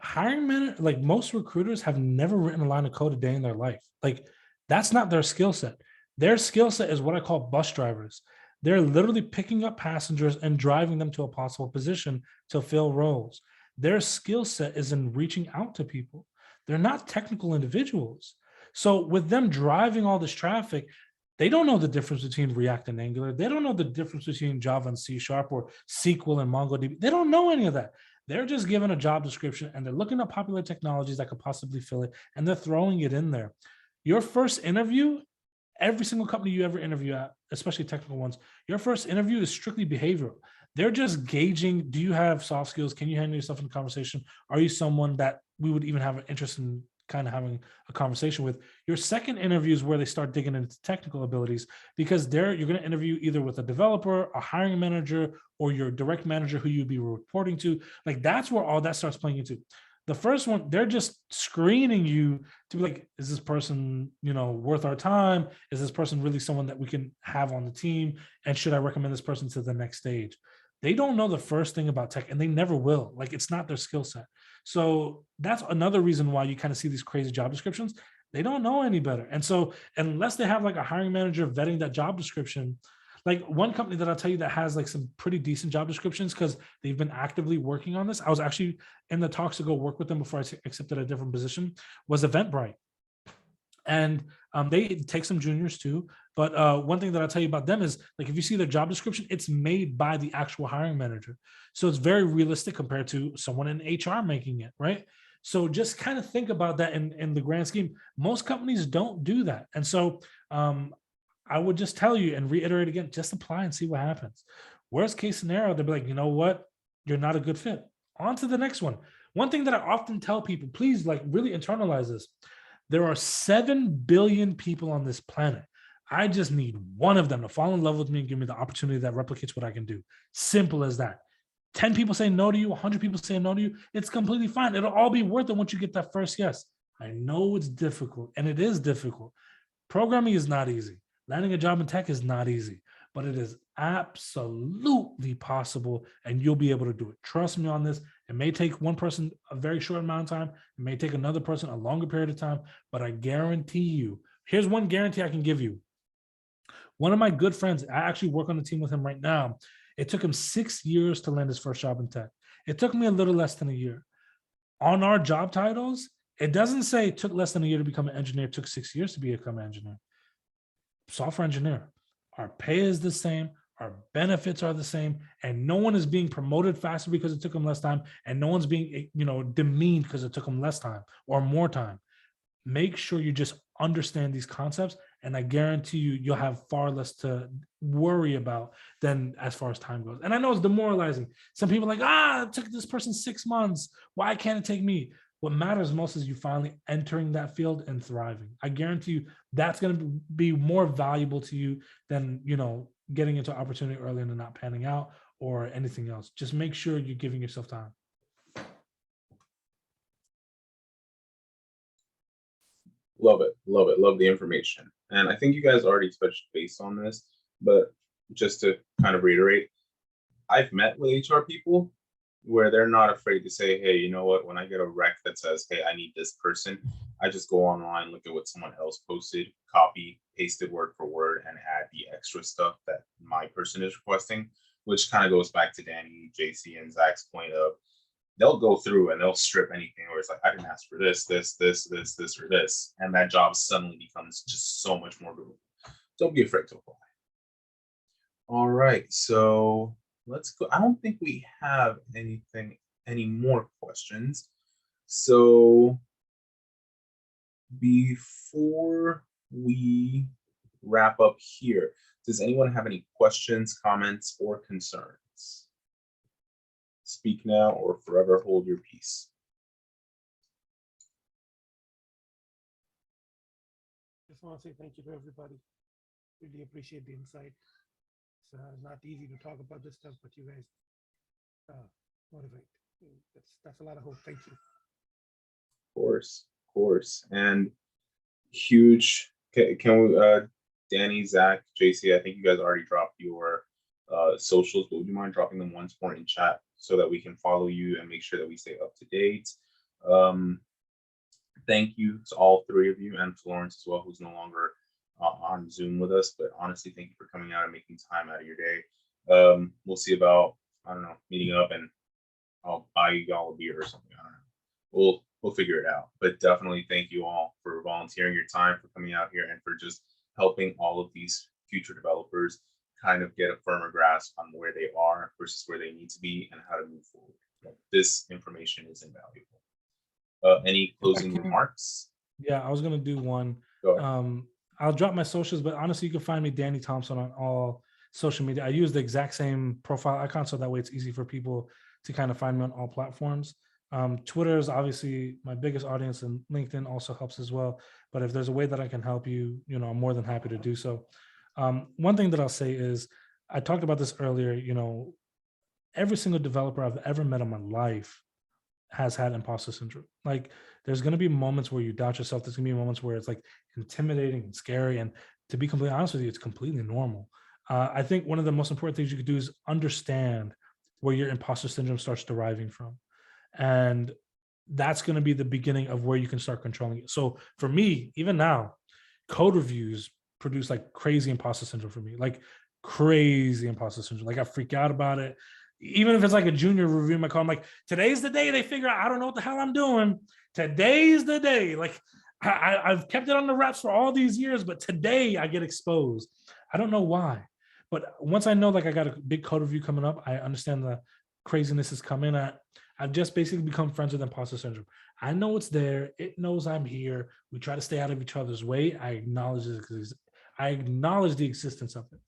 Hiring manager, like most recruiters have never written a line of code a day in their life. Like that's not their skill set. Their skill set is what I call bus drivers. They're literally picking up passengers and driving them to a possible position to fill roles. Their skill set is in reaching out to people. They're not technical individuals. So with them driving all this traffic, they don't know the difference between React and Angular. They don't know the difference between Java and C# or SQL and MongoDB. They don't know any of that. They're just given a job description and they're looking at popular technologies that could possibly fill it, and they're throwing it in there. Your first interview, every single company you ever interview at, especially technical ones, your first interview is strictly behavioral. They're just gauging, do you have soft skills? Can you handle yourself in conversation? Are you someone that we would even have an interest in kind of having a conversation with? Your second interview is where they start digging into technical abilities, because there you're going to interview either with a developer, a hiring manager, or your direct manager who you'd be reporting to. Like that's where all that starts playing into. The first one, they're just screening you to be like, is this person, worth our time? Is this person really someone that we can have on the team? And should I recommend this person to the next stage? They don't know the first thing about tech, and they never will. Like it's not their skill set. So that's another reason why you kind of see these crazy job descriptions. They don't know any better. And so unless they have like a hiring manager vetting that job description, like one company that I'll tell you that has like some pretty decent job descriptions because they've been actively working on this. I was actually in the talks to go work with them before I accepted a different position, was Eventbrite. And they take some juniors too. But one thing that I'll tell you about them is, like, if you see their job description, it's made by the actual hiring manager. So it's very realistic compared to someone in HR making it, right? So just kind of think about that in the grand scheme. Most companies don't do that. And so I would just tell you and reiterate again, just apply and see what happens. Worst case scenario, they'll be like, you know what? You're not a good fit. On to the next one. One thing that I often tell people, please like really internalize this. There are 7 billion people on this planet. I just need one of them to fall in love with me and give me the opportunity that replicates what I can do. Simple as that. 10 people say no to you, 100 people say no to you. It's completely fine. It'll all be worth it once you get that first yes. I know it's difficult, and it is difficult. Programming is not easy. Landing a job in tech is not easy, but it is absolutely possible, and you'll be able to do it. Trust me on this. It may take one person a very short amount of time. It may take another person a longer period of time, but I guarantee you, here's one guarantee I can give you. One of my good friends, I actually work on the team with him right now. It took him 6 years to land his first job in tech. It took me a little less than a year. On our job titles, it doesn't say it took less than a year to become an engineer, it took 6 years to become an engineer. Software engineer. Our pay is the same, our benefits are the same, and no one is being promoted faster because it took them less time, and no one's being, demeaned because it took them less time or more time. Make sure you just understand these concepts, and I guarantee you, you'll have far less to worry about than as far as time goes. And I know it's demoralizing. Some people are like, it took this person 6 months. Why can't it take me? What matters most is you finally entering that field and thriving. I guarantee you that's going to be more valuable to you than, getting into opportunity early and not panning out or anything else. Just make sure you're giving yourself time. Love it. Love it. Love the information. And I think you guys already touched base on this, but just to kind of reiterate, I've met with HR people where they're not afraid to say, hey, you know what, when I get a rec that says, hey, I need this person, I just go online, look at what someone else posted, copy, paste it word for word, and add the extra stuff that my person is requesting, which kind of goes back to Danny, JC, and Zach's point of, they'll go through and they'll strip anything where it's like, I didn't ask for this, or this. And that job suddenly becomes just so much more doable. Don't be afraid to apply. All right, so let's go. I don't think we have any more questions. So before we wrap up here, does anyone have any questions, comments, or concerns? Speak now or forever hold your peace. want to say thank you to everybody. Really appreciate the insight. It's not easy to talk about this stuff, but you guys motivate. That's a lot of hope. Thank you. Of course. And huge, can we, Danny, Zach, JC, I think you guys already dropped your socials, but would you mind dropping them once more in chat so that we can follow you and make sure that we stay up to date? Thank you to all three of you and Florence as well, who's no longer on Zoom with us, but honestly, thank you for coming out and making time out of your day. We'll see about, I don't know, meeting up and I'll buy you all a beer or something. I don't know. We'll figure it out. But definitely thank you all for volunteering your time, for coming out here, and for just helping all of these future developers kind of get a firmer grasp on where they are versus where they need to be and how to move forward. This information is invaluable. Any closing remarks? Yeah, I was gonna do one. Go ahead. I'll drop my socials, but honestly, you can find me Danny Thompson on all social media. I use the exact same profile icon, so that way it's easy for people to kind of find me on all platforms. Twitter is obviously my biggest audience, and LinkedIn also helps as well. But if there's a way that I can help you, I'm more than happy to do so. One thing that I'll say is, I talked about this earlier, every single developer I've ever met in my life has had imposter syndrome. Like, there's going to be moments where you doubt yourself. There's going to be moments where it's like intimidating and scary. And to be completely honest with you, it's completely normal. I think one of the most important things you could do is understand where your imposter syndrome starts deriving from. And that's going to be the beginning of where you can start controlling it. So for me, even now, code reviews produce like crazy imposter syndrome for me, like crazy imposter syndrome. Like, I freak out about it. Even if it's like a junior review my code, I'm like, today's the day they figure out I don't know what the hell I'm doing. Today's the day. Like, I've kept it on the wraps for all these years, but today I get exposed. I don't know why. But once I know, like, I got a big code review coming up, I understand the craziness is coming. I've just basically become friends with imposter syndrome. I know it's there. It knows I'm here. We try to stay out of each other's way. I acknowledge it because I acknowledge the existence of it.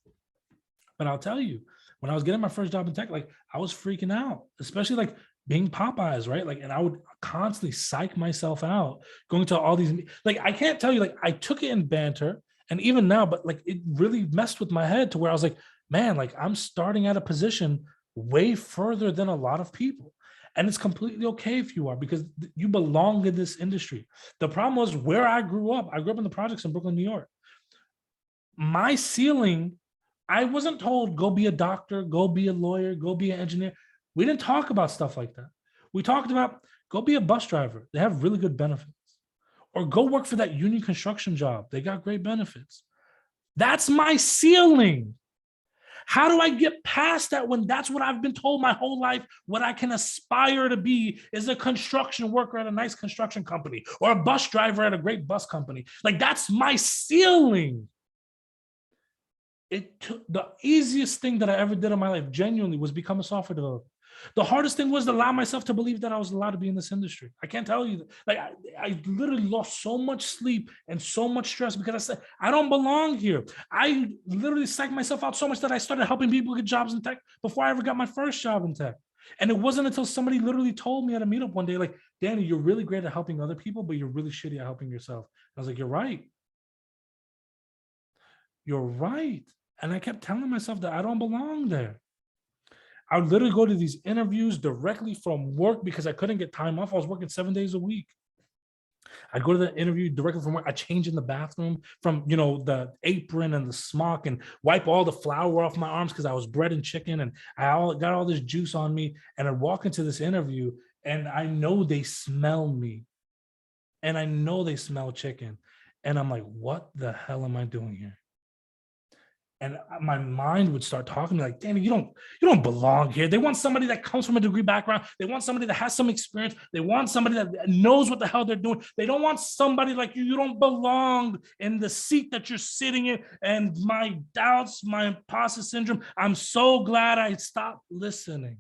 But I'll tell you, when I was getting my first job in tech, like, I was freaking out, especially like being Popeyes, right? Like, and I would constantly psych myself out going to all these, like, I can't tell you, like, I took it in banter and even now, but like, it really messed with my head to where I was like, man, like, I'm starting at a position way further than a lot of people. And it's completely okay if you are, because you belong in this industry. The problem was where I grew up in the projects in Brooklyn, New York. My ceiling, I wasn't told, go be a doctor, go be a lawyer, go be an engineer. We didn't talk about stuff like that. We talked about, go be a bus driver. They have really good benefits. Or go work for that union construction job. They got great benefits. That's my ceiling. How do I get past that when that's what I've been told my whole life? What I can aspire to be is a construction worker at a nice construction company, or a bus driver at a great bus company. Like, that's my ceiling. It took, the easiest thing that I ever did in my life, genuinely, was become a software developer. The hardest thing was to allow myself to believe that I was allowed to be in this industry. I can't tell you, like, I literally lost so much sleep and so much stress because I said, I don't belong here. I literally psyched myself out so much that I started helping people get jobs in tech before I ever got my first job in tech. And it wasn't until somebody literally told me at a meetup one day, like, Danny, you're really great at helping other people, but you're really shitty at helping yourself. I was like, you're right. You're right. And I kept telling myself that I don't belong there. I would literally go to these interviews directly from work because I couldn't get time off. I was working 7 days a week. I'd go to the interview directly from work. I change in the bathroom from, the apron and the smock, and wipe all the flour off my arms because I was bread and chicken, and I got all this juice on me. And I'd walk into this interview and I know they smell me, and I know they smell chicken. And I'm like, what the hell am I doing here? And my mind would start talking to me like, Danny, you don't belong here. They want somebody that comes from a degree background. They want somebody that has some experience. They want somebody that knows what the hell they're doing. They don't want somebody like you. You don't belong in the seat that you're sitting in. And my doubts, my imposter syndrome, I'm so glad I stopped listening,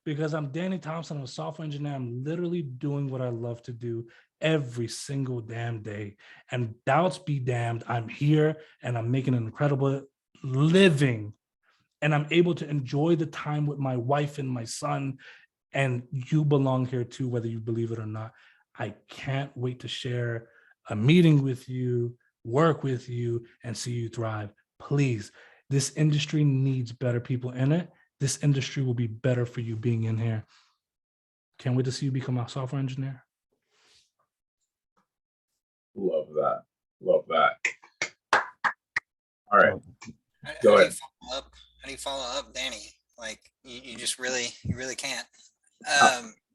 because I'm Danny Thompson. I'm a software engineer. I'm literally doing what I love to do every single damn day. And doubts be damned, I'm here and I'm making an incredible living, and I'm able to enjoy the time with my wife and my son. And you belong here too, whether you believe it or not. I can't wait to share a meeting with you work with you, and see you thrive. Please, this industry needs better people in it. This industry will be better for you being in here. Can't wait to see you become a software engineer. Love that. Love that. All right. How Go do you ahead. follow up? How do you follow up, Danny? Like you just really can't.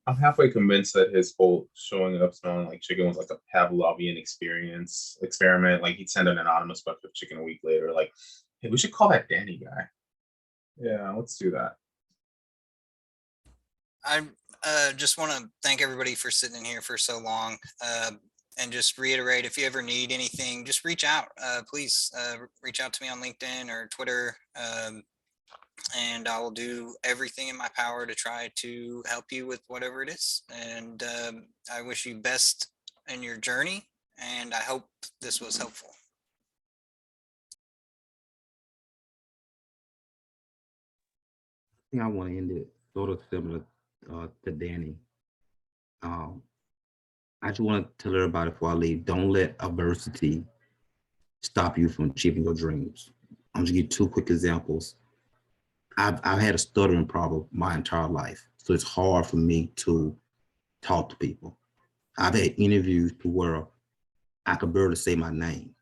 I'm halfway convinced that his whole showing up smelling like chicken was like a Pavlovian experiment. Like he'd send an anonymous bunch of chicken a week later. Like, hey, we should call that Danny guy. Yeah, let's do that. I just want to thank everybody for sitting in here for so long, and just reiterate, if you ever need anything, just reach out. Please reach out to me on LinkedIn or Twitter, and I will do everything in my power to try to help you with whatever it is. And I wish you best in your journey, and I hope this was helpful. I think I want to end it sort of similar to Danny. I just want to tell everybody before I leave, don't let adversity stop you from achieving your dreams. I'm just gonna give 2 quick examples. I've had a stuttering problem my entire life, so it's hard for me to talk to people. I've had interviews to where I could barely say my name.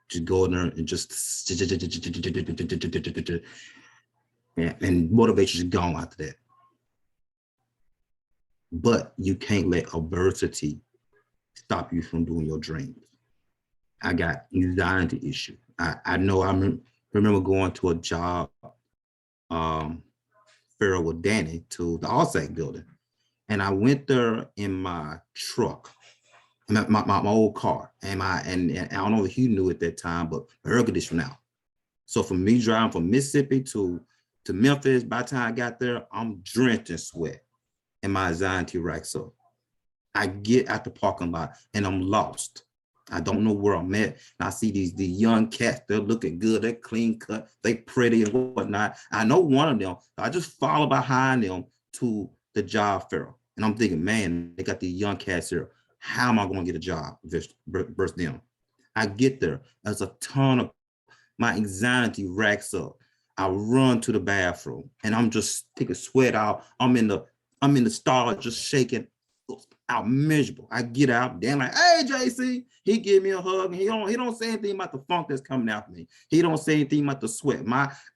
Just go in there and just and motivation is gone after that. But you can't let adversity stop you from doing your dreams. I got anxiety issue. I know I remember going to a job fair with Danny to the Allsack building. And I went there in my truck, my old car. And I don't know if you knew at that time, but air conditioning out. So for me driving from Mississippi to Memphis, by the time I got there, I'm drenched in sweat and my anxiety racks up. I get out the parking lot and I'm lost. I don't know where I'm at. And I see these young cats, they're looking good, they're clean cut, they pretty and whatnot. I know one of them, I just follow behind them to the job fair. And I'm thinking, man, they got these young cats here. How am I going to get a job versus them? I get there, there's a ton of, my anxiety racks up. I run to the bathroom and I'm just taking sweat out. I'm in the stall just shaking out miserable. I get out, Dan like, hey JC, he give me a hug and he don't say anything about the funk that's coming out of me. He don't say anything about the sweat.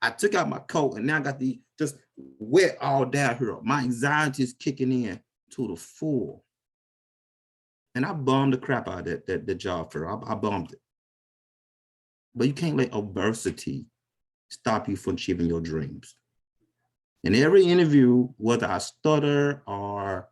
I took out my coat and now I got the just wet all down here. My anxiety is kicking in to the full. And I bummed the crap out of that job fair. I bummed it. But you can't let adversity stop you from achieving your dreams. In every interview, whether I stutter or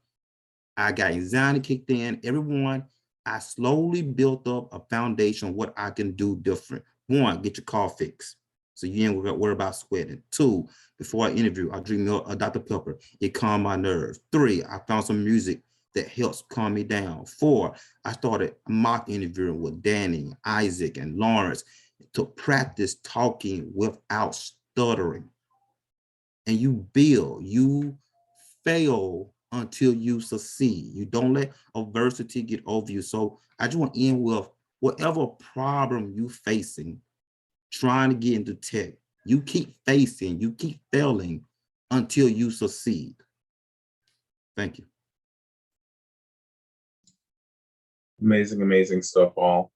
I got anxiety kicked in, everyone, I slowly built up a foundation of what I can do different. 1, get your car fixed, so you ain't worry about sweating. 2, before I interview, I drink a Dr. Pepper. It calmed my nerves. 3, I found some music that helps calm me down. 4, I started mock interviewing with Danny, Isaac, and Lawrence to practice talking without stuttering. And you build, you fail until you succeed. You don't let adversity get over you. So I just want to end with whatever problem you facing, trying to get into tech, you keep facing, you keep failing until you succeed. Thank you. Amazing, amazing stuff all.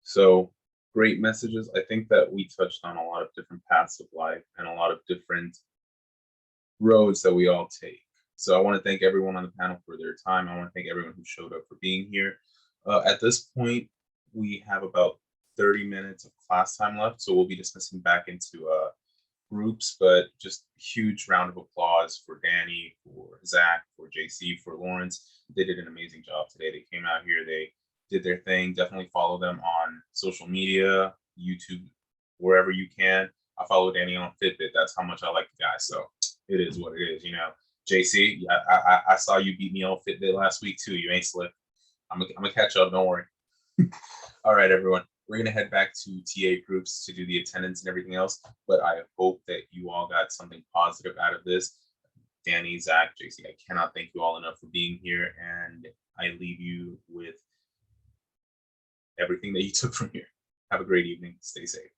So great messages. I think that we touched on a lot of different paths of life and a lot of different roads that we all take. So I want to thank everyone on the panel for their time. I want to thank everyone who showed up for being here. At this point, we have about 30 minutes of class time left. So we'll be dismissing back into groups, but just huge round of applause for Danny, for Zach, for JC, for Lawrence. They did an amazing job today. They came out here, they did their thing. Definitely follow them on social media, YouTube, wherever you can. I follow Danny on Fitbit. That's how much I like the guy. So it is what it is, you know. JC, I saw you beat me on Fitbit last week too. You ain't slick. I'm gonna catch up. Don't worry. All right, everyone. We're gonna head back to TA groups to do the attendance and everything else. But I hope that you all got something positive out of this. Danny, Zach, JC, I cannot thank you all enough for being here, and I leave you with everything that you took from here. Have a great evening. Stay safe.